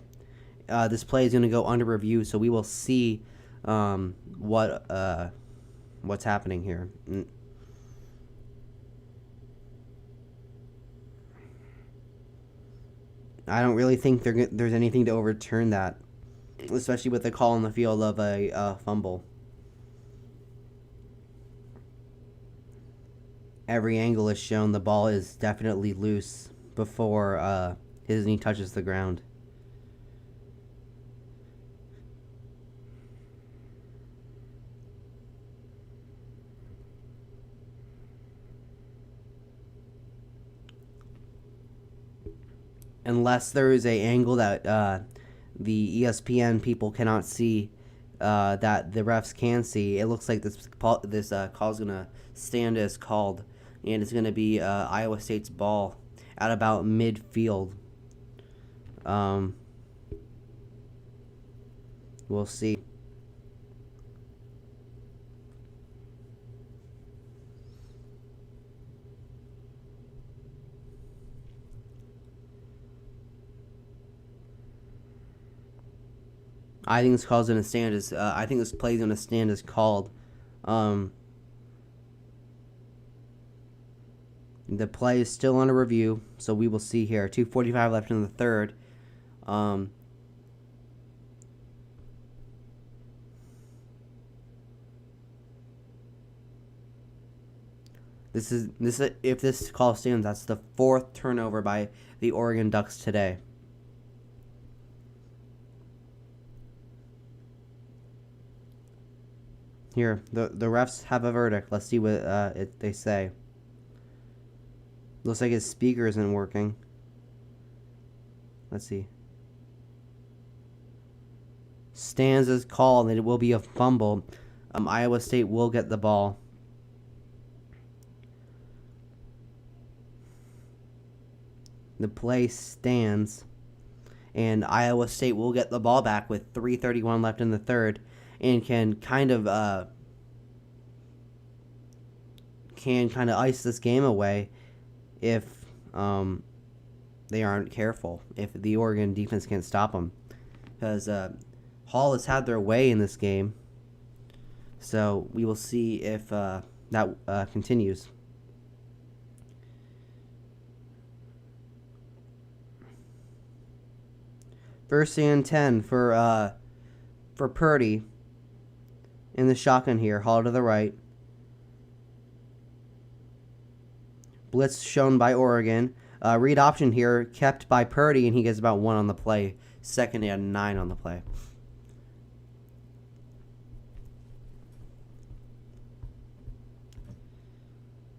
This play is going to go under review, so we will see what's happening here. I don't really think there's anything to overturn that, especially with the call on the field of a fumble. Every angle is shown. The ball is definitely loose before his knee touches the ground. Unless there is a angle that the ESPN people cannot see, that the refs can see, it looks like this call is going to stand as called, and it's going to be Iowa State's ball at about midfield. We'll see. I think this call's gonna stand as. I think this play's gonna stand as called. The play is still under review, so we will see here. 2:45 left in the 3rd. This is if this call stands, that's the 4th turnover by the Oregon Ducks today. Here, the refs have a verdict. Let's see what they say. Looks like his speaker isn't working. Let's see. Stands as called, and it will be a fumble. Iowa State will get the ball. The play stands, and Iowa State will get the ball back with 3:31 left in the 3rd. And can kind of ice this game away if the they aren't careful, if the Oregon defense can't stop them. Because Hall has had their way in this game. So we will see if that continues. First and 10 for Purdy in the shotgun here. Hall to the right. Blitz shown by Oregon. Read option here kept by Purdy, and he gets about 1 on the play. Second and 9 on the play.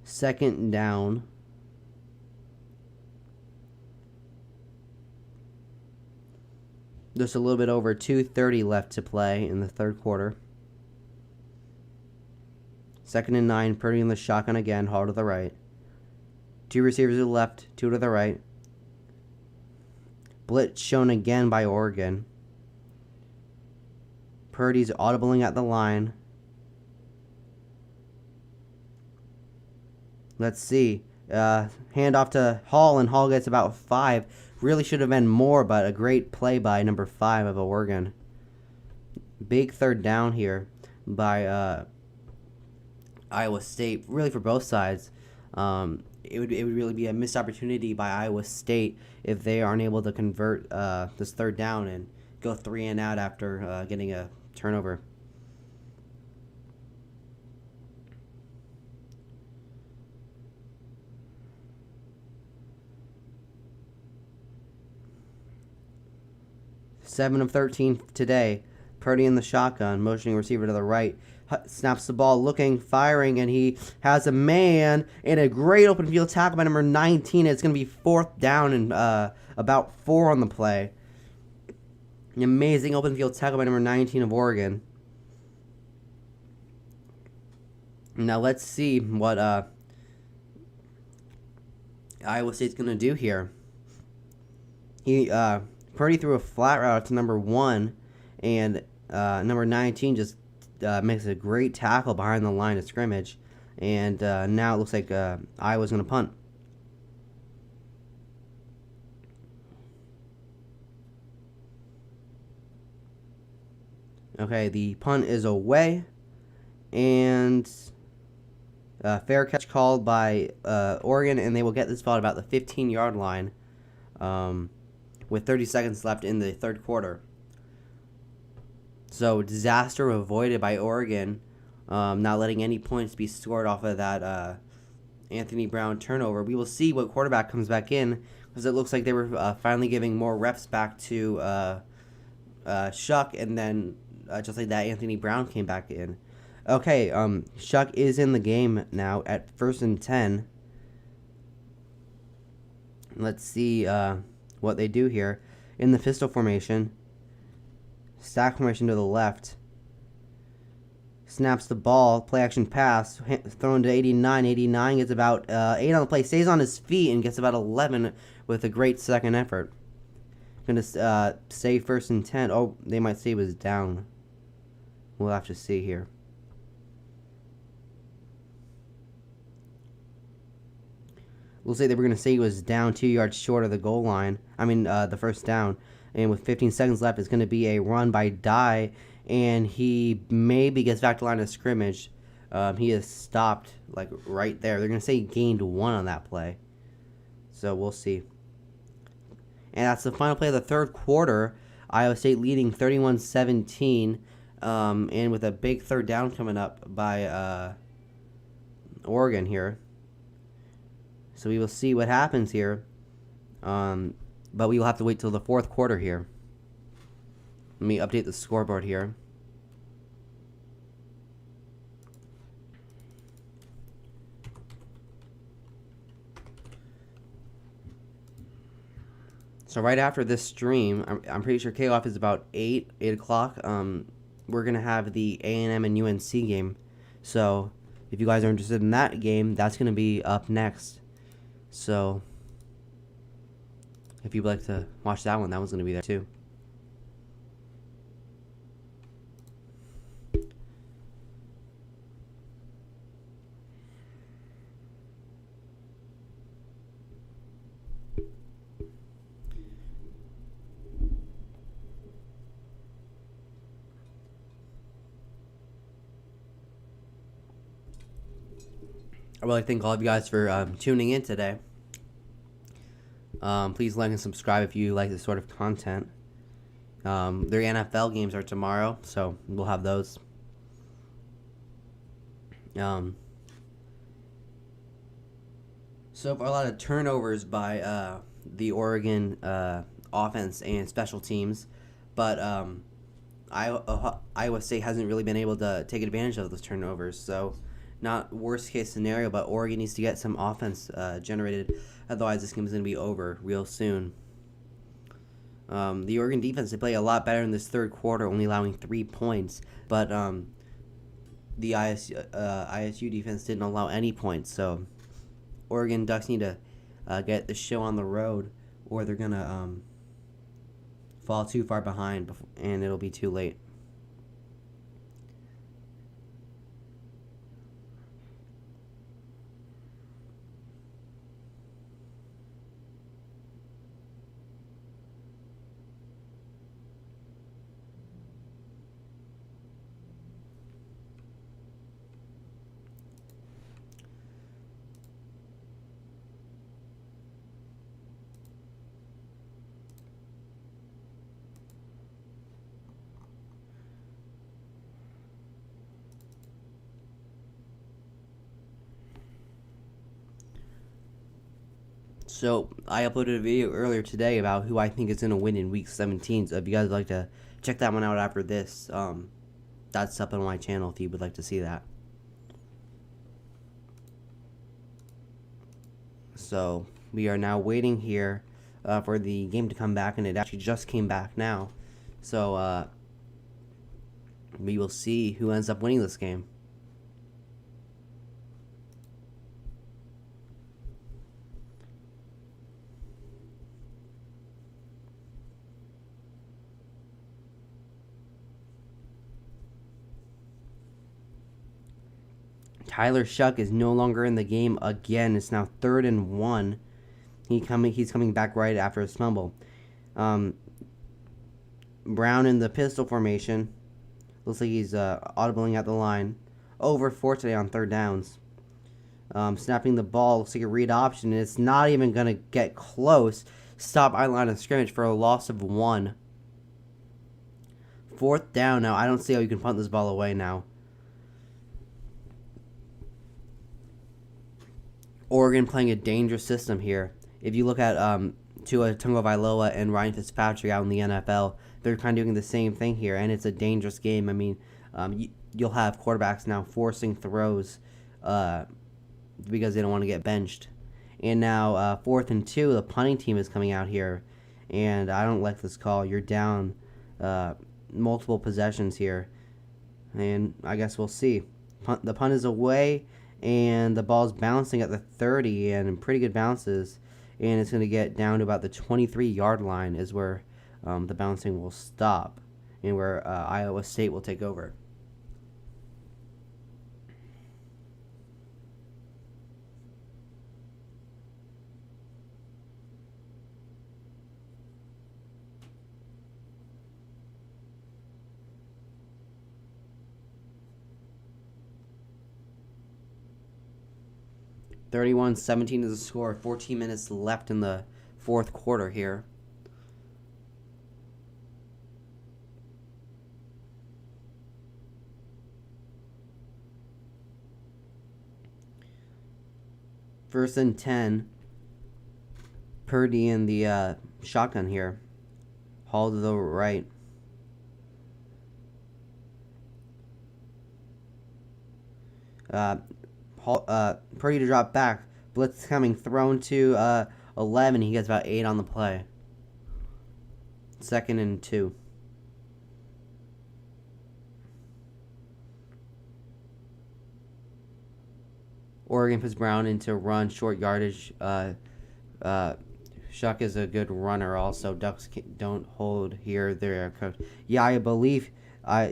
Second down. Just a little bit over 2:30 left to play in the third quarter. Second and 9, Purdy in the shotgun again, Hall to the right. 2 receivers to the left, 2 to the right. Blitz shown again by Oregon. Purdy's audibling at the line. Let's see. Handoff to Hall, and Hall gets about 5. Really should have been more, but a great play by number 5 of Oregon. Big third down here by Iowa State, really for both sides. It would really be a missed opportunity by Iowa State if they aren't able to convert this third down and go 3 and out after getting a turnover. Seven of 13 today. Purdy in the shotgun, motioning receiver to the right. Snaps the ball, looking, firing, and he has a man in a great open field tackle by number 19. It's going to be 4th down and about 4 on the play. An amazing open field tackle by number 19 of Oregon. Now let's see what Iowa State's going to do here. Purdy threw a flat route to number 1, and number 19 just makes a great tackle behind the line of scrimmage. And now it looks like Iowa's going to punt. Okay, the punt is away. And fair catch called by Oregon, and they will get this ball at about the 15-yard line. With 30 seconds left in the third quarter. So, disaster avoided by Oregon, not letting any points be scored off of that Anthony Brown turnover. We will see what quarterback comes back in, because it looks like they were finally giving more reps back to Shuck, and then just like that, Anthony Brown came back in. Okay, Shuck is in the game now at 1st and 10. Let's see what they do here. In the pistol formation, stack formation to the left, snaps the ball, play action pass, thrown to 89. 89 gets about 8 on the play, stays on his feet, and gets about 11 with a great second effort. Gonna say 1st and 10. Oh, they might say he was down. We'll have to see here. We'll say they were going to say he was down 2 yards short of the goal line. I mean, the first down. And with 15 seconds left, it's going to be a run by Dye. And he maybe gets back to line of scrimmage. He is stopped, like, right there. They're going to say he gained 1 on that play. So we'll see. And that's the final play of the third quarter. Iowa State leading 31-17. And with a big third down coming up by Oregon here. So we will see what happens here. But we will have to wait till the fourth quarter here. Let me update the scoreboard here. So right after this stream, I'm pretty sure kickoff is about 8 o'clock. We're going to have the A&M and UNC game. So if you guys are interested in that game, that's going to be up next. So if you'd like to watch that one's going to be there too. I really thank all of you guys for tuning in today. Please like and subscribe if you like this sort of content. Their NFL games are tomorrow, so we'll have those. So a lot of turnovers by the Oregon offense and special teams, but Iowa State hasn't really been able to take advantage of those turnovers. So not worst case scenario, but Oregon needs to get some offense generated. Otherwise, this game is going to be over real soon. The Oregon defense, they play a lot better in this third quarter, only allowing 3 points. But the ISU defense didn't allow any points. So Oregon Ducks need to get the show on the road, or they're going to fall too far behind, and it'll be too late. So I uploaded a video earlier today about who I think is going to win in Week 17. So if you guys would like to check that one out after this, that's up on my channel if you would like to see that. So we are now waiting here for the game to come back, and it actually just came back now. So we will see who ends up winning this game. Tyler Shuck is no longer in the game again. It's now 3rd and 1. He's coming back right after his fumble. Brown in the pistol formation. Looks like he's audibling at the line. 0-for-4 today on 3rd downs. Snapping the ball. Looks like a read option. And it's not even going to get close. Stop line of scrimmage for a loss of 1. 4th down now. I don't see how you can punt this ball away now. Oregon playing a dangerous system here. If you look at Tua Tagovailoa and Ryan Fitzpatrick out in the NFL, they're kind of doing the same thing here, and it's a dangerous game. I mean, you'll have quarterbacks now forcing throws because they don't want to get benched. And now 4th and 2, the punting team is coming out here, and I don't like this call. You're down multiple possessions here, and I guess we'll see. The punt is away, and the ball's bouncing at the 30, and pretty good bounces, and it's going to get down to about the 23-yard line is where the bouncing will stop, and where Iowa State will take over. (31-17) is the score. 14 minutes left in the fourth quarter here. First and 10. Purdy in the shotgun here. Hall to the right. Purdy to drop back. Blitz coming. Thrown to 11. He gets about 8 on the play. 2nd and 2. Oregon puts Brown into run, short yardage. Shuck is a good runner also. Ducks don't hold here. They're coach. Yeah, I believe. I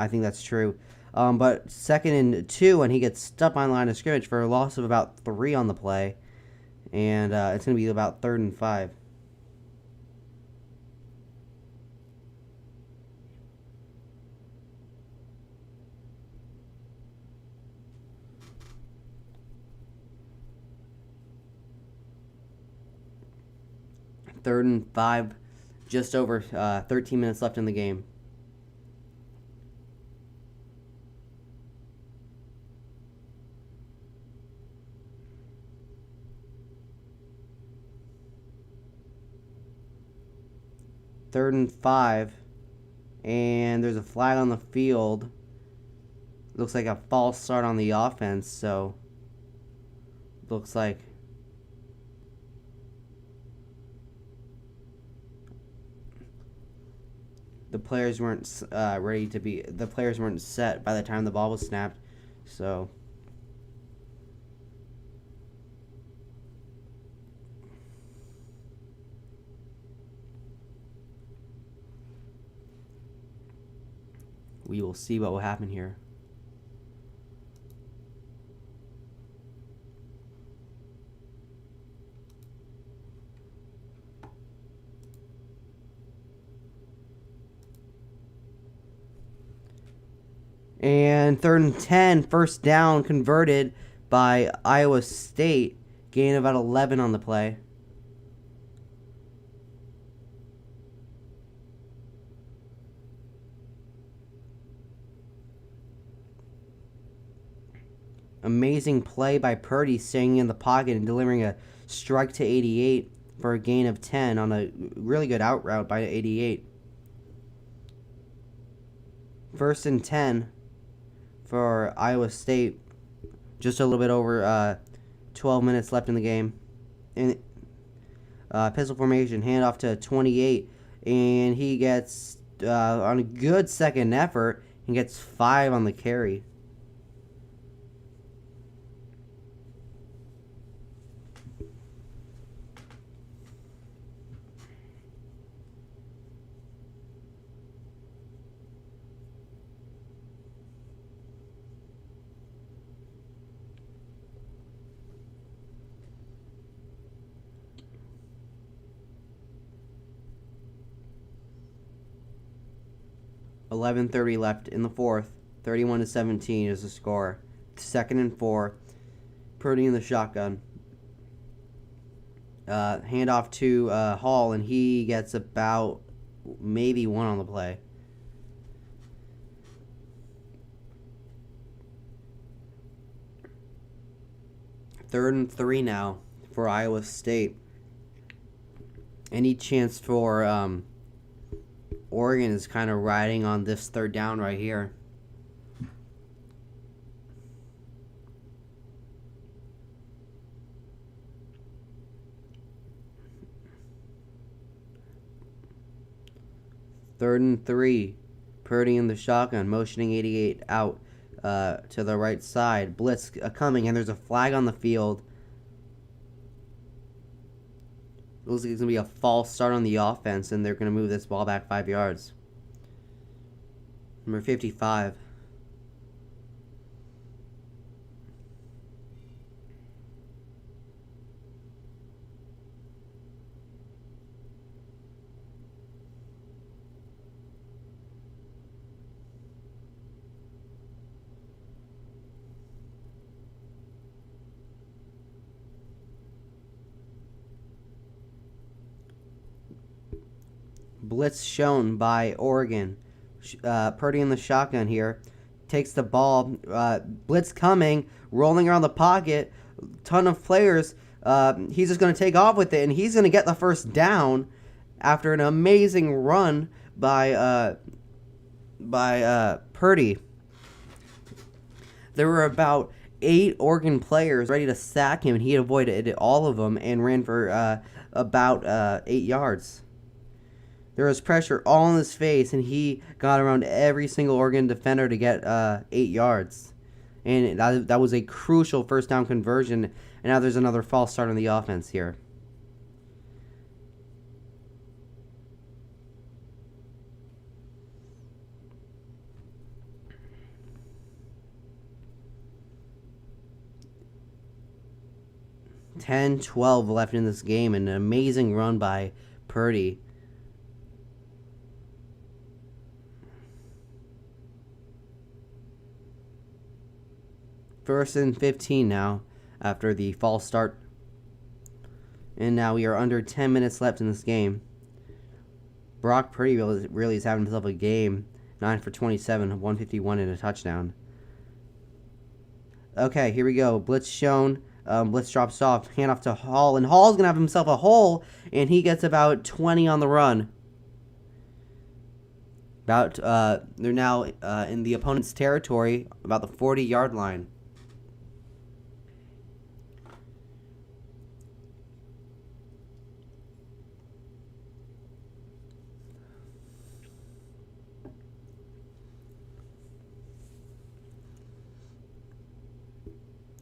think that's true. But 2nd and 2, and he gets stuck on line of scrimmage for a loss of about 3 on the play. And it's going to be about 3rd and 5. Third and 5, just over 13 minutes left in the game. Third and 5, and there's a flag on the field. Looks like a false start on the offense, so looks like the players weren't the players weren't set by the time the ball was snapped, so we will see what will happen here. And third and 10, first down converted by Iowa State. Gain about 11 on the play. Amazing play by Purdy, staying in the pocket and delivering a strike to 88 for a gain of 10 on a really good out route by 88. First and 10 for Iowa State. Just a little bit over 12 minutes left in the game. And pistol formation, handoff to 28, and he gets on a good second effort, he gets 5 on the carry. .11:30 left in the fourth. 31-17 is the score. Second and 4. Purdy in the shotgun. Handoff to Hall, and he gets about maybe 1 on the play. Third and 3 now for Iowa State. Any chance for Oregon is kind of riding on this third down right here. Third and 3. Purdy in the shotgun, motioning 88 out to the right side. Blitz coming, and there's a flag on the field. It looks like it's going to be a false start on the offense, and they're going to move this ball back 5 yards. Number 55. Blitz shown by Oregon. Purdy in the shotgun here. Takes the ball. Blitz coming. Rolling around the pocket. Ton of players. He's just going to take off with it. And he's going to get the first down after an amazing run by Purdy. There were about 8 Oregon players ready to sack him. And he avoided all of them and ran for about 8 yards. There was pressure all in his face, and he got around every single Oregon defender to get 8 yards. And that was a crucial first down conversion. And now there's another false start on the offense here. .10-12 left in this game, and an amazing run by Purdy. First and 15 now after the false start. And now we are under 10 minutes left in this game. Brock Purdy really is having himself a game. 9 for 27, 151 and a touchdown. Okay, here we go. Blitz shown. Blitz drops off. Hand off to Hall. And Hall's going to have himself a hole. And he gets about 20 on the run. They're now in the opponent's territory, about the 40-yard line.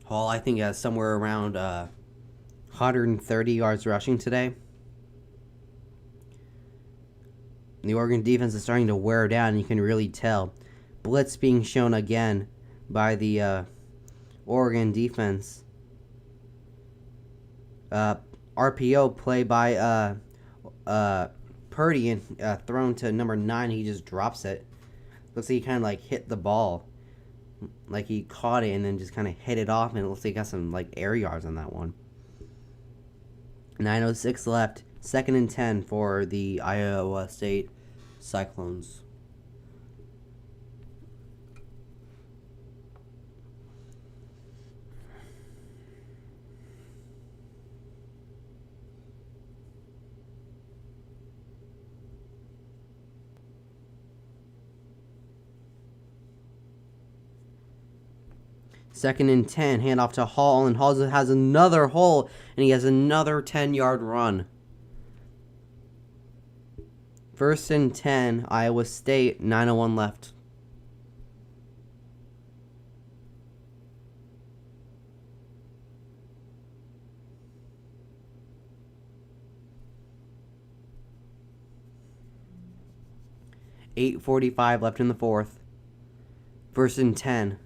Hall, I think, has somewhere around 130 yards rushing today. The Oregon defense is starting to wear down, and you can really tell. Blitz being shown again by the Oregon defense. RPO play by Purdy and thrown to number 9. He just drops it. Looks like he kind of like hit the ball. Like he caught it and then just kind of hit it off, and it looks like he got some like air yards on that one. 9:06 left. 2nd and 10 for the Iowa State Cyclones. Second and 10, handoff to Hall, and Hall has another hole, and he has another 10-yard run. 1st and 10, Iowa State, 9:01 left. $8:45 left in the 4th. 1st and 10.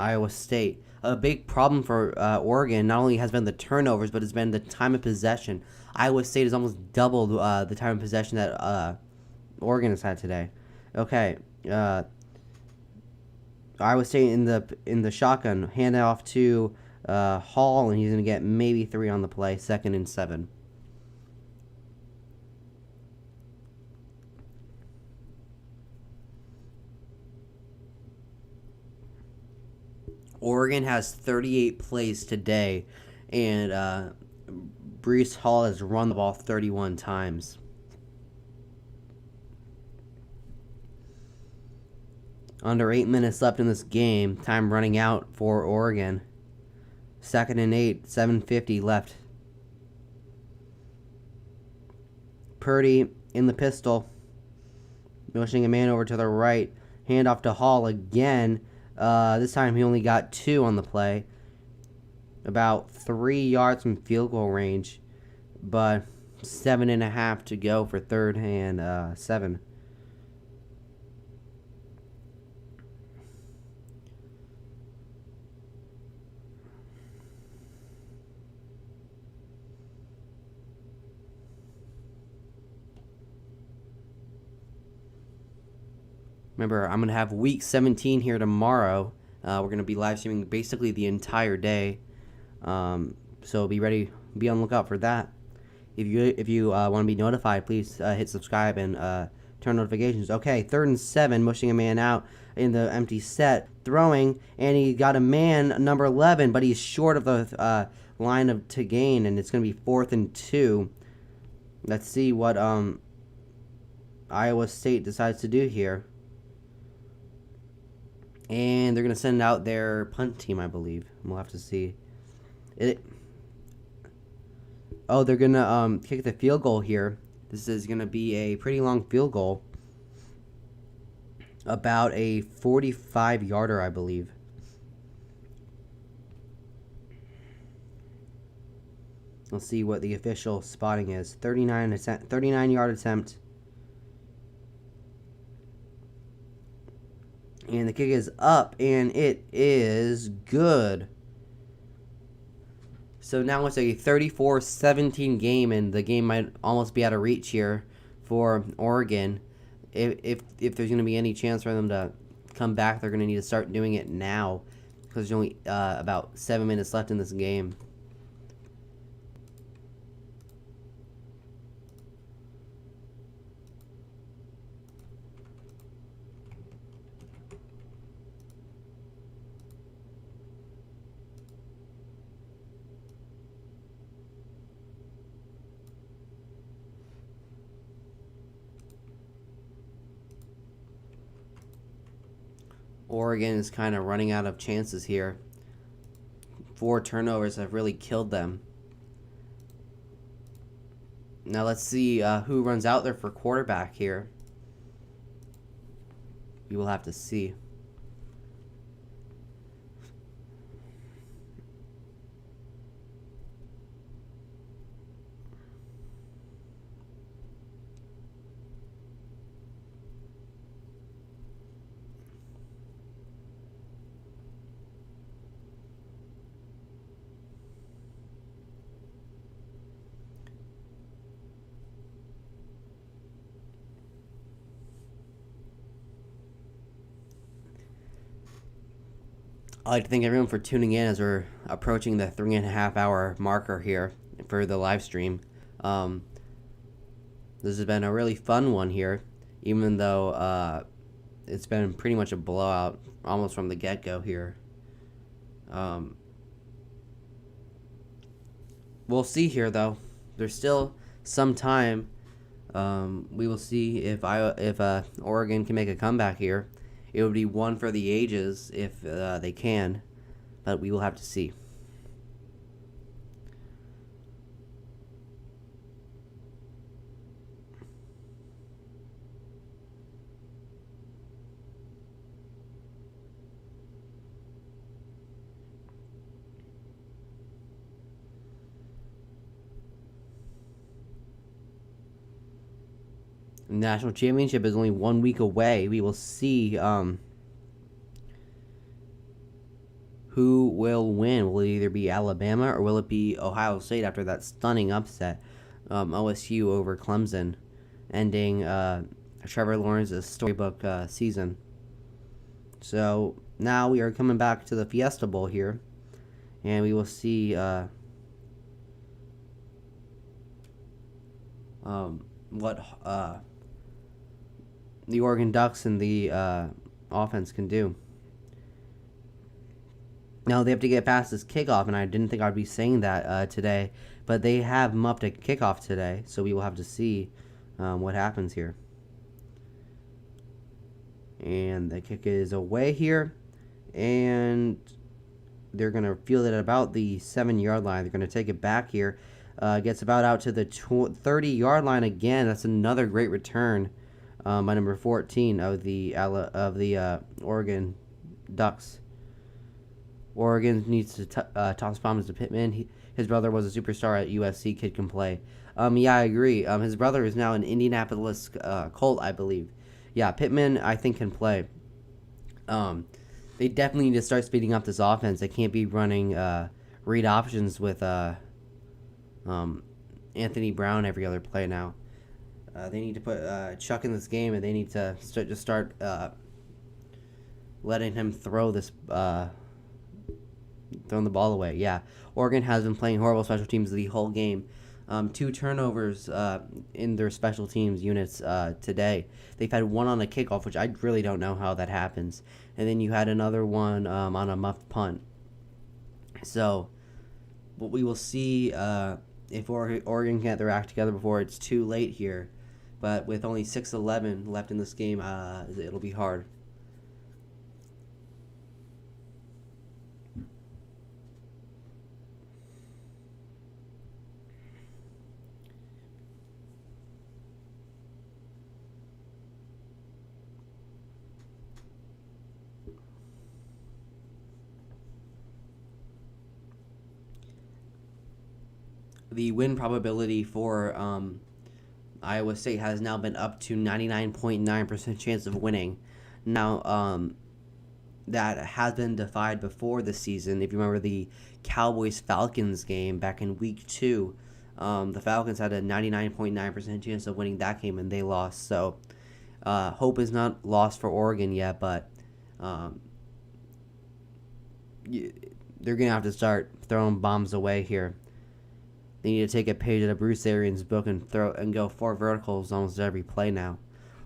Iowa State. A big problem for Oregon not only has been the turnovers, but it's been the time of possession. Iowa State has almost doubled the time of possession that Oregon has had today. Okay, Iowa State in the shotgun, hand it off to Hall, and he's gonna get maybe 3 on the play. 2nd and 7. Oregon has 38 plays today, and Breece Hall has run the ball 31 times. Under 8 minutes left in this game. Time running out for Oregon. 2nd and 8, 7:50 left. Purdy in the pistol. Motioning a man over to the right. Handoff to Hall again. This time he only got 2 on the play. About 3 yards from field goal range. But 7.5 to go for 3rd and 7. Remember, I'm going to have week 17 here tomorrow. We're going to be live streaming basically the entire day. So be ready, be on the lookout for that. If you want to be notified, please hit subscribe and turn notifications. Okay, 3rd and 7, mushing a man out in the empty set, throwing, and he got a man, number 11, but he's short of the line to gain, and it's going to be 4th and 2. Let's see what Iowa State decides to do here. And they're going to send out their punt team, I believe. We'll have to see. Oh, they're going to kick the field goal here. This is going to be a pretty long field goal. About a 45-yarder, I believe. Let's see what the official spotting is. 39-yard attempt. And the kick is up, and it is good. So now it's a 34-17 game, and the game might almost be out of reach here for Oregon. If there's going to be any chance for them to come back, they're going to need to start doing it now, because there's only about 7 minutes left in this game. Oregon is kind of running out of chances here. 4 turnovers have really killed them. Now let's see who runs out there for quarterback here. We will have to see. I'd like to thank everyone for tuning in as we're approaching the 3.5 hour marker here for the live stream. This has been a really fun one here, even though it's been pretty much a blowout almost from the get-go here. We'll see here, though. There's still some time. We will see if Oregon can make a comeback here. It would be one for the ages if they can, but we will have to see. National championship is only 1 week away. We will see who will win. Will it either be Alabama or will it be Ohio State after that stunning upset, OSU over Clemson, ending Trevor Lawrence's storybook season. So now we are coming back to the Fiesta Bowl here, and we will see what the Oregon Ducks and the offense can do. Now they have to get past this kickoff, and I didn't think I'd be saying that today, but they have muffed a kickoff today, so we will have to see what happens here. And the kick is away here, and they're going to field it at about the 7-yard line. They're going to take it back here. Gets about out to the 30-yard line again. That's another great return by number 14 of the Oregon Ducks. Oregon needs to toss bombs to Pittman. His brother was a superstar at USC. Kid can play. Yeah, I agree. His brother is now an Indianapolis Colt, I believe. Yeah, Pittman, I think, can play. They definitely need to start speeding up this offense. They can't be running read options with Anthony Brown every other play now. They need to put Chuck in this game, and they need to start letting him throw throwing the ball away. Yeah, Oregon has been playing horrible special teams the whole game. 2 turnovers in their special teams units today. They've had one on a kickoff, which I really don't know how that happens. And then you had another one on a muffed punt. So what we will see if Oregon can get their act together before it's too late here. But with only 6:11 left in this game, it'll be hard. The win probability for Iowa State has now been up to 99.9% chance of winning. Now, that has been defied before the season. If you remember the Cowboys-Falcons game back in week 2, the Falcons had a 99.9% chance of winning that game, and they lost. So, hope is not lost for Oregon yet, but they're going to have to start throwing bombs away here. They need to take a page out of Bruce Arians' book and go 4 verticals almost every play now.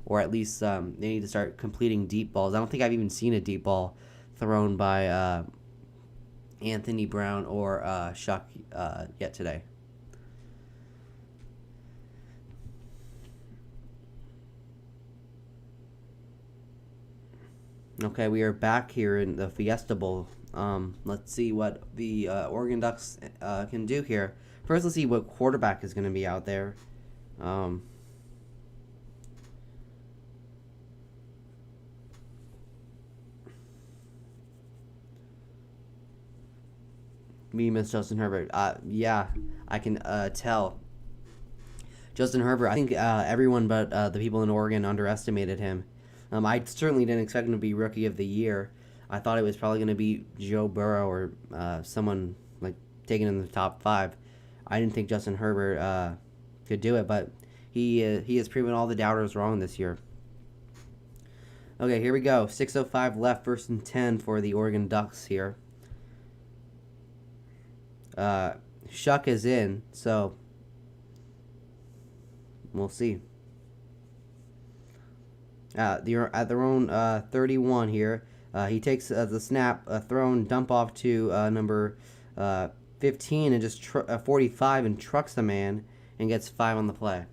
Or at least they need to start completing deep balls. I don't think I've even seen a deep ball thrown by Anthony Brown or Chuck yet today. Okay, we are back here in the Fiesta Bowl. Let's see what the Oregon Ducks can do here. First, let's see what quarterback is going to be out there. Me miss Justin Herbert. Yeah, I can tell. Justin Herbert, I think everyone but the people in Oregon underestimated him. I certainly didn't expect him to be Rookie of the Year. I thought it was probably going to be Joe Burrow or someone like taken in the top 5. I didn't think Justin Herbert could do it, but he has proven all the doubters wrong this year. Okay, here we go. 6:05 left, 1st and 10 for the Oregon Ducks here. Shuck is in, so we'll see. They're at their own 31 here. He takes the snap, thrown, dump off to number 15 and just 45 and trucks the man and gets 5 on the play.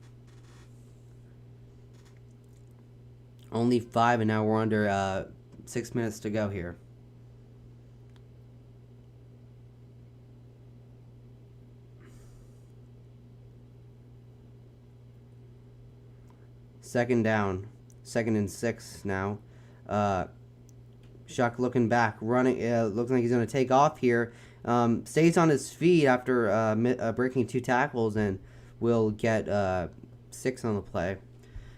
Only 5, and now we're under 6 minutes to go here. Second down. 2nd and 6 now. Shuck looking back, running. Looks like he's going to take off here. Stays on his feet after breaking 2 tackles and will get 6 on the play.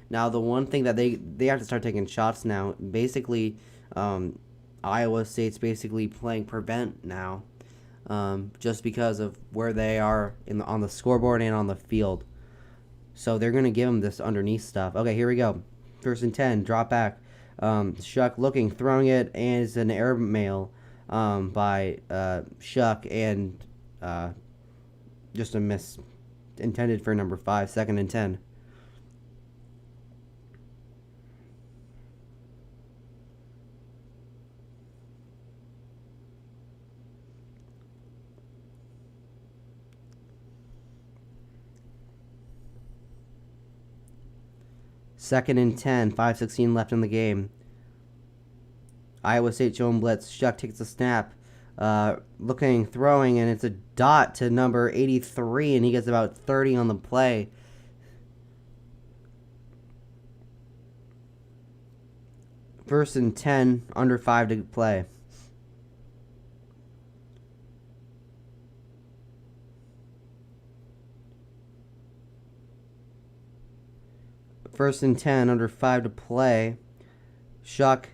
Now, the one thing that they have to start taking shots now. Basically, Iowa State's basically playing prevent now, just because of where they are on the scoreboard and on the field. So they're going to give him this underneath stuff. Okay, here we go. 1st and 10, drop back. Shuck looking, throwing it, and it's an airmail by Shuck, and just a miss intended for number 5, 2nd and 10. Second and 10, 5:16 left in the game. Iowa State showing blitz. Shuck takes a snap, looking, throwing, and it's a dot to number 83, and he gets about 30 on the play. First and 10, under 5 to play. First and 10, under 5 to play. Shuck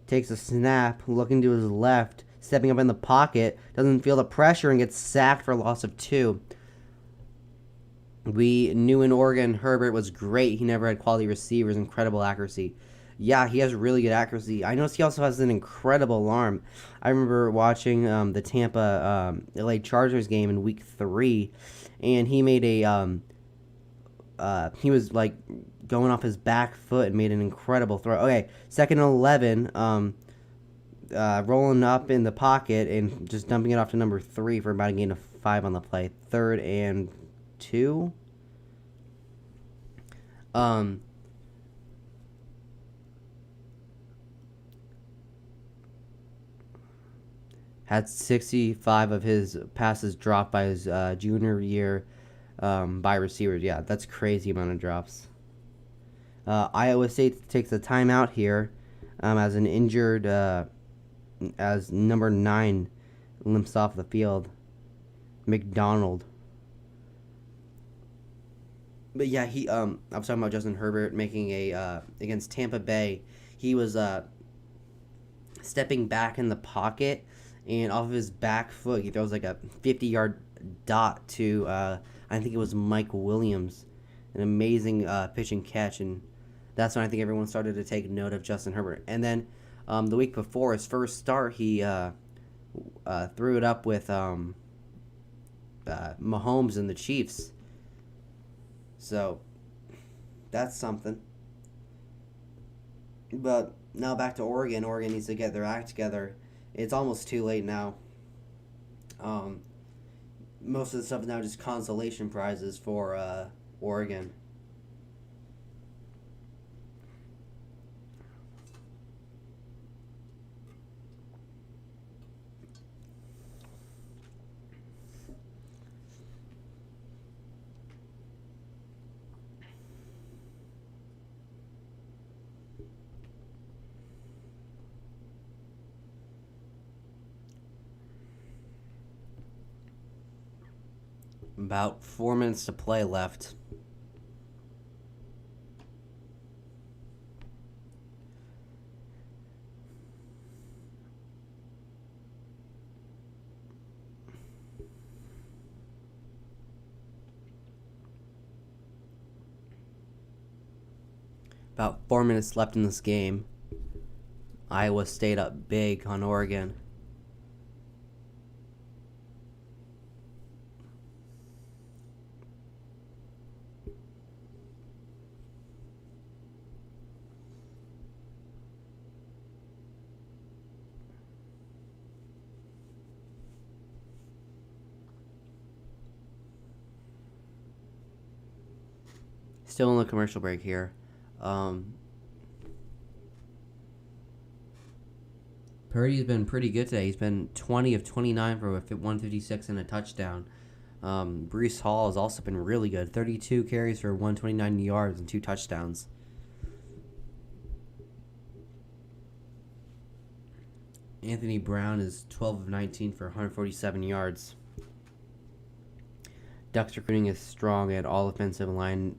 takes a snap, looking to his left, stepping up in the pocket, doesn't feel the pressure, and gets sacked for a loss of 2. We knew in Oregon Herbert was great. He never had quality receivers, incredible accuracy. Yeah, he has really good accuracy. I noticed he also has an incredible arm. I remember watching the Tampa LA Chargers game in week 3, and he made he was like going off his back foot and made an incredible throw. Okay, 2nd and 11, rolling up in the pocket and just dumping it off to number 3 for about a gain of 5 on the play. 3rd and 2. Had 65 of his passes dropped by his junior year by receivers. Yeah, that's crazy amount of drops. Iowa State takes a timeout here as an injured, as number 9 limps off the field. McDonald. But yeah, I was talking about Justin Herbert making against Tampa Bay. He was stepping back in the pocket, and off of his back foot, he throws like a 50-yard dot to, I think it was Mike Williams. An amazing pitch and catch, and that's when I think everyone started to take note of Justin Herbert. And then the week before his first start, he threw it up with Mahomes and the Chiefs. So that's something. But now back to Oregon. Oregon needs to get their act together. It's almost too late now. Most of the stuff is now just consolation prizes for Oregon. About 4 minutes to play left. About 4 minutes left in this game. Iowa State up big on Oregon. Still in the commercial break here. Purdy's been pretty good today. He's been 20 of 29 for 156 and a touchdown. Breece Hall has also been really good. 32 carries for 129 yards and 2 touchdowns. Anthony Brown is 12 of 19 for 147 yards. Ducks recruiting is strong, and all offensive line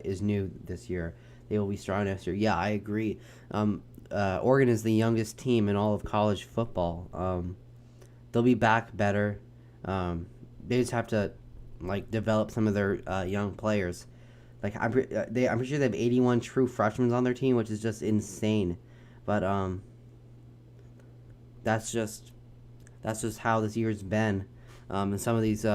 is new this year. They will be strong next year. Yeah, I agree. Oregon is the youngest team in all of college football. They'll be back better. They just have to develop some of their young players. I'm pretty sure they have 81 true freshmen on their team, which is just insane. But that's just how this year's been. And some of these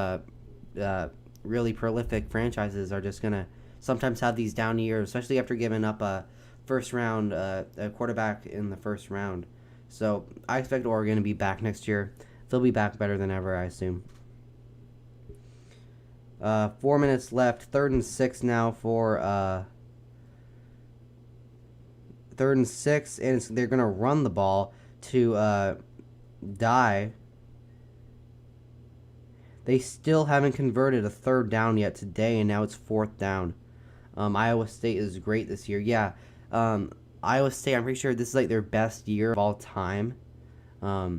really prolific franchises are just gonna sometimes have these down years, especially after giving up a first round a quarterback in the first round. So I expect Oregon to be back next year. They'll be back better than ever, I assume. 4 minutes left. 3rd and 6 now for 3rd and 6, and they're gonna run the ball to die. They still haven't converted a 3rd down yet today, and now it's 4th down. Iowa State is great this year. Yeah, Iowa State, I'm pretty sure this is their best year of all time. I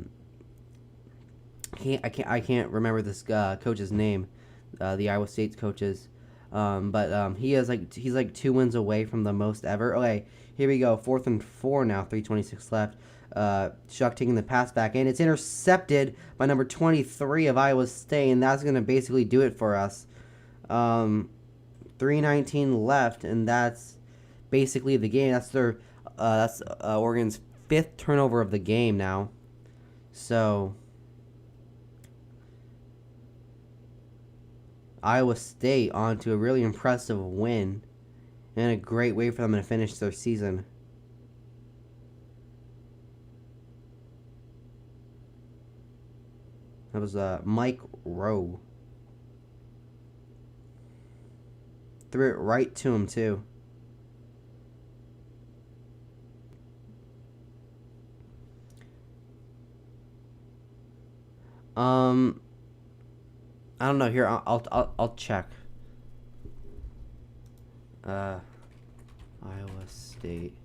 can't remember this coach's name, the Iowa State's coaches. But he's 2 wins away from the most ever. Okay, here we go. 4th and 4 now. 3:26 left. Shuck taking the pass back, and it's intercepted by number 23 of Iowa State, and that's gonna basically do it for us. 3:19 left, and that's basically the game. That's Oregon's 5th turnover of the game now. So Iowa State on to a really impressive win, and a great way for them to finish their season. That was Mike Rowe. Threw it right to him, too. I don't know. Here, I'll check. Iowa State.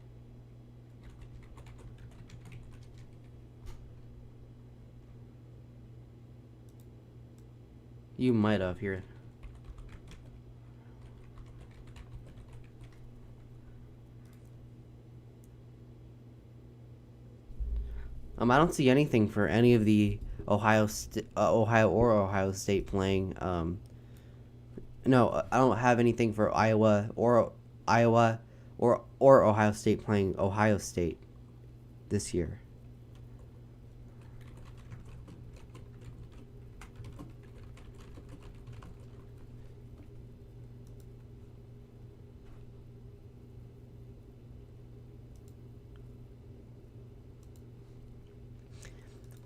You might have here. I don't see anything for any of the Ohio State playing. No, I don't have anything for Iowa or Ohio State playing Ohio State this year.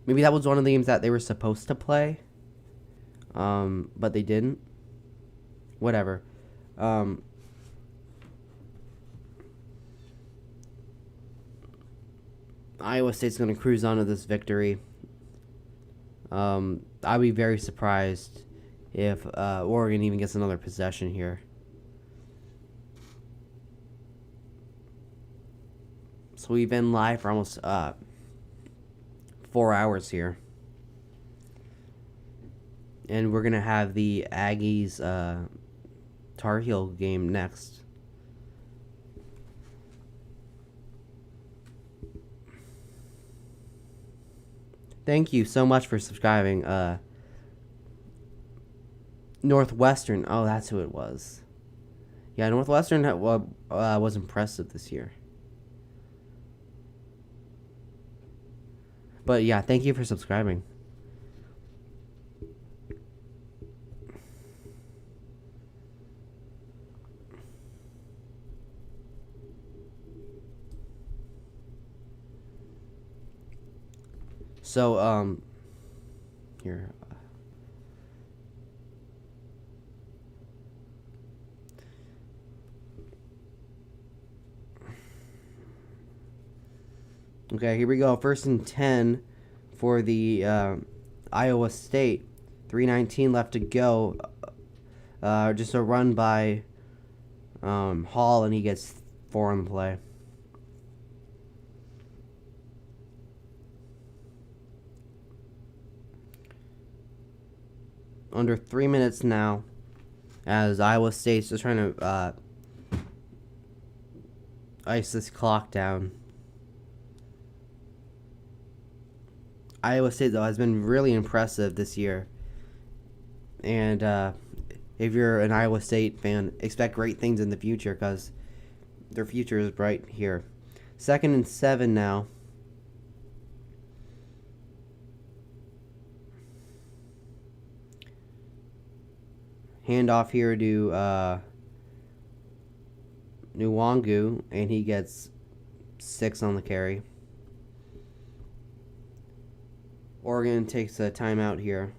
Maybe that was one of the games that they were supposed to play, but they didn't. Whatever. Iowa State's going to cruise on to this victory. I'd be very surprised if Oregon even gets another possession here. So we've been live for almost 4 hours here. And we're gonna have the Aggies Tar Heel game next. Thank you so much for subscribing. Northwestern. Oh, that's who it was. Yeah, Northwestern was impressive this year. But yeah, thank you for subscribing. So, here. Okay, here we go. 1st and 10 for the Iowa State. 3:19 left to go. Just a run by Hall, and he gets 4 on the play. Under 3 minutes now, as Iowa State's just trying to ice this clock down. Iowa State, though, has been really impressive this year. And if you're an Iowa State fan, expect great things in the future because their future is bright here. 2nd and 7 now. Hand off here to Nwangu, and he gets 6 on the carry. Oregon takes a timeout here.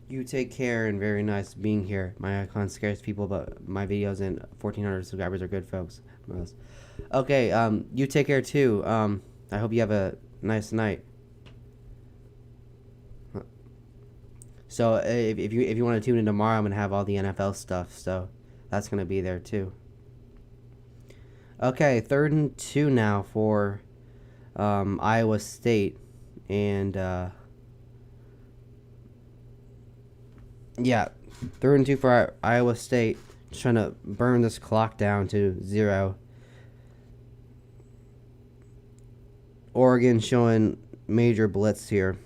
You take care, and very nice being here. My icon scares people, but my videos and 1,400 subscribers are good folks. Okay, you take care too. I hope you have a nice night. So if you want to tune in tomorrow, I'm gonna have all the NFL stuff, so that's gonna be there too. Okay, 3rd and 2 now for Iowa State, and yeah, 3rd and 2 for Iowa State. Just trying to burn this clock down to 0. Oregon showing major blitz here.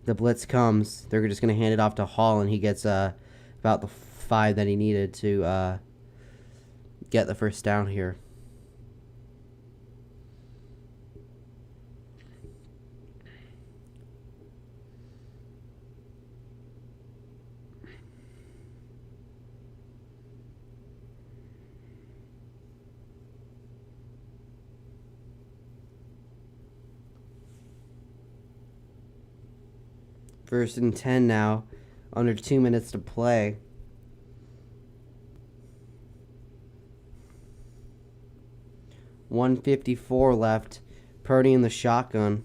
The blitz comes. They're just going to hand it off to Hall, and he gets about the 5 that he needed to get the first down here. First and 10 now, under 2 minutes to play. .154 left. Purdy in the shotgun.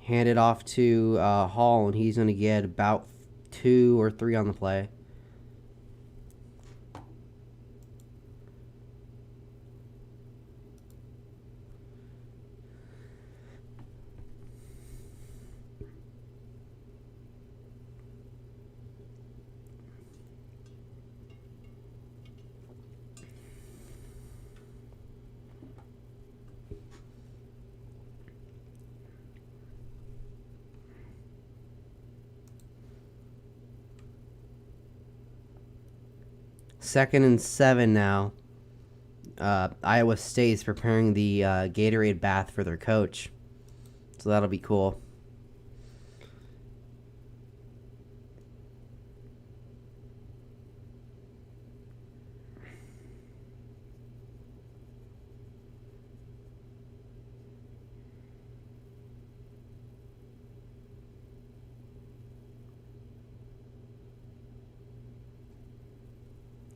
Hand it off to Hall, and he's going to get about 2 or 3 on the play. Second and 7 now. Iowa State is preparing the Gatorade bath for their coach. So that'll be cool.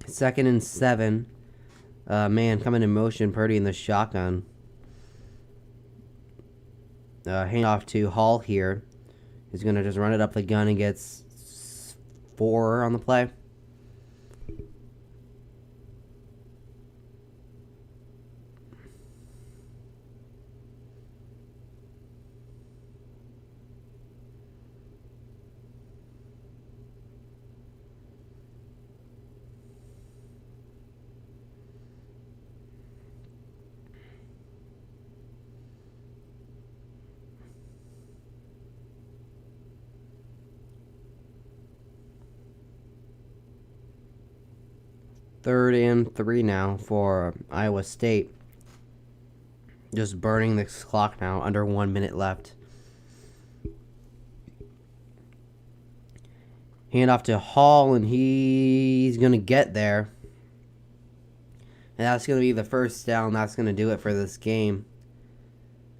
Second and 7. Man coming in motion. Purdy in the shotgun. hand off to Hall here. He's going to just run it up the gun and gets 4 on the play. Third and 3 now for Iowa State. Just burning this clock now, under 1 minute left. Hand off to Hall, and he's going to get there. And that's going to be the first down. That's going to do it for this game,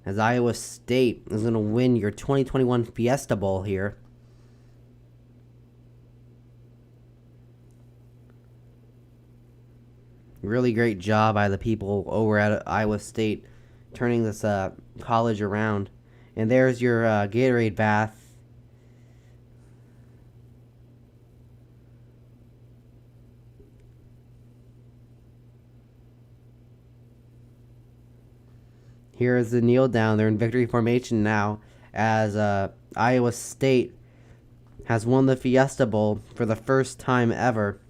as Iowa State is going to win your 2021 Fiesta Bowl here. Really great job by the people over at Iowa State turning this college around. And there's your Gatorade bath. Here is the kneel down. They're in victory formation now, as Iowa State has won the Fiesta Bowl for the first time ever.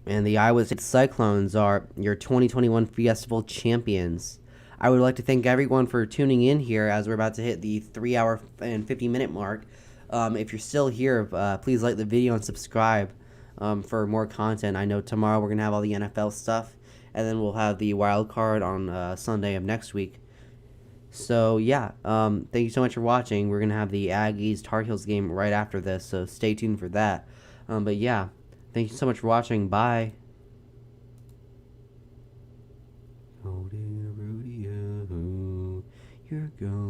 And the Iowa State Cyclones are your 2021 Fiesta Bowl champions. I would like to thank everyone for tuning in here, as we're about to hit the 3 hour and 50 minute mark. If you're still here, please like the video and subscribe for more content. I know tomorrow we're going to have all the NFL stuff, and then we'll have the wild card on Sunday of next week. So yeah, thank you so much for watching. We're going to have the Aggies Tar Heels game right after this, so stay tuned for that. But yeah, thank you so much for watching. Bye. Oh dear Rudy, you're going.